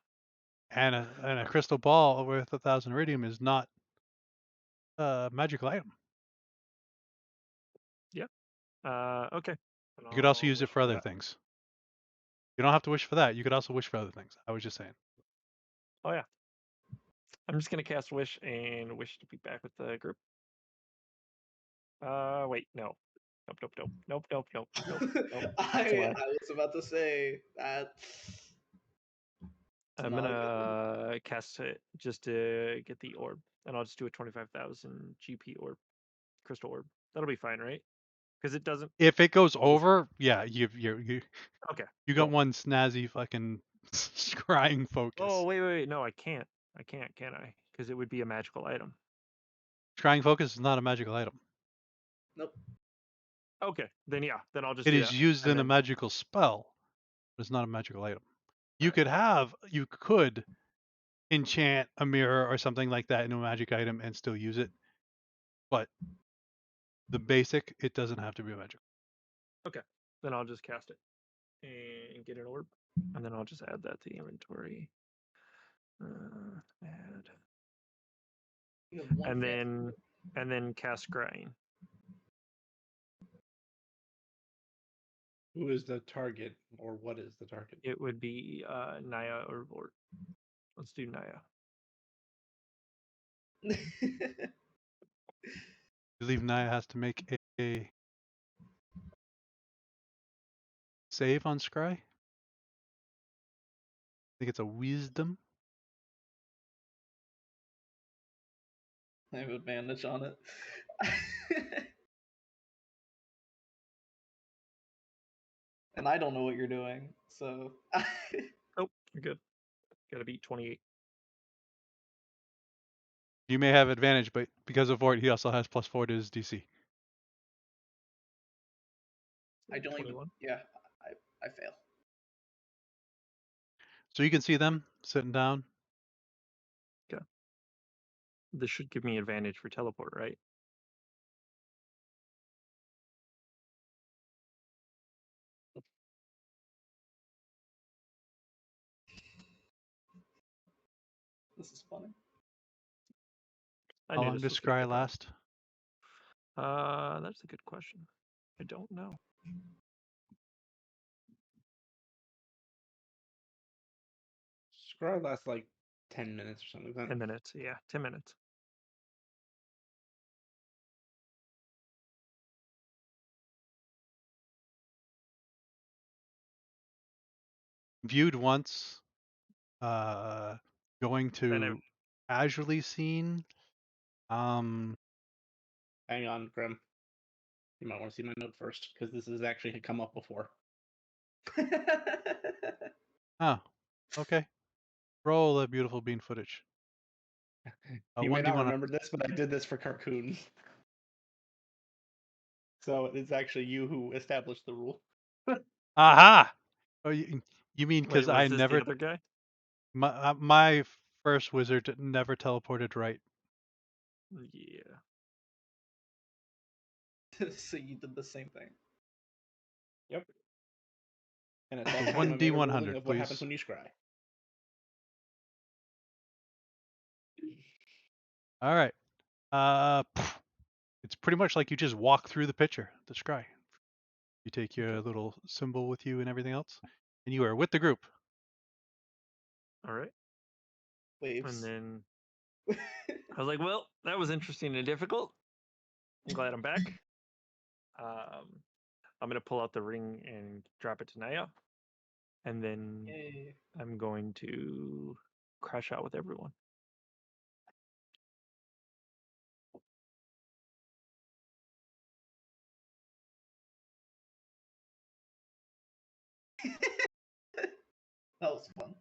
And a crystal ball worth 1,000 iridium is not a magical item. Yep. Okay. You could also I'll use it wish for other that. things. You don't have to wish for that. You could also wish for other things. I was just saying. Oh yeah. I'm just gonna cast wish and wish to be back with the group. Wait, no. Nope. I was about to say that. I'm gonna cast it just to get the orb, and I'll just do a 25,000 GP orb, crystal orb. That'll be fine, right? Because it doesn't. If it goes over, yeah, you Okay. you got cool. one snazzy fucking scrying focus. Oh wait, no, I can't. Can I? Because it would be a magical item. Scrying focus is not a magical item. Nope. Okay, then yeah, then I'll just It do is that. used And in a then- magical spell, but it's not a magical item. You Alright. could enchant a mirror or something like that into a magic item and still use it, but the basic, it doesn't have to be magic. Then I'll just cast it and get an orb, and then I'll just add that to the inventory. Add, You have one and fast then cast scrying. Who is the target, or what is the target? It would be Naya or Vort. Let's do Naya. move. I believe Naya has to make a save on Scry. I think it's a wisdom. I have advantage on it. And I don't know what you're doing, so Oh, you're good. Gotta beat 28. You may have advantage, but because of Vort, he also has +4 to his DC. I don't even. 21. Yeah, I fail. So you can see them sitting down. This should give me advantage for teleport, right? This is funny. I How knew long this does was gonna Scry get done. last? That's a good question. I don't know. Scry lasts like 10 minutes or something like that. 10 minutes. Yeah, 10 minutes. Viewed once. Going Then to casually seen. Hang on, Grim. You might want to see my note first, because this has actually come up before. Oh, okay. Roll a beautiful bean footage. You may not 1d1. remember this, but I did this for Carcoon. So it's actually you who established the rule. Aha! Oh, you mean Wait, because was I this never the other guy? my first wizard never teleported right. Yeah. So you did the same thing. Yep. And at that So time, I made a 1d100, ruling of what happens please. when you scry. All right. It's pretty much like you just walk through the picture, the scry. You take your little symbol with you and everything else, and you are with the group. All right. Waves. And then I was like, well, that was interesting and difficult. I'm glad I'm back. I'm going to pull out the ring and drop it to Naya. And then Yay. I'm going to crash out with everyone. That was fun.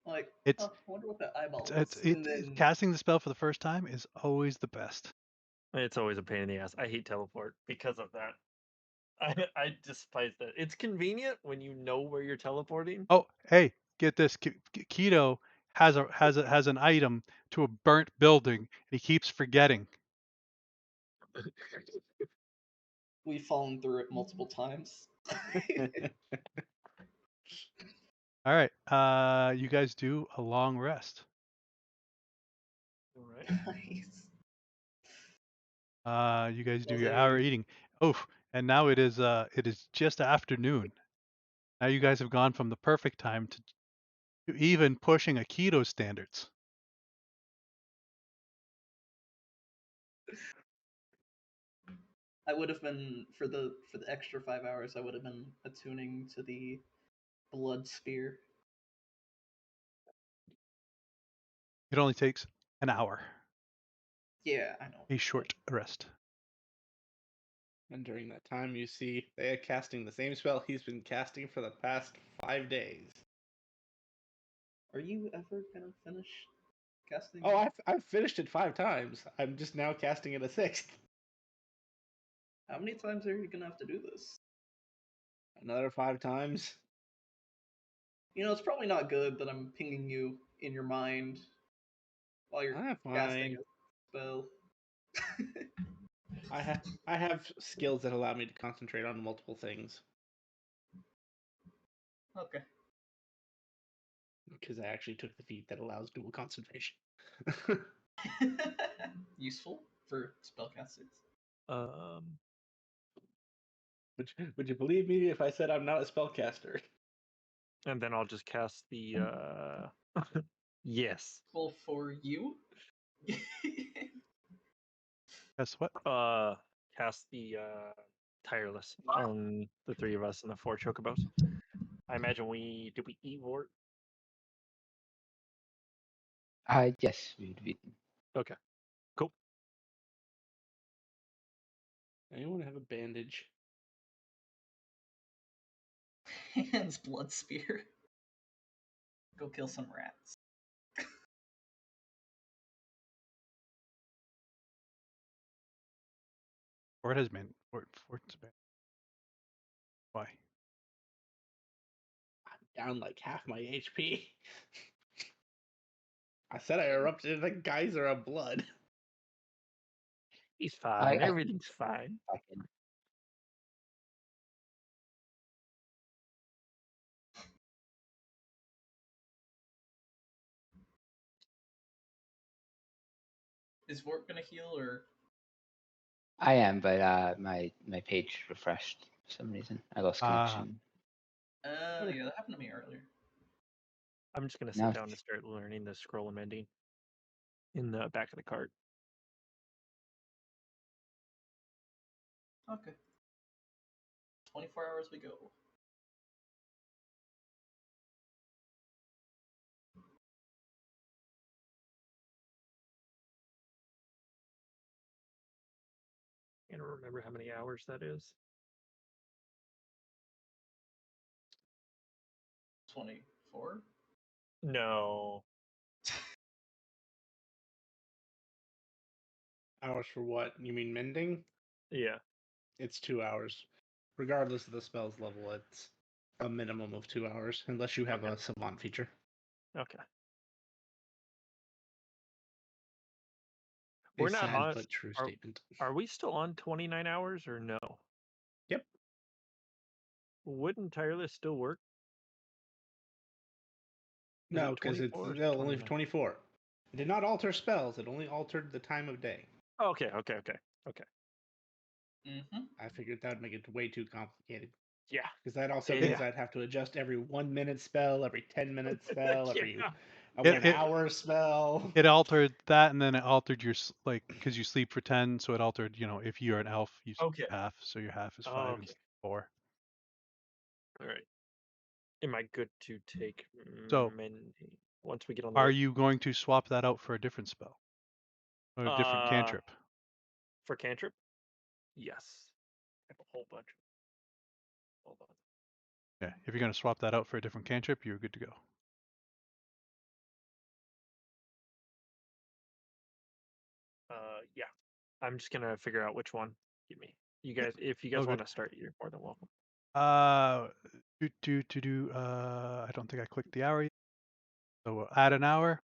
Like, It's I wonder what that eyeball it's was. And then casting the spell for the first time is always the best. It's always a pain in the ass. I hate teleport because of that. I despise that. It's convenient when you know where you're teleporting. Oh, hey, get this. Keto has an item to a burnt building, and he keeps forgetting. we've fallen through it multiple times. All right. You guys do a long rest. All right. Nice. You guys do Was your hour a eating. Oh, and now it is just afternoon. Now you guys have gone from the perfect time to even pushing a keto standards. I would have been for the extra 5 hours. I would have been attuning to the blood spear. It only takes an hour. Yeah, I know. A short rest. And during that time, you see they are casting the same spell he's been casting for the past 5 days. Are you ever gonna finish casting? Oh, I've finished it 5 times. I'm just now casting it a 6th. How many times are you gonna have to do this? Another 5 times. You know, it's probably not good that I'm pinging you in your mind while you're Ah, casting fine. a spell. I have skills that allow me to concentrate on multiple things Okay. because I actually took the feat that allows dual concentration. Useful for spellcasters. Um, Would you believe me if I said I'm not a spellcaster? and then I'll just cast the yes. Well, for you? Guess what? Cast the tireless on the 3 of us and the 4 chocobos. I imagine we eat Vort? Yes, we Okay. Cool. Anyone have a bandage? Hands blood spear. Go kill some rats. Fort has been. Fort's been. Why? I'm down like half my HP. I said I erupted a geyser of blood. He's I fine. can Everything's fine. I can Is Vort gonna heal or? I am, but my page refreshed for some reason. I lost Ah. connection. Yeah, that happened to me earlier. I'm just gonna Now sit down and start learning the scroll of mending in the back of the cart. Okay. 24 hours we go. I don't remember how many hours that is. 24? No. Hours for what? You mean mending? Yeah. It's 2 hours. Regardless of the spell's level, it's a minimum of 2 hours, unless you have Okay. a savant feature. Okay. A We're not sad on. but true Are, statement. are we still on 29 hours or no? Yep. Wouldn't tireless still work? Is No, it because it's 24 or is it no, only 29? 24. It did not alter spells, it only altered the time of day. Okay. Mm-hmm. I figured that would make it way too complicated. Yeah. Because that also Yeah. means I'd have to adjust every 1 minute spell, every 10-minute spell, every Yeah. a It- 1 it- hour spell. It altered that, and then it altered your like because you sleep for 10, so it altered. If you're an elf, you sleep Okay. half, so your half is Oh, 5 okay. instead of 4. All right. Am I good to take So, mending once we get on the are road? you going to swap that out for a different spell or a different cantrip? For cantrip? Yes. I have a whole bunch. Hold on. Yeah, if you're going to swap that out for a different cantrip, you're good to go. Yeah. I'm just gonna figure out which one. Give me. You guys, if you Oh, guys good. want to start, you're more than welcome. I don't think I clicked the hour yet. So we'll add an hour.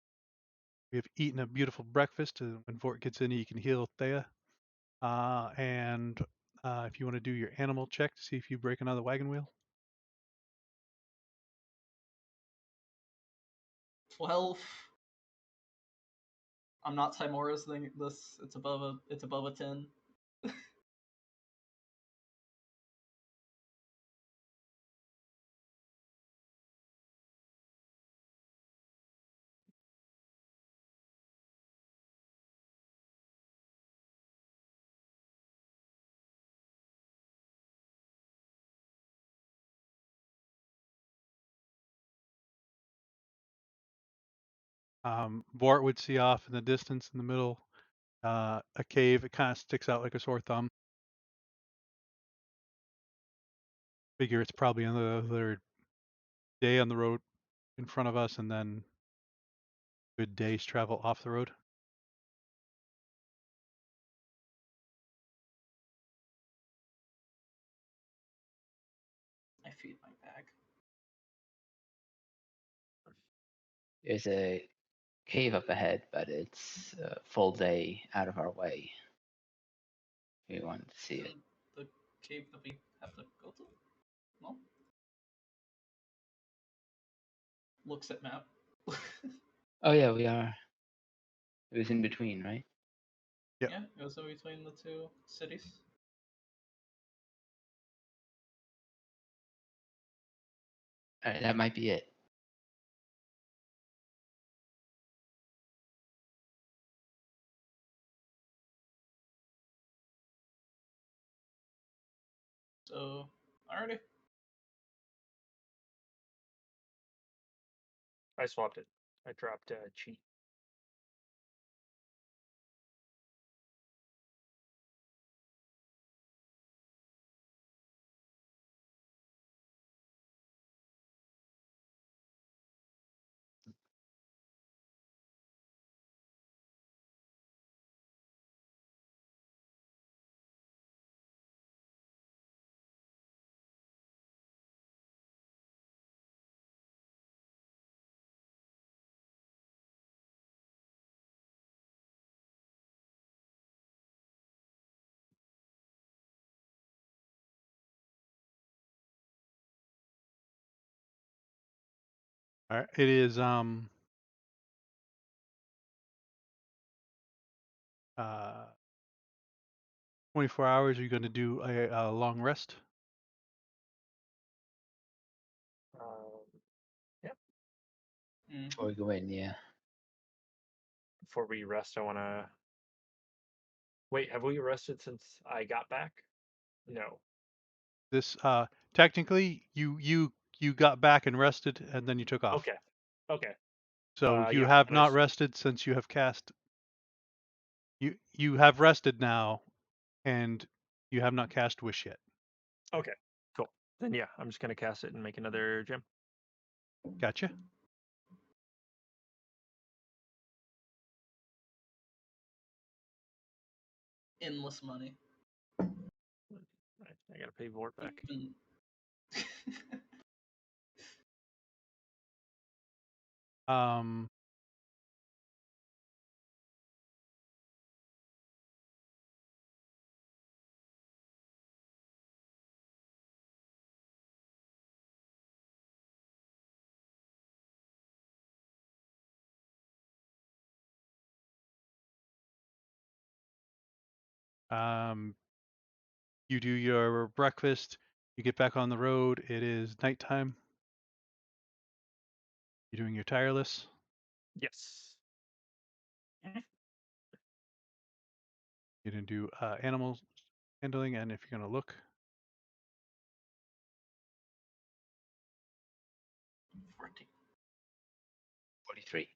We have eaten a beautiful breakfast. When Vort gets in, he can heal Thea. And if you want to do your animal check to see if you break another wagon wheel. 12. I'm not Timora's thing. This it's above a 10. Vort would see off in the distance in the middle a cave. It kind of sticks out like a sore thumb. Figure it's probably another day on the road in front of us, and then good day's travel off the road. I feed my bag. There's a cave up ahead, but it's a full day out of our way. We wanted to see Is it. it the cave that we have to go to? No. Looks at map. Oh yeah, we are. It was in between, right? Yep. Yeah, it was in between the two cities. All right, that might be it. So, alrighty. I swapped it. I dropped cheat. All right. It is 24 hours. Are you going to do a long rest? Yeah. Before we go in, yeah. Before we rest, I want to. Wait, have we rested since I got back? No. This technically you got back and rested and then you took off. Okay. Okay. So you Yeah. have I'm gonna not rested since you have cast. You have rested now, and you have not cast Wish yet. Okay. Cool. Then yeah, I'm just gonna cast it and make another gem. Gotcha. Endless money. I gotta pay Vort back. Even- Um. You do your breakfast. You get back on the road. It is nighttime. You're doing your tireless. Yes. You're gonna do animal handling, and if you're gonna look, 14. 43.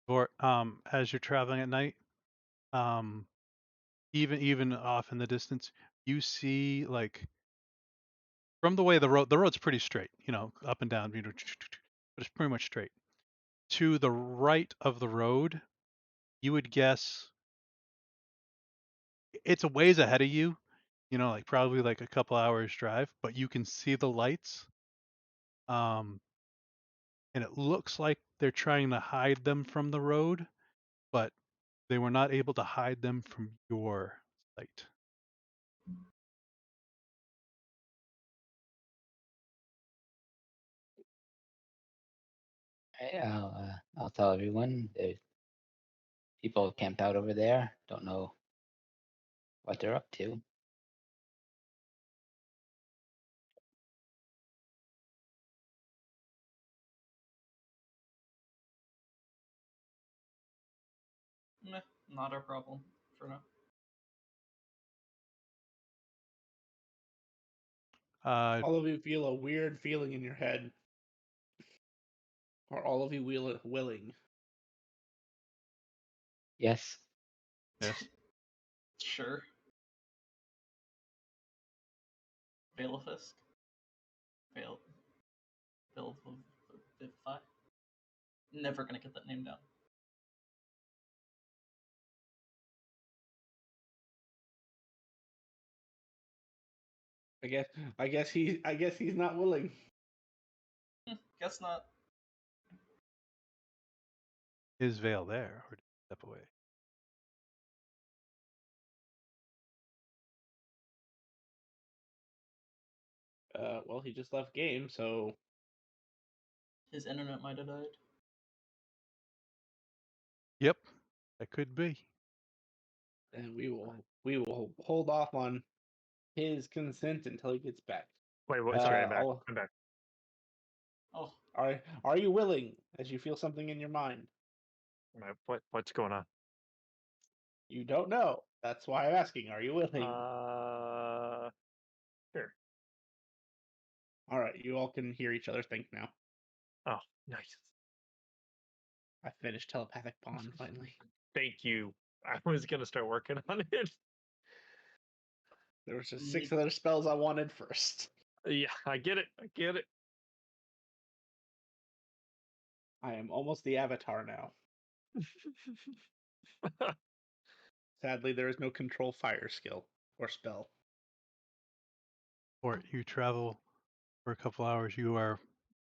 or as you're traveling at night, um, even off in the distance, you see like from the way the road's pretty straight, up and down, but it's pretty much straight. To the right of the road, you would guess it's a ways ahead of you, like probably like a couple hours drive, but you can see the lights. And it looks like they're trying to hide them from the road, but they were not able to hide them from your sight. Hey, I'll tell everyone there's people camped out over there. Don't know what they're up to. Meh, not our problem for now. All of you feel a weird feeling in your head. Are all of you willing? Yes. Yes. Sure. Veil of Fisk. Veil of Vivify. Never gonna get that name down. I guess he's not willing. Guess not. Is Vale there, or did he step away? Well, he just left game, so His internet might have died. Yep, that could be. and we will hold off on his consent until he gets back. Wait, what? Sorry, I'm back. I'll- I'm back. Oh, Are you willing? As you feel something in your mind, What's going on? you don't know. That's why I'm asking. Are you willing? Sure. All right, you all can hear each other think now. Oh, nice. I finished telepathic bond finally. Thank you. I was gonna start working on it. There was just 6 other spells I wanted first. Yeah, I get it. I get it. I am almost the avatar now. Sadly, there is no control fire skill or spell. Or you travel for a couple hours, you are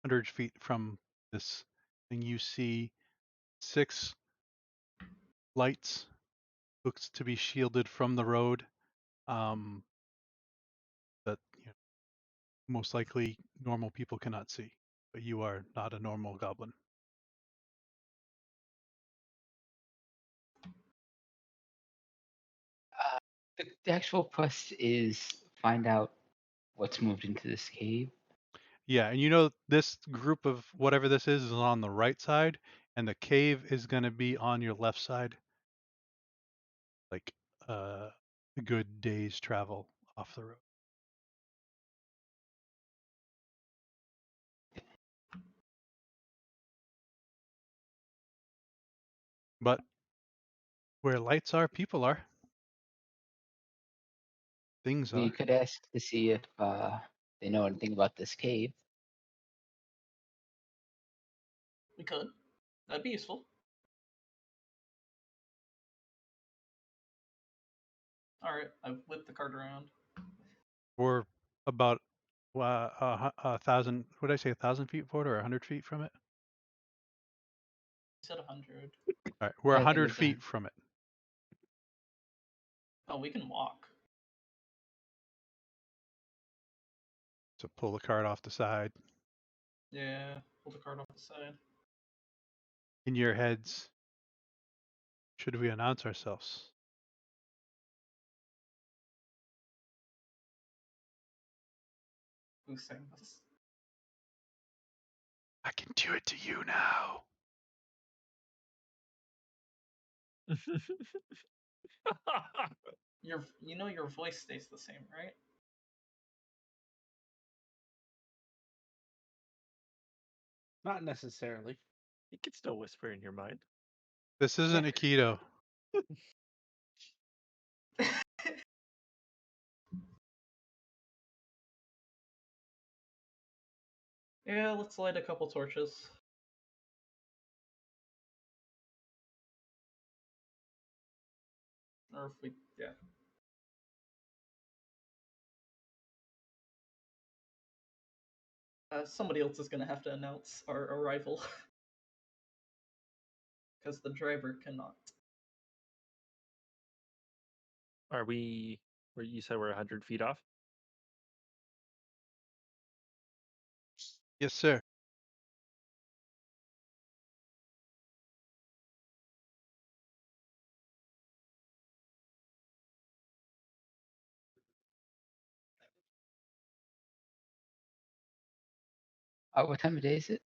100 feet from this thing. You see 6 lights, looks to be shielded from the road. That most likely normal people cannot see, but you are not a normal goblin. The actual quest is find out what's moved into this cave. Yeah, and you know this group of whatever this is on the right side, and the cave is going to be on your left side, like a good day's travel off the road. But where lights are, people are. Things We are. could ask to see if they know anything about this cave. we could. That'd be useful. Alright, I've whipped the cart around. We're about 1,000. What did I say? 1,000 feet forward or 100 feet from it? You said 100. All right, we're I think 100 it's feet from it. Oh, we can walk. So pull the cart off the side. Yeah, pull the cart off the side. In your heads, should we announce ourselves? Who's saying this? I can do it to you now. Your voice stays the same, right? Not necessarily. You can still whisper in your mind. This isn't Aikido. Yeah, let's light a couple torches. Or if we, yeah. Somebody else is gonna have to announce our arrival. Because the driver cannot. Are we? Where you said we're 100 feet off? Yes, sir. What time of day is it?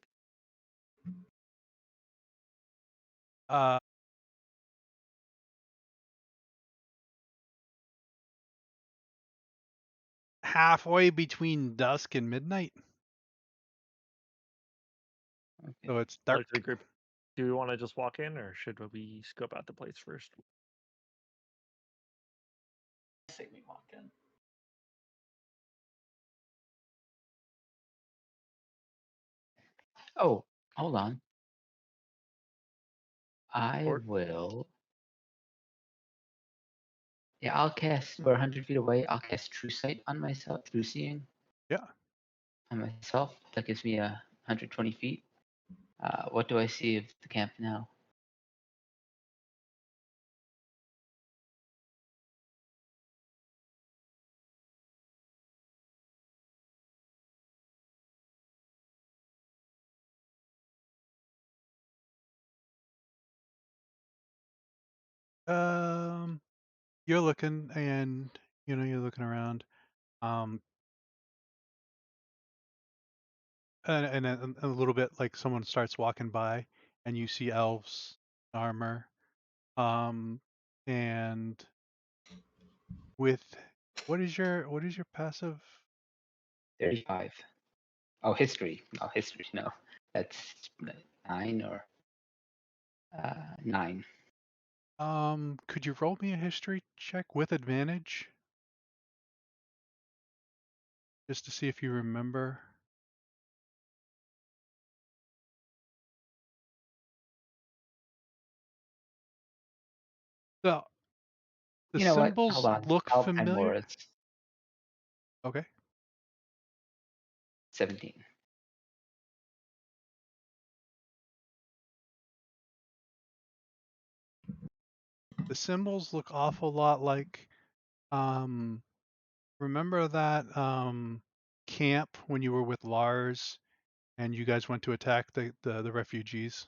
Uh, halfway between dusk and midnight. Okay. So it's Like dark. the group. Do we want to just walk in, or should we scope out the place first? I say we walk in. Oh, hold on. I Or will. Yeah, I'll cast. We're 100 feet away. I'll cast True Sight on myself. True Seeing Yeah. on myself. That gives me 120 feet. What do I see of the camp now? You're looking and you're looking around. Um, and then a little bit like someone starts walking by and you see elves armor. And with what is your passive? 35. Oh, history. Oh, history. No, that's 9 or 9. Could you roll me a history check with advantage? Just to see if you remember. So the You know what? Hold symbols on. look Alpine familiar. Wars. Okay. 17. The symbols look awful lot like remember that camp when you were with Lars and you guys went to attack the refugees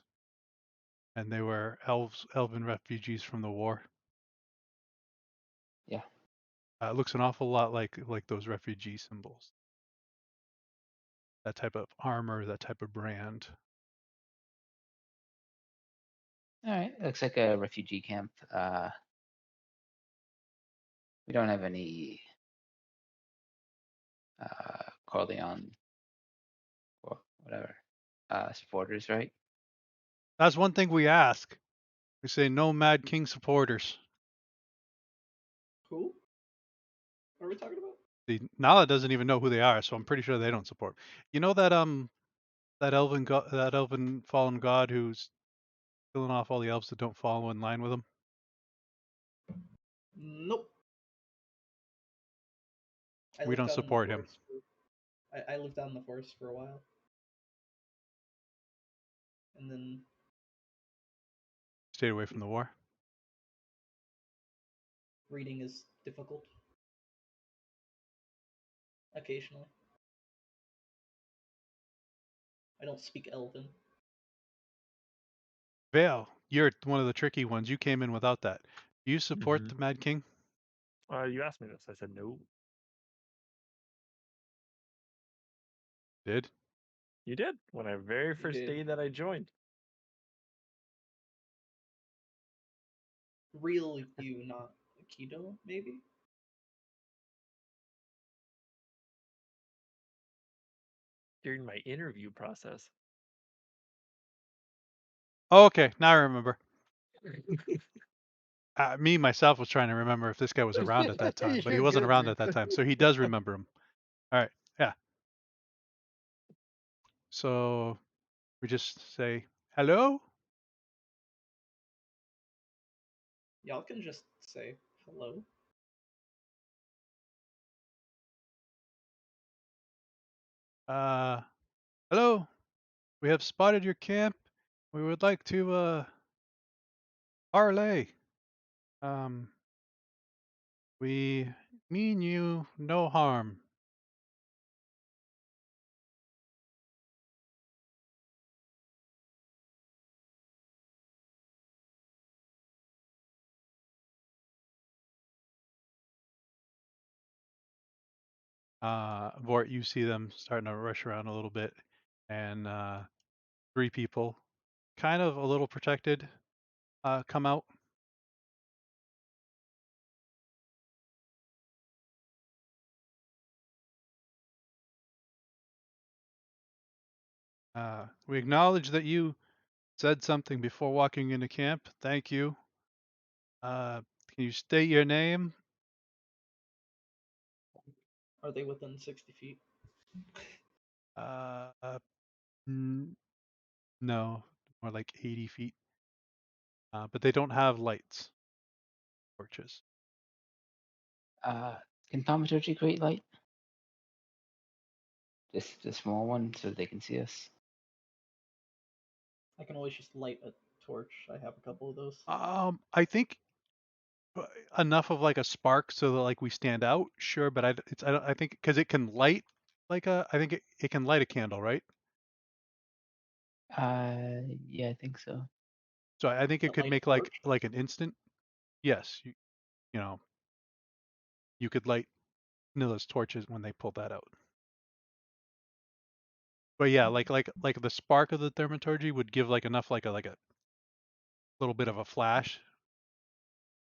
and they were elven refugees from the war. Yeah. It looks an awful lot like those refugee symbols. That type of armor, that type of brand. All right. Looks like a refugee camp. We don't have any Corleone or whatever supporters, right? That's one thing we ask. We say no Mad King supporters. Who are we talking about? The Nala doesn't even know who they are, so I'm pretty sure they don't support. You know that that elven fallen god who's killing off all the elves that don't follow in line with him? Nope. I We lived don't out in the support him. forest. I lived out in the forest for a while, and then Stayed away from the war. reading is difficult. Occasionally, I don't speak Elven. Vale, you're one of the tricky ones. You came in without that. Do you support Mhm. the Mad King? You asked me this. I said no. Did? You did when I very first did. day that I joined. Real you, not Keto, maybe. During my interview process. Oh, okay, now I remember. Me myself was trying to remember if this guy was around at that time, but he You're wasn't good, around man. at that time, so he does remember him. All right, yeah. So we just say hello. Y'all can just say hello. Hello. We have spotted your camp. We would like to parlay. Um, we mean you no harm. Vort, you see them starting to rush around a little bit, and 3 people, kind of a little protected, come out. We acknowledge that you said something before walking into camp. Thank you. Can you state your name? Are they within 60 feet? Uh, No, more like 80 feet. But they don't have lights, torches. Can thaumaturgy create light? Just the small one so they can see us. I can always just light a torch. I have a couple of those. I think enough of like a spark so that like we stand out. Sure, but I think because it can light I think it can light a candle, right? Yeah, I think so. So I think it A could light make torch? like an instant. Yes, you know you could light Nilla's torches when they pull that out. But yeah, like the spark of the thaumaturgy would give like enough like a little bit of a flash,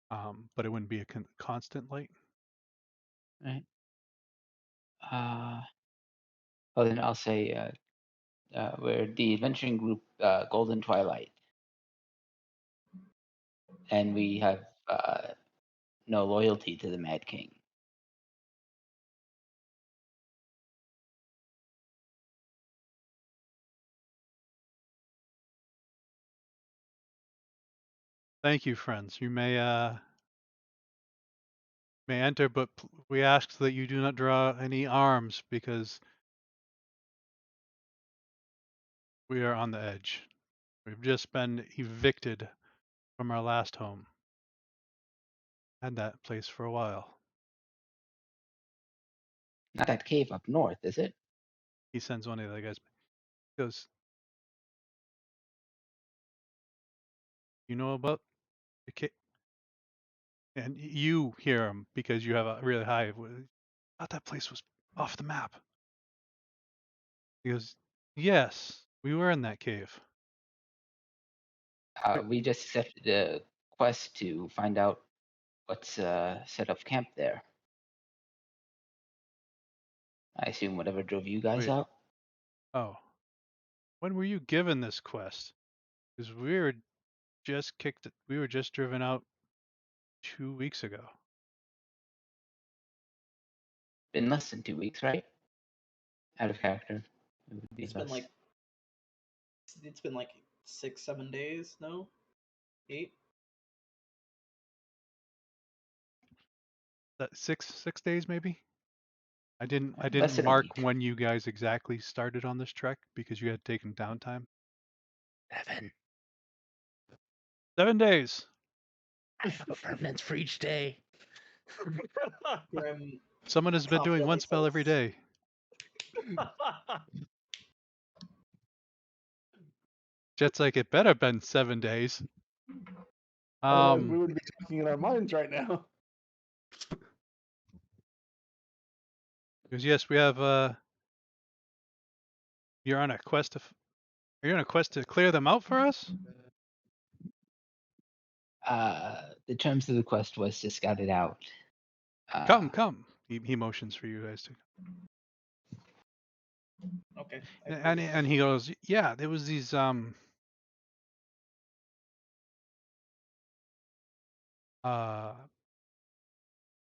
but it wouldn't be a constant light. Right. Well, then I'll say we're the adventuring group Golden Twilight, and we have no loyalty to the Mad King. Thank you, friends. You may enter, but we ask that you do not draw any arms because we are on the edge. We've just been evicted from our last home. Had that place for a while. Not that cave up north, is it? He sends one of the guys. He goes, "You know about the cave?" And you hear him because you have a really high. Thought that place was off the map. He goes, "Yes, we were in that cave." We just accepted a quest to find out what's set up camp there. I assume whatever drove you guys Wait, out. oh, when were you given this quest? Because we were just kicked. We were just driven out 2 weeks ago. Been less than 2 weeks, right? Out of character. It would be It's been less. like 6, 7 days. No, 8. That 6 days maybe. I didn't Less than a mark week. when you guys exactly started on this trek because you had taken downtime. 7. 7 days. I have a permanence for each day. Grim Someone has been doing one confidently spell every says, day. Jet's like, it better been 7 days. Otherwise, we would be talking in our minds right now. Because yes, we have you're on a quest to are you on a quest to clear them out for us? The terms of the quest was to scout it out. Come. He motions for you guys to. "Okay." I And he goes, yeah, there was these uh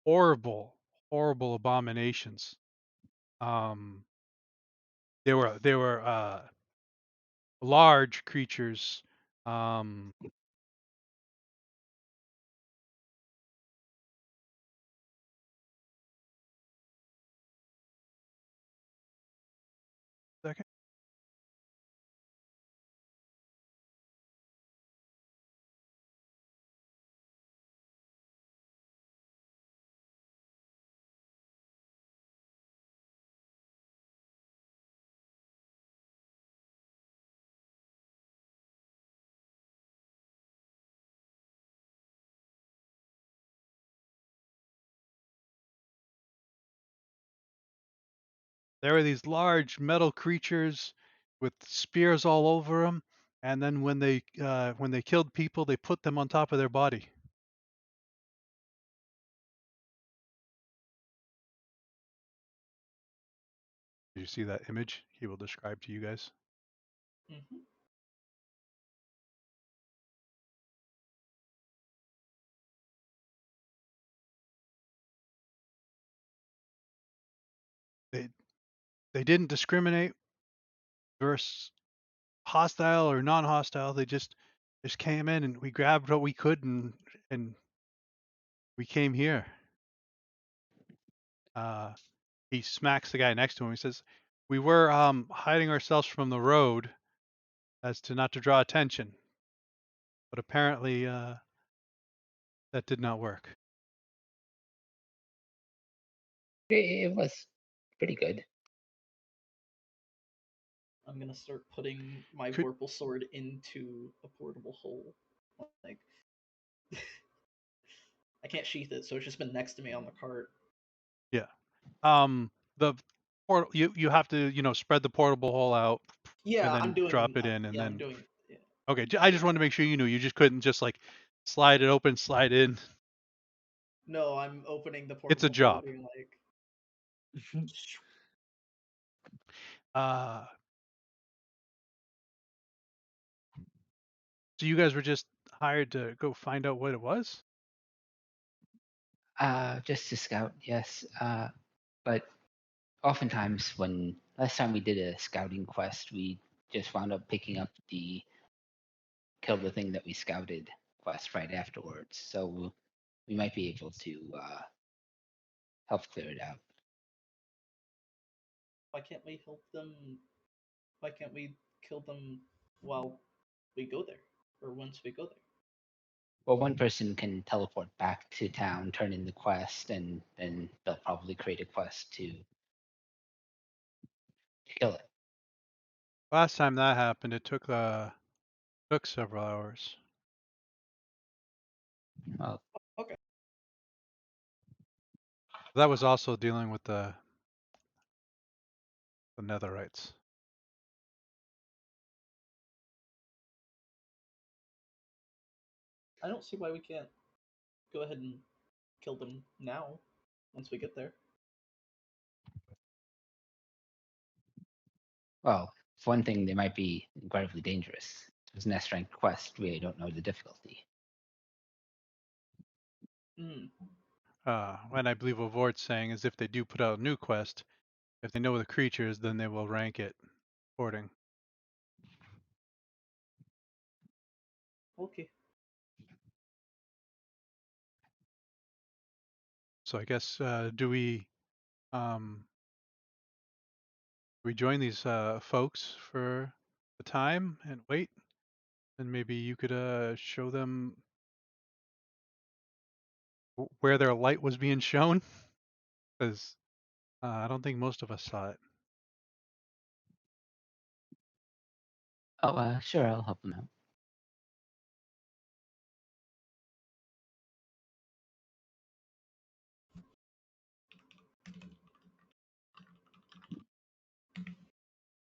horrible abominations. They were large creatures. Second. There were these large metal creatures with spears all over them, and then when they killed people, they put them on top of their body. Do you see that image? He will describe to you guys. Mhm. They didn't discriminate versus hostile or non-hostile. They just came in and we grabbed what we could and we came here. He smacks the guy next to him. He says, "We were hiding ourselves from the road as to not to draw attention, but apparently that did not work." It was pretty good. I'm gonna start putting my Could- Vorpal sword into a portable hole. Like, I can't sheath it, so it's just been next to me on the cart. The portal you have to spread the portable hole out Yeah, and then I'm doing. drop it in and yeah, I'm then doing. Yeah. okay. I just wanted to make sure you knew. You just couldn't just like slide it open, slide in. No, I'm opening the portable. It's a job. Being like, Uh, so you guys were just hired to go find out what it was? Just to scout, yes. But oftentimes when last time we did a scouting quest, we just wound up picking up the kill the thing that we scouted quest right afterwards. So we might be able to help clear it out. why can't we help them? Why can't we kill them while we go there, or once we go there? Well, one person can teleport back to town, turn in the quest, and then they'll probably create a quest to kill it. Last time that happened, it took several hours. Well, Okay. That was also dealing with the Netherites. I don't see why we can't go ahead and kill them now, once we get there. well, for one thing, they might be incredibly dangerous. It's an S rank quest. We don't know the difficulty. Hmm. And I believe what Vort's saying is if they do put out a new quest, if they know the creatures, then they will rank it according. Okay. So I guess do we join these folks for a time and wait, and maybe you could show them where their light was being shown, because I don't think most of us saw it. Oh, sure, I'll help them out.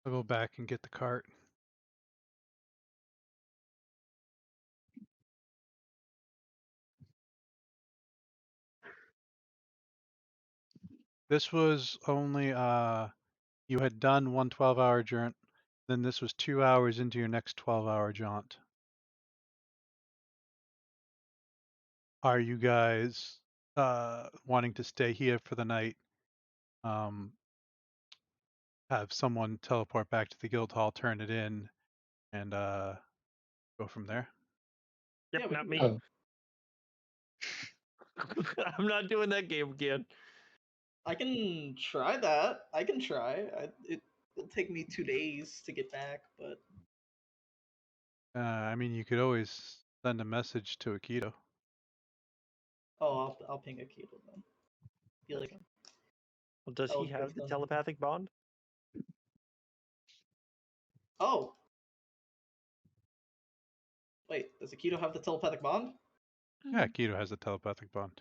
I'll go back and get the cart. This was only you had done one 12-hour jaunt, then this was 2 hours into your next 12-hour jaunt. Are you guys wanting to stay here for the night? Have someone teleport back to the guild hall, turn it in, and go from there? Yep, Yeah, we not can me. go. Oh, I'm not doing that game again. I can try that. I can try. It'll take me 2 days to get back, but I mean, you could always send a message to Akito. I'll ping Akito then. Be like, Well, does Oh, he have the Kristen. telepathic bond? oh, wait, does Akito have the telepathic bond? Yeah, Akito has a telepathic bond.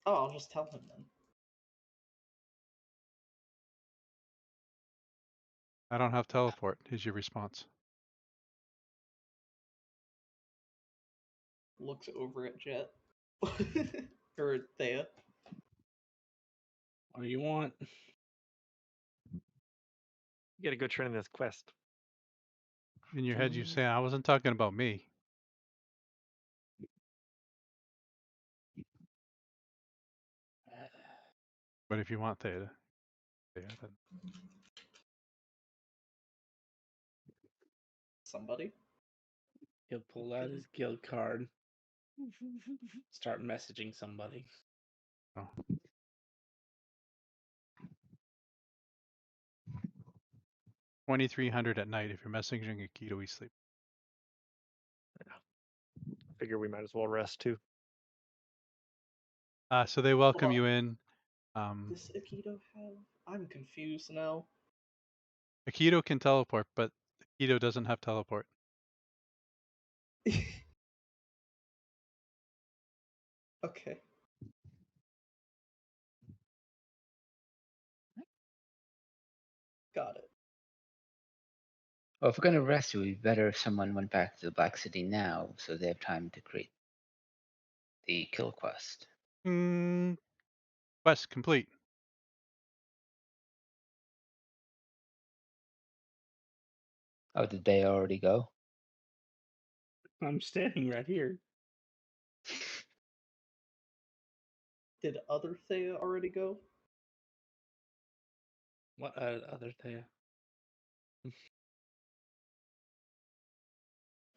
Oh, I'll just tell him then. I don't have teleport, is your response. Looks over at Jet. or Thea. What do you want? You gotta go turn in this quest. In your head, you say, I wasn't talking about me. But if you want Theta, then somebody. He'll pull out his guild card, start messaging somebody. Oh. 2300 at night. If you're messaging Akito, we sleep. Figure we might as well rest too. So they welcome on. you in. Does Akito have? I'm confused now. Akito can teleport, but Akito doesn't have teleport. Okay. Got it. Well, if we're gonna rest, it would be better if someone went back to the Black City now, so they have time to create the kill quest. Quest complete. Oh, did they already go? I'm standing right here. Did other Thea already go? What other Thea? You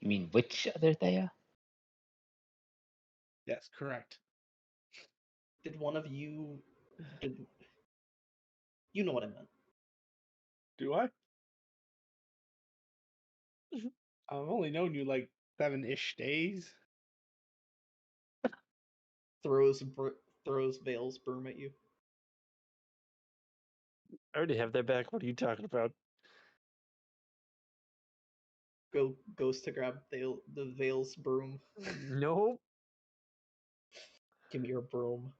mean which other Thea? Yes, correct. Did one of you? Did you know what I meant? Do I? I've only known you like 7-ish days. Throws Vale's broom at you. I already have that back. What are you talking about? Goes to grab the Vale's broom. Nope. Give me your broom.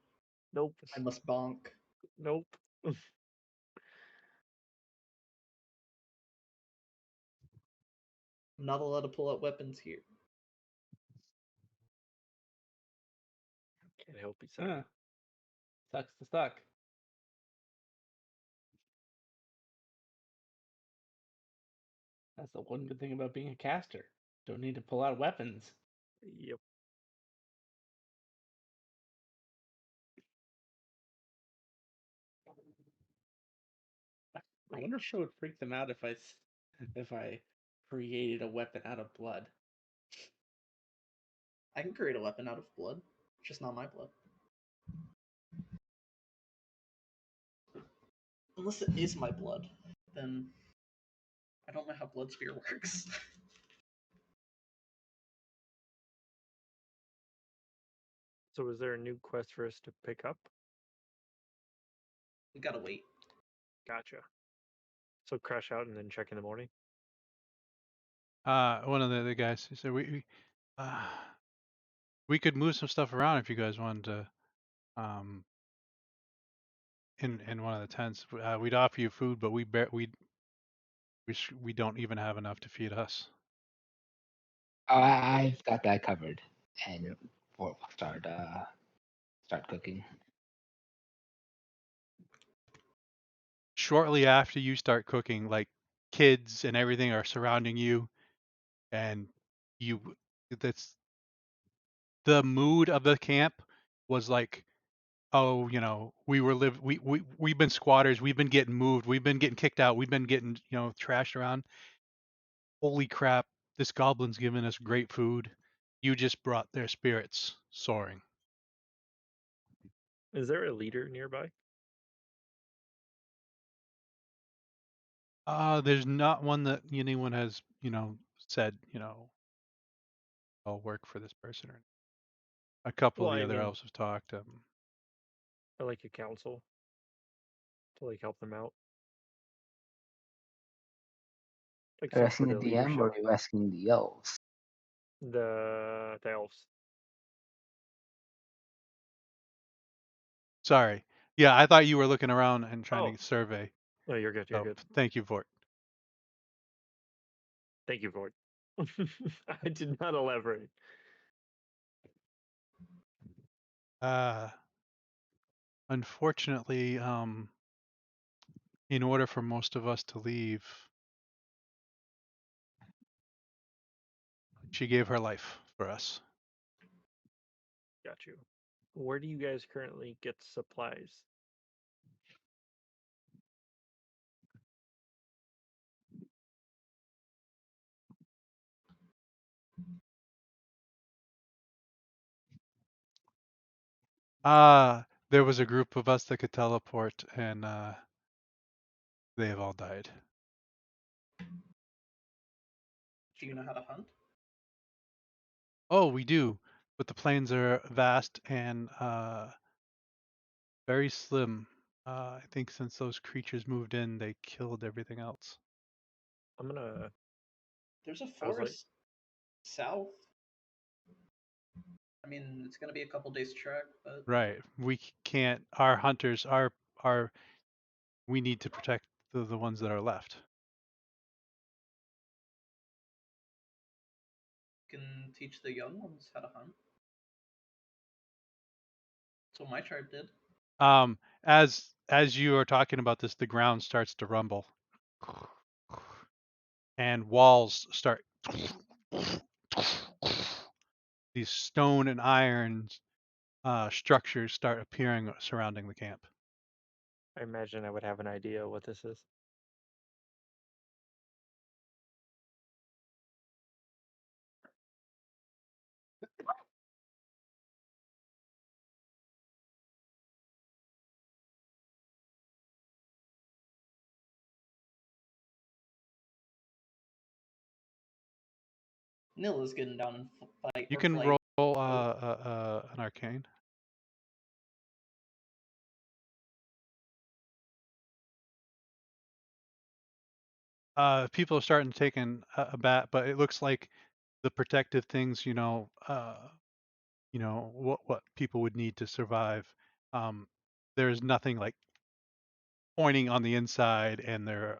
Nope. I must bonk. Nope. I'm not allowed to pull out weapons here. Can't help you, son. Huh. Sucks to suck. That's the one good thing about being a caster. Don't need to pull out weapons. Yep. I wonder if it would freak them out if I created a weapon out of blood. I can create a weapon out of blood. Just not my blood. Unless it is my blood, then I don't know how blood spear works. So is there a new quest for us to pick up? We gotta wait. Gotcha. So crash out and then check in the morning? One of the other guys he said we could move some stuff around if you guys wanted to. In one of the tents, we'd offer you food, but we don't even have enough to feed us. Oh, I've got that covered, and we'll start cooking. Shortly after you start cooking, like kids and everything are surrounding you, and that's the mood of the camp was like, oh, we've been squatters, we've been getting moved, we've been getting kicked out, we've been getting trashed around. Holy crap, this goblin's giving us great food. You just brought their spirits soaring. Is there a leader nearby? There's not one that anyone has, said, I'll work for this person. Or a couple Well, of the I other mean, elves have talked. I like a council to like help them out. Like Are you some asking sort the of DM or leadership. are you asking the elves? The elves. Sorry. Yeah, I thought you were looking around and trying Oh, to survey. no, you're good. You're So good. thank you for it. Thank you for it. I did not elaborate. Unfortunately, in order for most of us to leave, she gave her life for us. Got you. Where do you guys currently get supplies? There was a group of us that could teleport, and they have all died. Do you know how to hunt? Oh, we do, but the plains are vast and very slim. I think since those creatures moved in, they killed everything else. I'm gonna. There's a I was like, forest south. I mean, it's gonna be a couple days trek, but Right. We can't. Our hunters are. We need to protect the ones that are left. you can teach the young ones how to hunt. That's what my tribe did. As you are talking about this, the ground starts to rumble, and walls start. These stone and iron structures start appearing surrounding the camp. I imagine I would have an idea what this is. Nilla's getting down and fight You or can flight. roll an arcane. People are starting to take in a bat, but it looks like the protective things, what people would need to survive. There's nothing like pointing on the inside, and there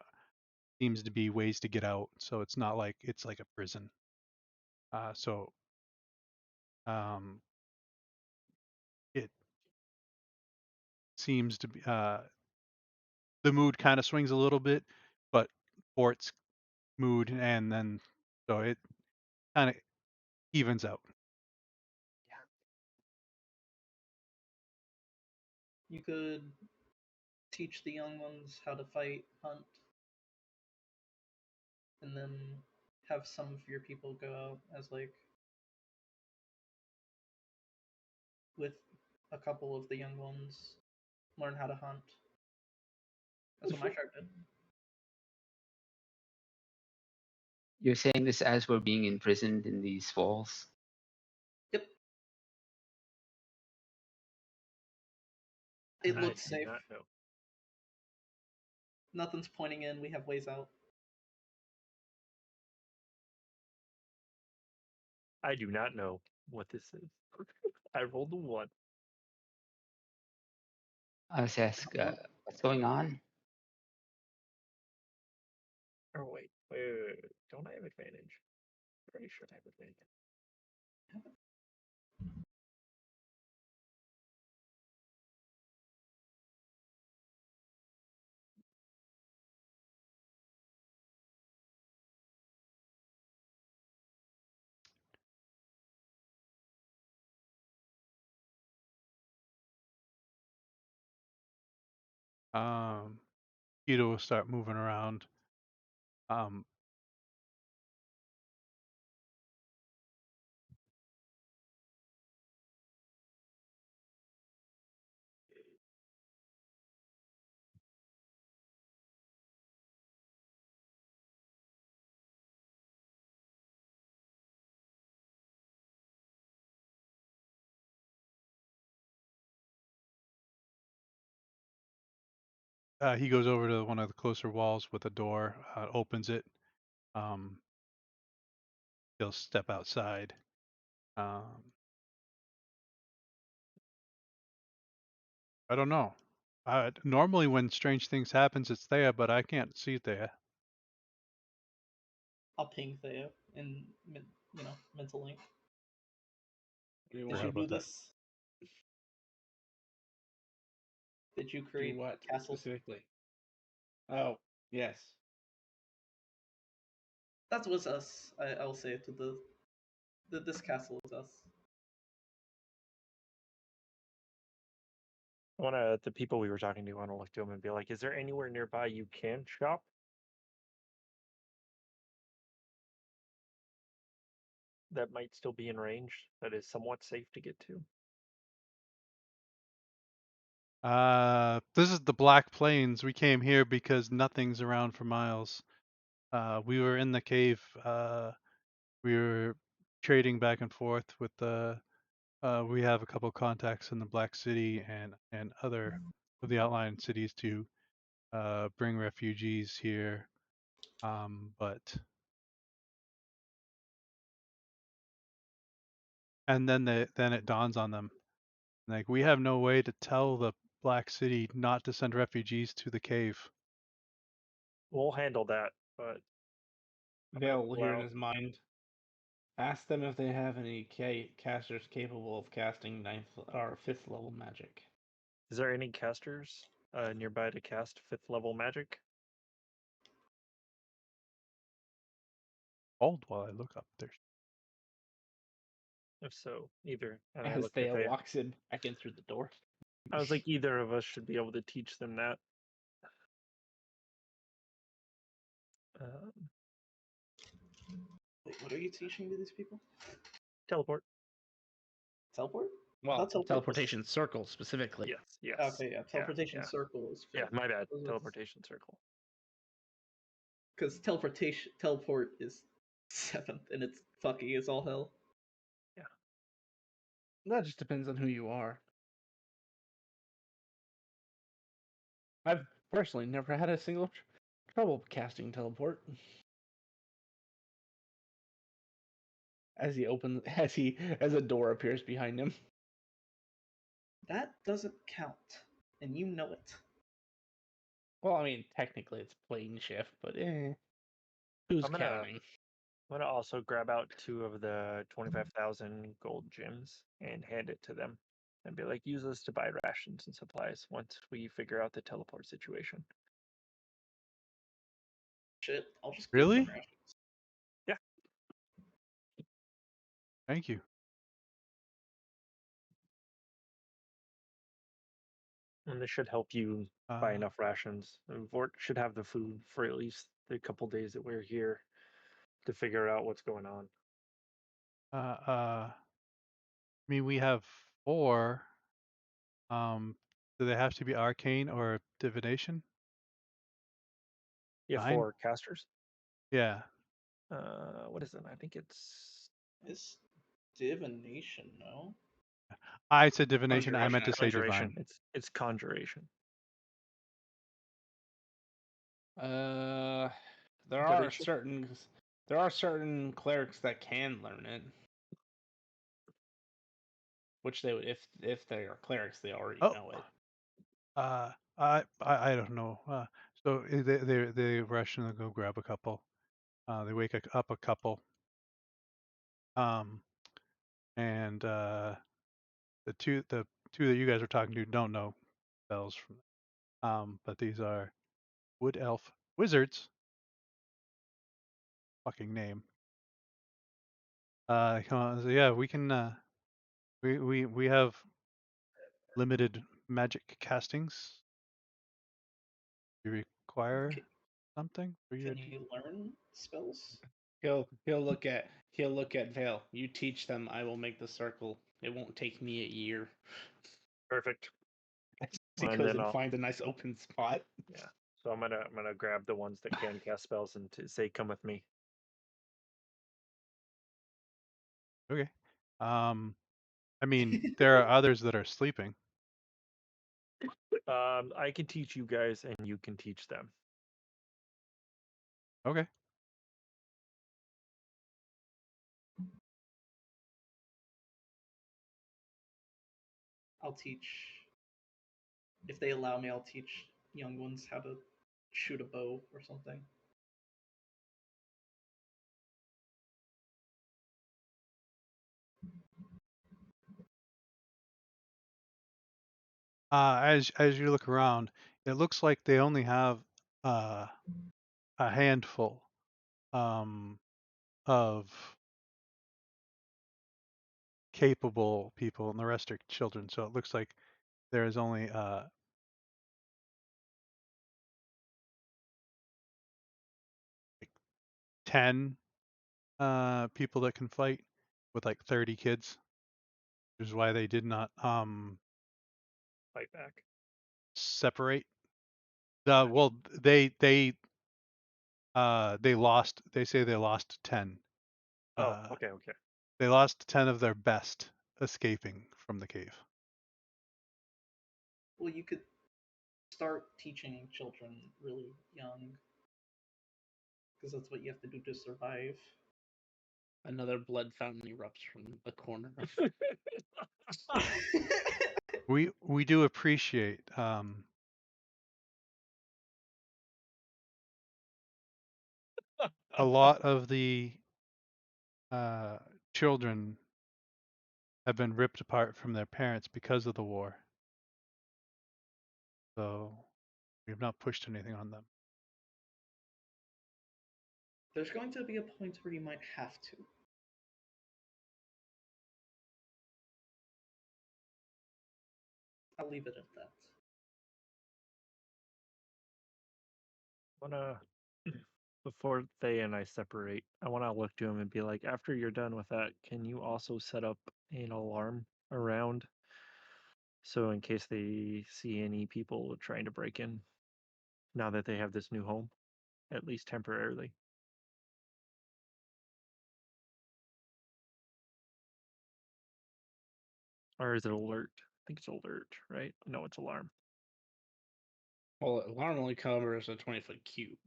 seems to be ways to get out. So it's not like it's like a prison. So it seems to be the mood kind of swings a little bit, but Fort's mood, and then so it kind of evens out. You could teach the young ones how to fight, hunt, and then have some of your people go out as like with a couple of the young ones, learn how to hunt. That's what my tribe did. You're saying this as we're being imprisoned in these walls? Yep. It I looks do safe. not know. Nothing's pointing in. We have ways out. I do not know what this is. I rolled a 1. Let's ask, what's going on? Oh wait. Don't I have advantage? Pretty sure I have advantage. Peter will start moving around. He goes over to one of the closer walls with a door, opens it. He'll step outside. I don't know. Normally, when strange things happens, it's there, but I can't see it there. I'll ping Theo in mental link. Do Did what? you about do that. this? Did you Do create what castles? specifically? Oh, yes. That was us. I'll say it to this castle is us. The people we were talking to, I want to look to them and be like, is there anywhere nearby you can shop? That might still be in range, that is somewhat safe to get to. This is the Black Plains. We came here because nothing's around for miles. We were in the cave. We were trading back and forth with the. We have a couple contacts in the Black City and other of the outlying cities to bring refugees here. But and then then it dawns on them, like, we have no way to tell the Black City not to send refugees to the cave. We'll handle that, but I'm gonna Vale will pull hear in out. his mind. Ask them if they have any casters capable of casting 9th or 5th level magic. Is there any casters nearby to cast 5th level magic? Hold while I look up. There's If so, either. And I As looked at Vale Thea. walks in back in through the door. I was like, either of us should be able to teach them that. Um, Wait, what are you teaching to these people? teleport. Teleport? Well, Thought teleport was- teleportation circle specifically. Yes. Yes. Okay, yeah. Teleportation yeah. circle is. Yeah, my bad. Those are- Teleportation circle. Because teleport is 7th, and it's fucky as all hell. That just depends on who you are. I've personally never had a single trouble casting teleport. As he opens, as a door appears behind him. That doesn't count, and you know it. Well, I mean, technically it's plane shift, but who's I'm gonna- counting? I'm gonna also grab out 2 of the 25,000 gold gems and hand it to them, and be like, use this to buy rations and supplies once we figure out the teleport situation. Shit, I'll just Really? give them rations. Thank you. And this should help you buy Uh, enough rations. And Vort should have the food for at least the couple days that we're here to figure out what's going on. I mean, we have 4. Do they have to be arcane or divination? You have 9? 4 casters. Yeah. What is it? I think it's It's divination, no? I said divination. I conjuration. meant to say Conjuration. divine. It's conjuration. There are Divination? certain clerics that can learn it. Which they would, if they are clerics, they already Oh. know it. I don't know. So they rush and they go grab a couple. They wake up a couple. And the two that you guys are talking to don't know spells from. But these are wood elf wizards. Fucking name. Come on, so yeah, we can. We have limited magic castings. You require Okay. something for you Can to you learn spells? He'll look at Vale. You teach them, I will make the circle. It won't take me a year. Perfect. He And goes then and I'll- finds a nice open spot. Yeah. So I'm gonna grab the ones that can cast spells and to say, "Come with me." Okay. I mean, there are others that are sleeping. I can teach you guys, and you can teach them. Okay. I'll teach. If they allow me, I'll teach young ones how to shoot a bow or something. As you look around, it looks like they only have a handful of capable people, and the rest are children. So it looks like there is only 10 people that can fight with like 30 kids, which is why they did not Fight back. separate. Well, they lost. They say they lost 10. Oh, okay. They lost 10 of their best escaping from the cave. Well, you could start teaching children really young, because that's what you have to do to survive. Another blood fountain erupts from the corner. We do appreciate a lot of the children have been ripped apart from their parents because of the war. So we have not pushed anything on them. There's going to be a point where you might have to. I'll leave it at that. Wanna before they and I separate, I want to look to him and be like, after you're done with that, can you also set up an alarm around, so in case they see any people trying to break in, now that they have this new home, at least temporarily. Or is it alert? I think it's alert, right? No, it's alarm. Well, alarm only covers a 20-foot cube.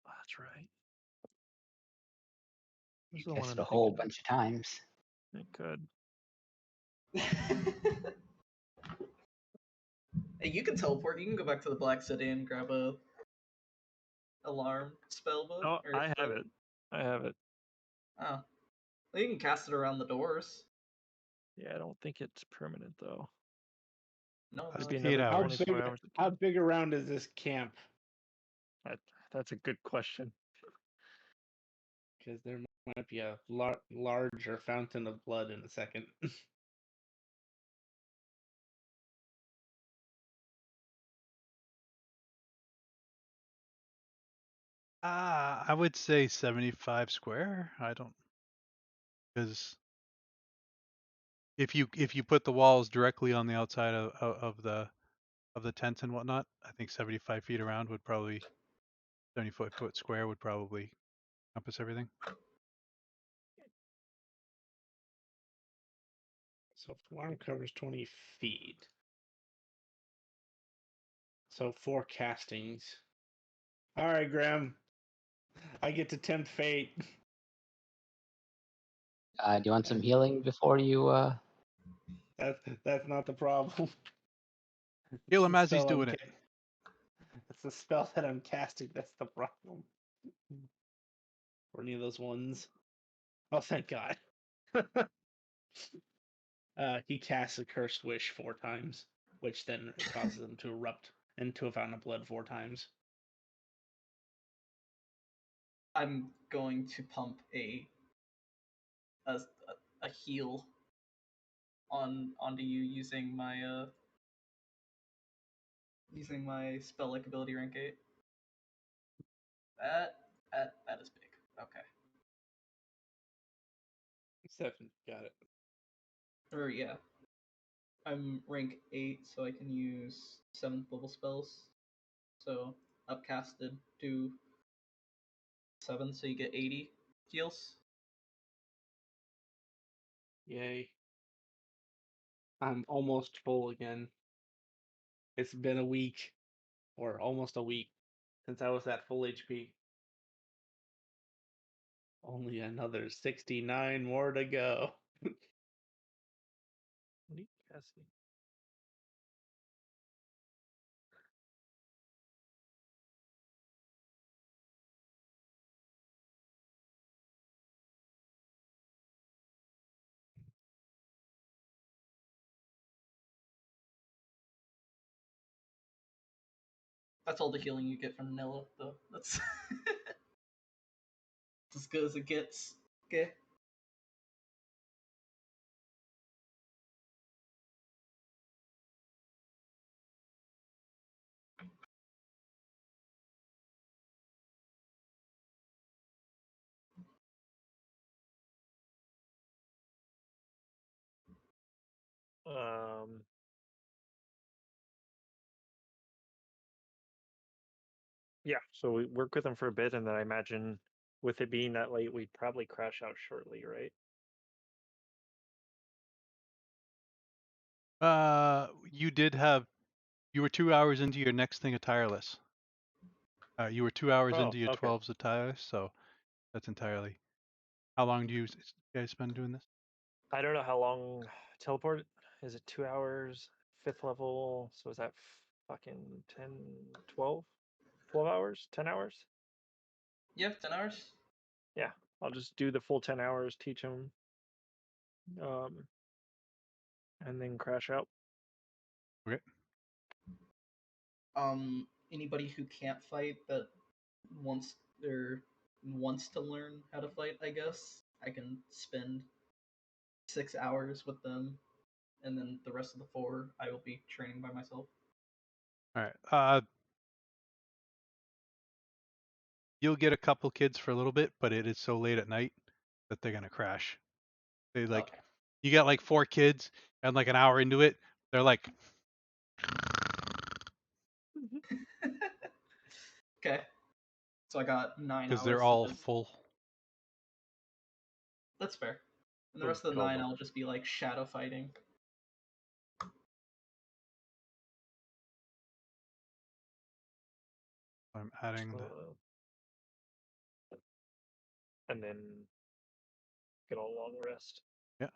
Oh, that's right. You That's the one guessed I'm it a whole thinking of. bunch of times. It could. Hey, you can teleport. You can go back to the Black City and grab a alarm spell book. Oh, Or I have it. I have it. Oh, well, you can cast it around the doors. Yeah, I don't think it's permanent though. No, That's It'd be 8 another How hours. 24 big? hours. How big around is this camp? That's a good question. Because there might be a larger fountain of blood in a second. I would say 75 square. I don't, because if you put the walls directly on the outside of the tent and whatnot, I think 75 feet around would probably 75-foot square would probably encompass everything. So if the alarm covers 20 feet. So 4 castings. All right, Graham. I get to tempt fate. Do you want some healing before you? That's not the problem. Heal It's him the as he's spell I'm doing it. It's the spell that I'm casting. That's the problem. Or any of those ones. Oh, thank God. He casts a curse wish 4 times, which then causes him to erupt into a fountain of blood 4 times. I'm going to pump a, a heal onto you using my spell like ability rank 8. That is big. Okay. 7, got it. Or yeah. I'm rank 8, so I can use 7th level spells. So upcasted to 7, so you get 80 heals. Yay. I'm almost full again. It's been a week, or almost a week, since I was at full HP. Only another 69 more to go. What are you casting? That's all the healing you get from Nilla, though. That's as good as it gets. Okay. Um, Yeah, so we work with them for a bit, and then I imagine with it being that late, we'd probably crash out shortly, right? You were 2 hours into your next thing of tireless. You were 2 hours Oh, into your okay. 12s of tireless, so that's entirely. How long do you guys spend doing this? I don't know how long teleport is it 2 hours, 5th level, so is that fucking 10, 12? 12 hours? 10 hours? Yep, 10 hours. Yeah, I'll just do the full 10 hours, teach them, and then crash out. Okay. Anybody who can't fight but wants or wants to learn how to fight, I guess I can spend 6 hours with them, and then the rest of the 4 I will be training by myself. All right. You'll get a couple kids for a little bit, but it is so late at night that they're gonna crash. They like, Okay. you got like 4 kids, and like an hour into it, they're like, Okay. So I got 9 because hours they're to all just. full. That's fair. And the Oh, rest of the God, 9 no. I'll just be like shadow fighting. I'm adding the. And then get a long rest. Yeah.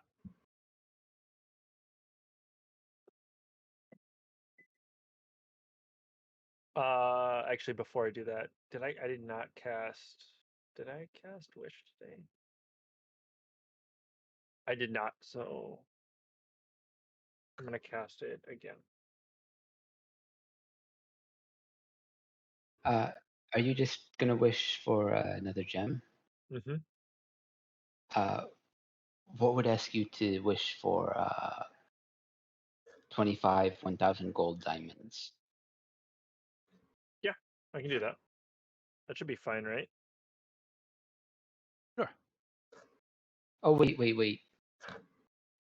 Actually, before I do that, I did not cast. Did I cast Wish today? I did not, so I'm gonna cast it again. Are you just gonna wish for another gem? Mm-hmm. What would ask you to wish for 25 1,000 gold diamonds? Yeah, I can do that. That should be fine, right? Sure. Oh, wait.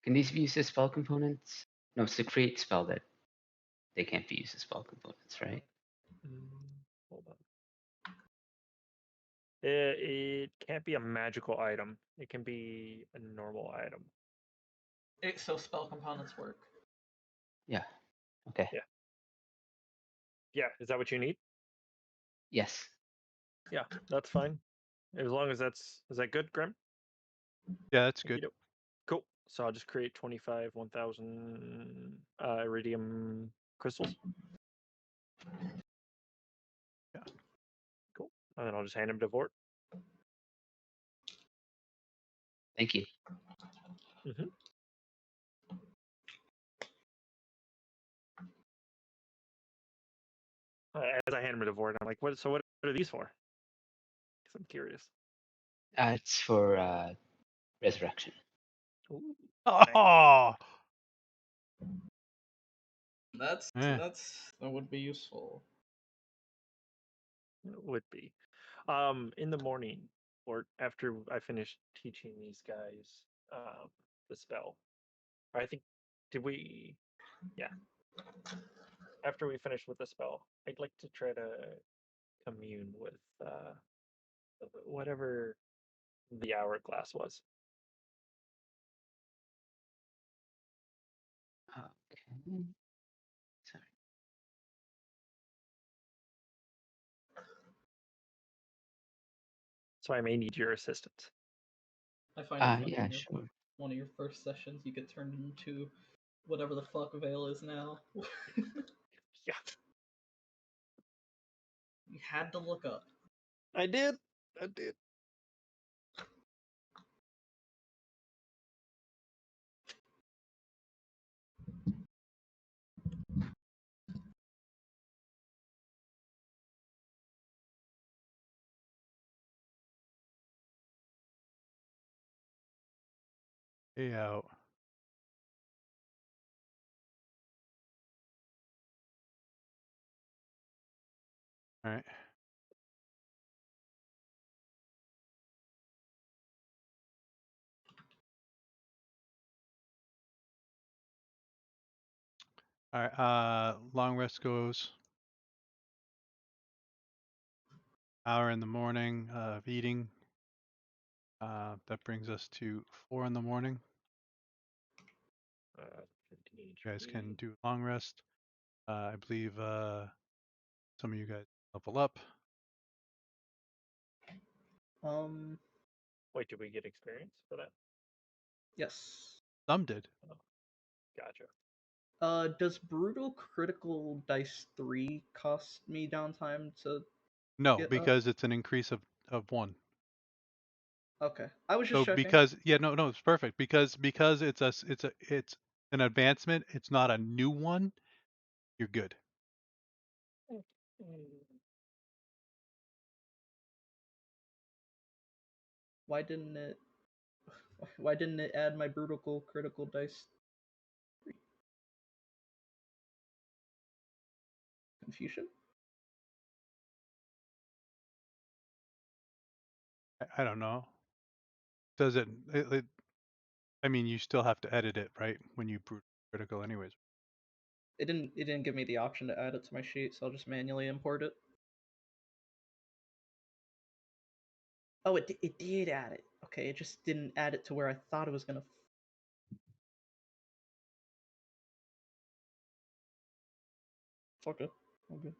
Can these be used as spell components? No, it's the create spell that they can't be used as spell components, right? Hold on. It can't be a magical item. It can be a normal item. So spell components work. Yeah. Okay. Yeah. Yeah, is that what you need? Yes. Yeah, that's fine. As long as is that good, Grim? Yeah, that's good. Okey-doke. Cool. So I'll just create 25 1,000 iridium crystals. Yeah. Cool. And then I'll just hand him to Vort. Thank you. Mm-hmm. As I hand him to Vort, I'm like, what? So what are these for? Because I'm curious. It's for resurrection. Ooh, Oh, eh. That would be useful. it would be. In the morning, or after I finish teaching these guys the spell, I think did we? Yeah. After we finish with the spell, I'd like to try to commune with whatever the hourglass was. Okay. Sorry. So I may need your assistance. I find it funny Yeah, that sure. one of your first sessions you get turned into whatever the fuck Veil is now. Yeah, You had to look up. I did. I did. Hey out. All right. All right. Long rest goes. hour in the morning of eating. That brings us to 4 in the morning. 15 You guys can HP. do a long rest. I believe some of you guys level up. Wait, did we get experience for that? Yes. Some did. Gotcha. Does brutal critical dice 3 cost me downtime to No, get up? because it's an increase of 1. Okay. I was just So checking. because no, it's perfect because it's an advancement. It's not a new one. You're good. Why didn't it add my brutal critical dice 3? Confusion? I don't know. Does it, I mean, you still have to edit it, right? When you brute critical, anyways. It didn't give me the option to add it to my sheet, so I'll just manually import it. Oh, it did add it. Okay, it just didn't add it to where I thought it was gonna. Okay. Okay.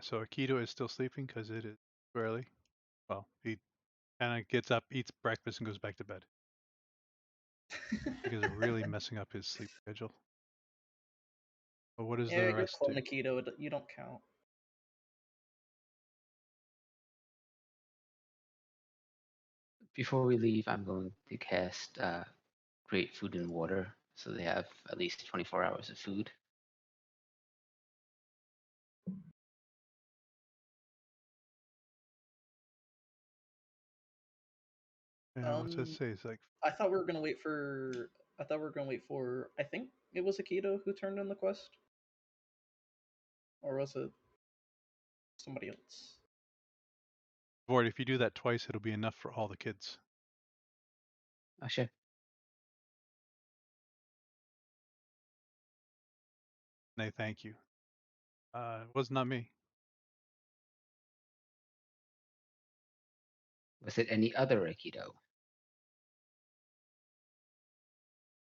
So Akito is still sleeping because it is too early. Well, he kind of gets up, eats breakfast, and goes back to bed. You guys are really messing up his sleep schedule. But what does Yeah, the you're rest clone do? Nikito. You don't count. Before we leave, I'm going to cast Great Food and Water, so they have at least 24 hours of food. What's that say? It's like I thought we were gonna wait for. I think it was Akito who turned in the quest, or was it somebody else? Vord, if you do that twice, it'll be enough for all the kids. Oh, sure. And they thank you. It was not me. Was it any other Aikido?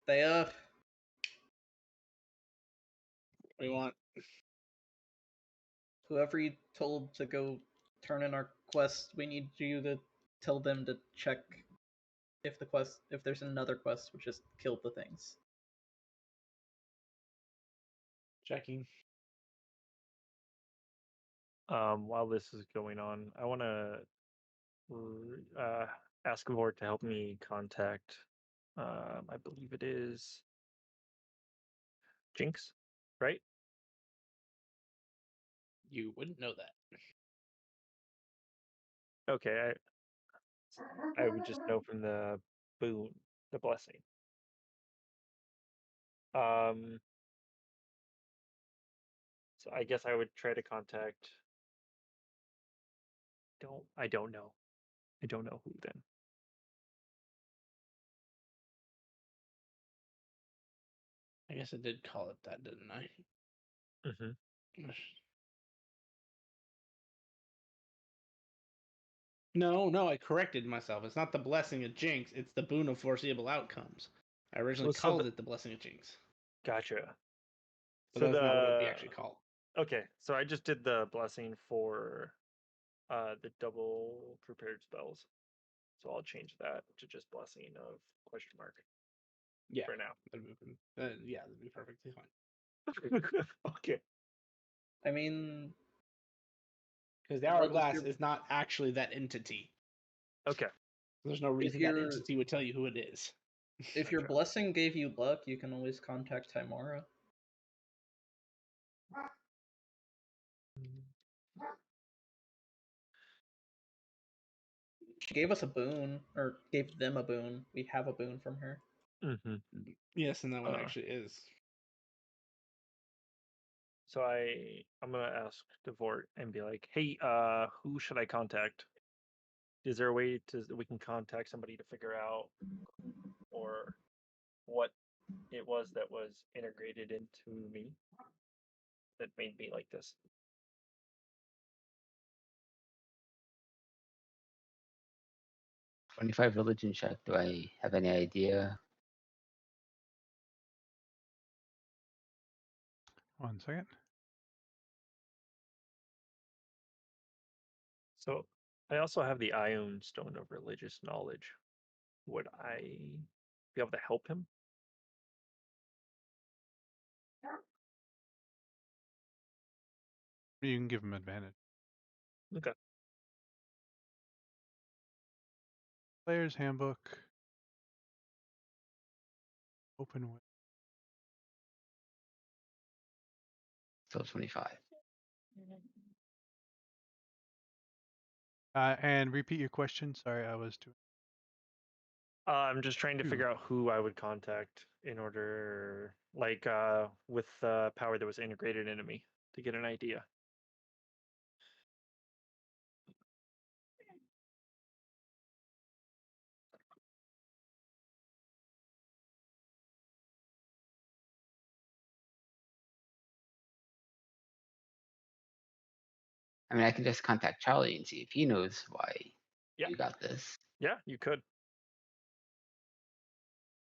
They What do you want? Whoever you told to go turn in our quest, we need you to tell them to check if there's another quest, which is kill the things. Checking. While this is going on, I want to ask Vort to help me contact. I believe it is Jinx, right? You wouldn't know that. Okay, I would just know from the boon, the blessing. So I guess I would try to contact. I don't know. I don't know who then. I guess I did call it that, didn't I? Mm-hmm. No, I corrected myself. It's not the blessing of Jinx, it's the boon of foreseeable outcomes. I originally Well, so called it the blessing of Jinx. Gotcha. But So that's not what it would be actually called. Okay, so I just did the blessing for the double prepared spells. So I'll change that to just blessing of question mark Yeah. for now. That'd be perfectly fine. Okay. I mean, Because the what is hourglass your- is not actually that entity. Okay. There's no reason that entity would tell you who it is. If your Gotcha. blessing gave you luck, you can always contact Timora. She gave us a boon, or gave them a boon. We have a boon from her. Mm-hmm. Yes, and that one Uh. actually is. So I'm gonna ask Devort and be like, hey, who should I contact? Is there a way that we can contact somebody to figure out or what it was that was integrated into me that made me like this? $25 religion check. Do I have any idea? 1 second. So I also have the Ion Stone of Religious Knowledge. Would I be able to help him? You can give him advantage. Okay. Player's handbook. Open with. Still 25. And repeat your question. Sorry, I was too. I'm just trying to Phew. figure out who I would contact in order, like, with the power that was integrated into me to get an idea. I mean, I can just contact Charlie and see if he knows why Yeah. you got this. Yeah, you could.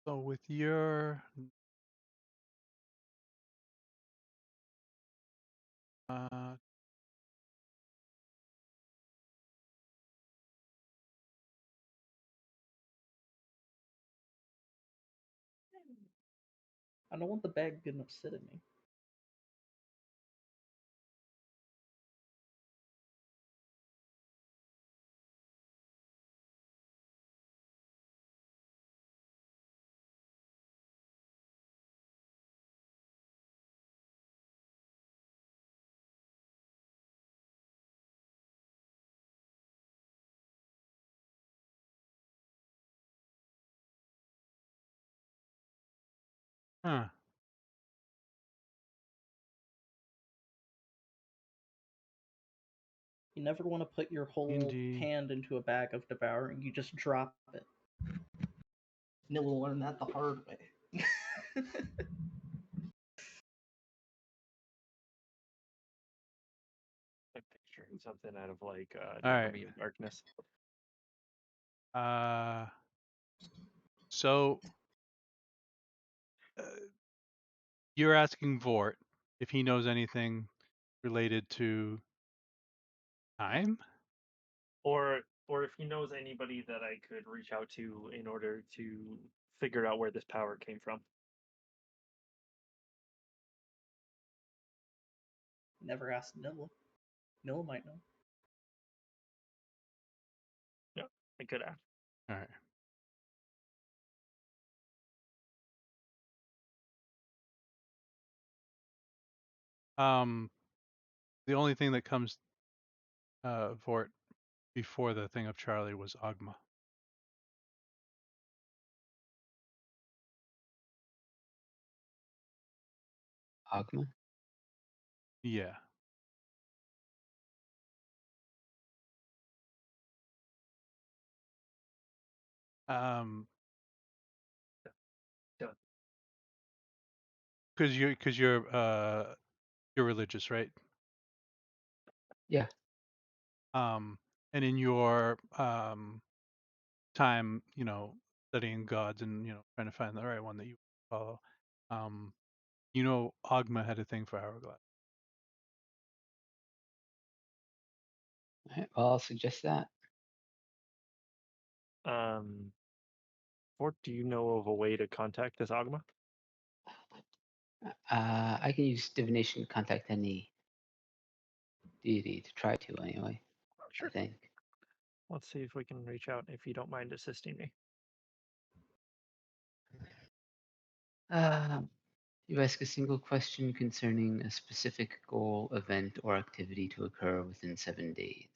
So with your I don't want the bag getting upset at me. huh. You never want to put your whole Indeed. hand into a bag of devouring. You just drop it. Nilla learned that the hard way. I'm picturing something out of like All right. Army of Darkness. So you're asking Vort if he knows anything related to time? Or if he knows anybody that I could reach out to in order to figure out where this power came from. Never asked Nilla. Nilla might know. Yeah, I could ask. All right. The only thing that comes Vort before the thing of Charlie was Ogma. Ogma? Yeah. Done. Because you're religious, right? Yeah. And in your time, studying gods and trying to find the right one that you follow, Ogma had a thing for hourglass. All right, well, I'll suggest that. Fort, do you know of a way to contact this Ogma? I can use divination to contact any deity to try to anyway. Sure. I think. Let's see if we can reach out if you don't mind assisting me. You ask a single question concerning a specific goal, event, or activity to occur within 7 days.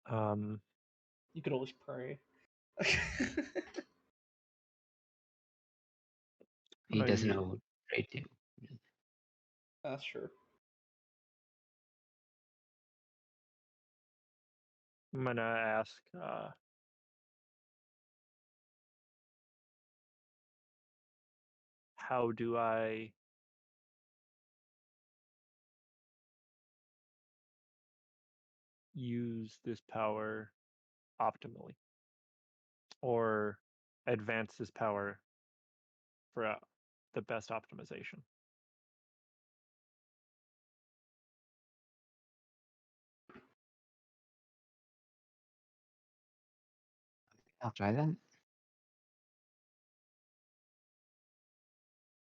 You could always pray. He doesn't I- know what to pray to. That's true. I'm gonna ask. How do I use this power optimally, or advance this power for the best optimization? I'll try that.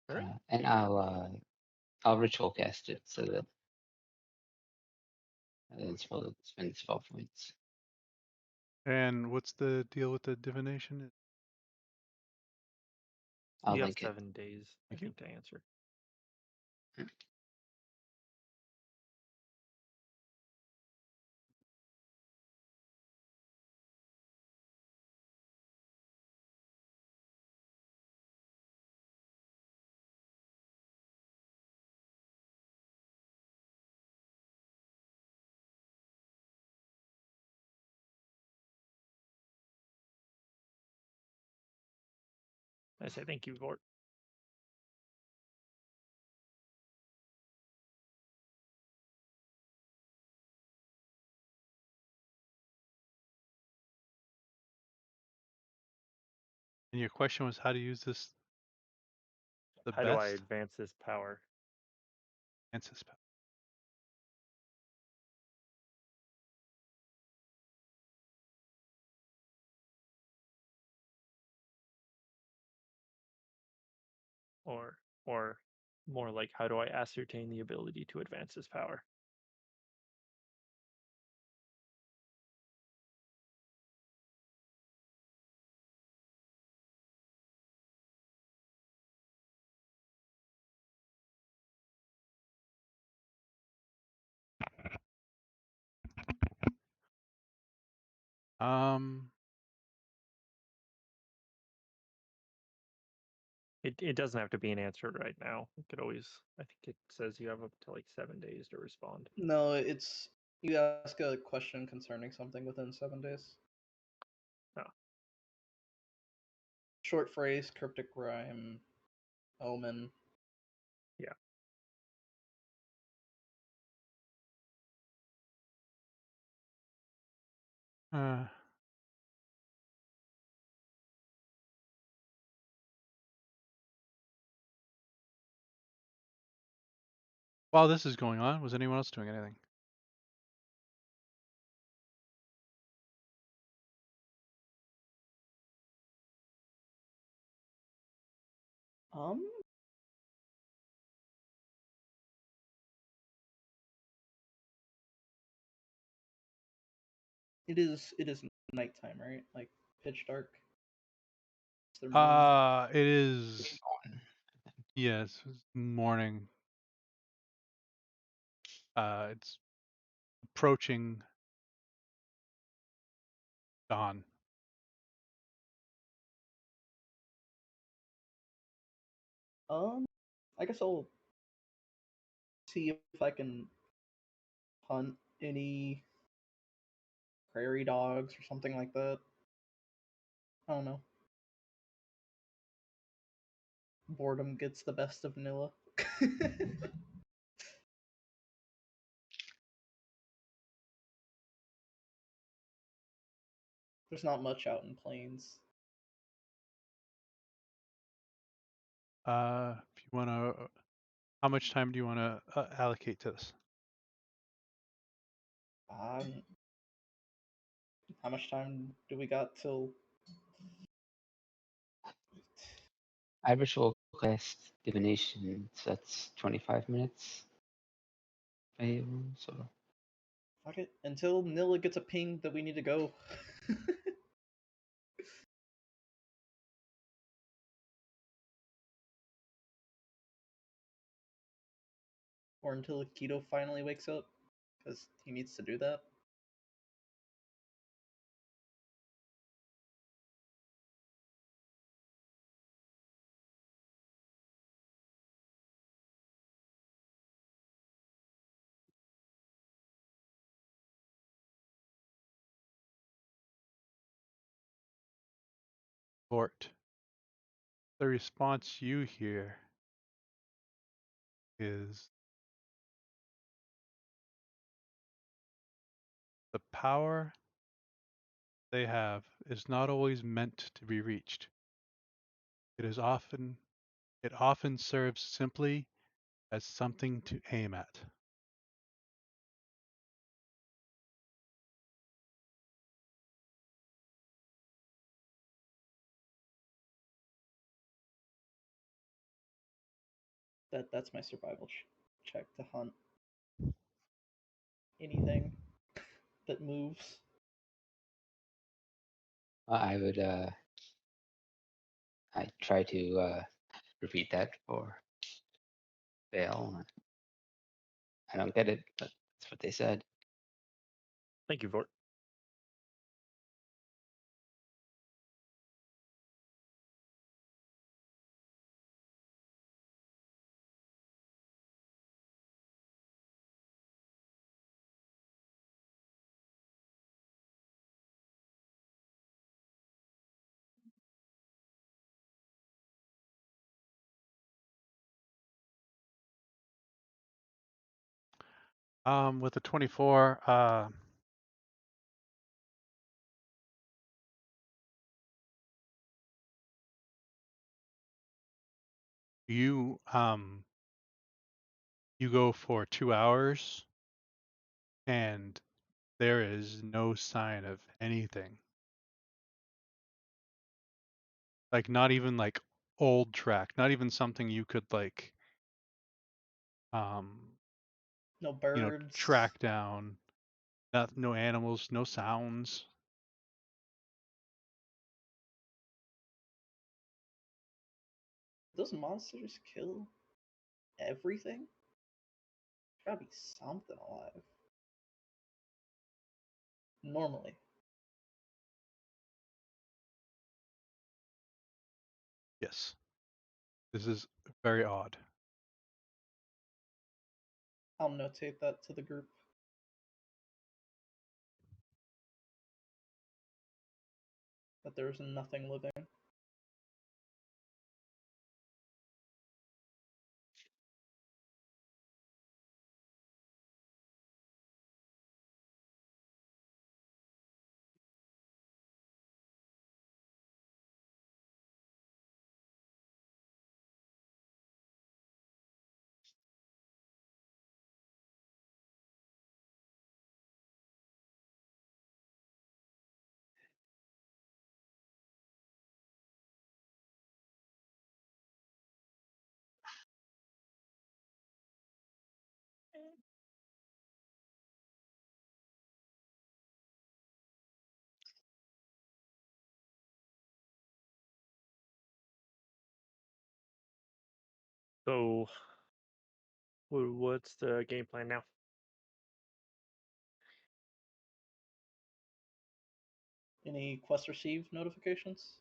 All right. And I'll ritual cast it so that it's well spend spell points. And what's the deal with the divination? I'll You have link it. 7 days, I Thank you. think, to answer. I say thank you, Vort. And your question was how to use this the How best? do I advance this power? Advance this power. Or more like, how do I ascertain the ability to advance this power? Um, It doesn't have to be an answer right now. It could always. I think it says you have up to like 7 days to respond. No, it's you ask a question concerning something within 7 days. Oh. Short phrase, cryptic rhyme, omen. Yeah. uh, while this is going on, was anyone else doing anything? Um. It is nighttime, right? Like pitch dark. Is there moon? It is. Yes, it's morning. It's approaching dawn. I guess I'll see if I can hunt any prairie dogs or something like that. I don't know. Boredom gets the best of Nilla. There's not much out in plains. If you want to, how much time do you want to allocate to this? How much time do we got till? I ritual cast divination, so that's 25 minutes. So Fuck it. Until Nilla gets a ping that we need to go. Or until Keto finally wakes up. Because he needs to do that. Fort. The response you hear is the power they have is not always meant to be reached. It often serves simply as something to aim at. That's my survival check to hunt anything that moves. I would I try to repeat that for Vale. I don't get it, but that's what they said. Thank you, Vort. With the 24, you you go for 2 hours and there is no sign of anything. Like not even like old track, not even something you could like No birds. track down. No animals, no sounds. Those monsters kill everything? Gotta be something alive. Normally. Yes. This is very odd. I'll notate that to the group. That there's nothing living. So, what's the game plan now? Any quest received notifications?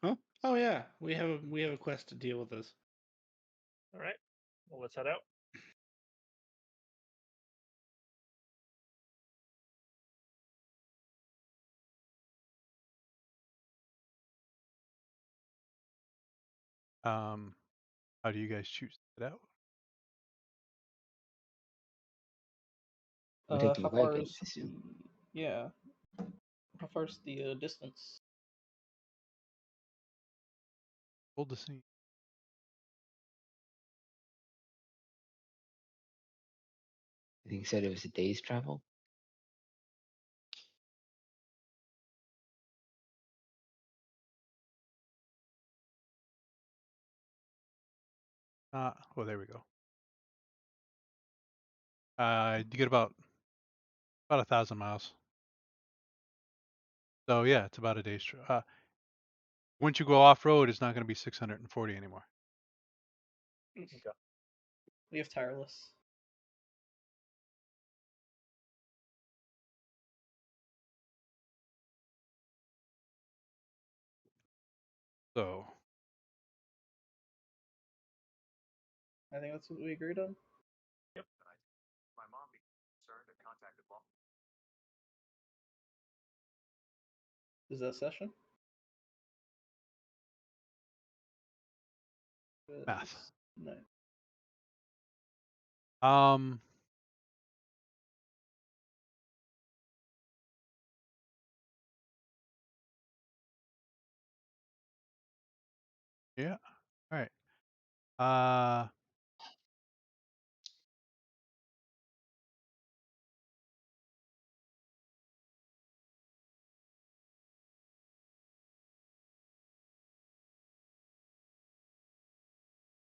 Huh? Oh yeah, we have a quest to deal with this. All right. Well, let's head out. How do you guys choose it out? We're taking How the far wagon, is I assume. yeah? How far is the distance? Hold the scene. I think he said it was a day's travel. Oh, there we go. You get about 1,000 miles. So yeah, it's about a day's trip. Once you go off road, it's not going to be 640 anymore. Okay. We have tireless. So I think that's what we agreed on. Yep. My mom be concerned and contacted law. Is that session? Math. No. Um. Yeah. All right.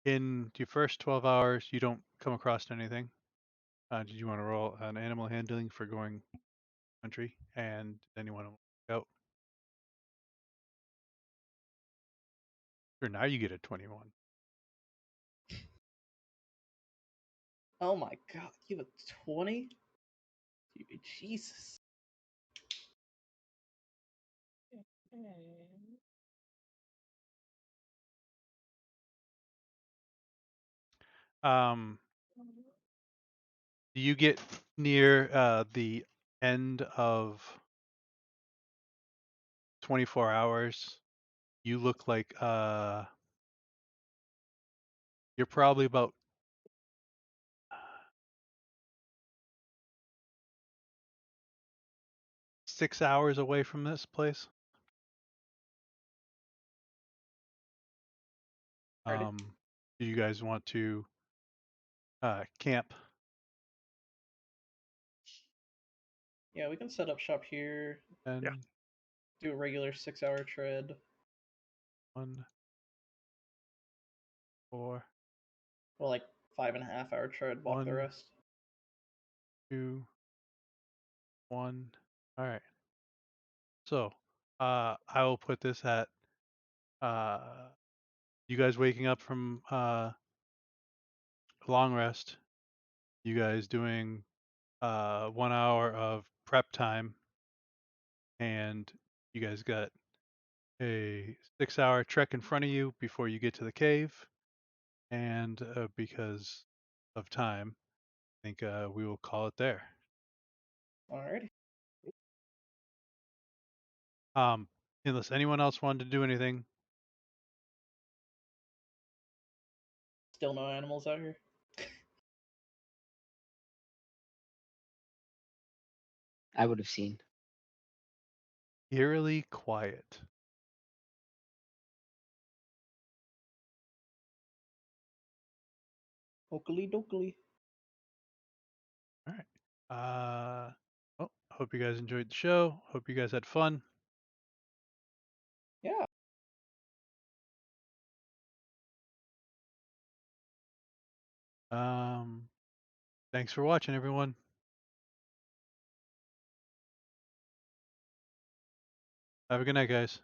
In your first 12 hours, you don't come across anything. Did you want to roll an animal handling for going country? And then you want to out? Sure, now you get a 21. Oh my god, you have a 20? Jesus. Do you get near the end of 24 hours? You look like you're probably about 6 hours away from this place. Alrighty. Do you guys want to camp? Yeah, we can set up shop here, And do a regular 6-hour tread. 1, 4, Well, like 5.5-hour tread, walk the 1, rest. 2, 1. All right. So I will put this at you guys waking up from long rest. You guys doing 1 hour of prep time, and you guys got a 6-hour trek in front of you before you get to the cave. And because of time, I think we will call it there. Alrighty. Unless anyone else wanted to do anything. Still no animals out here? I would have seen. Eerily quiet. Oakley dokley. All right. Oh, hope you guys enjoyed the show. Hope you guys had fun. Yeah. Thanks for watching, everyone. Have a good night, guys.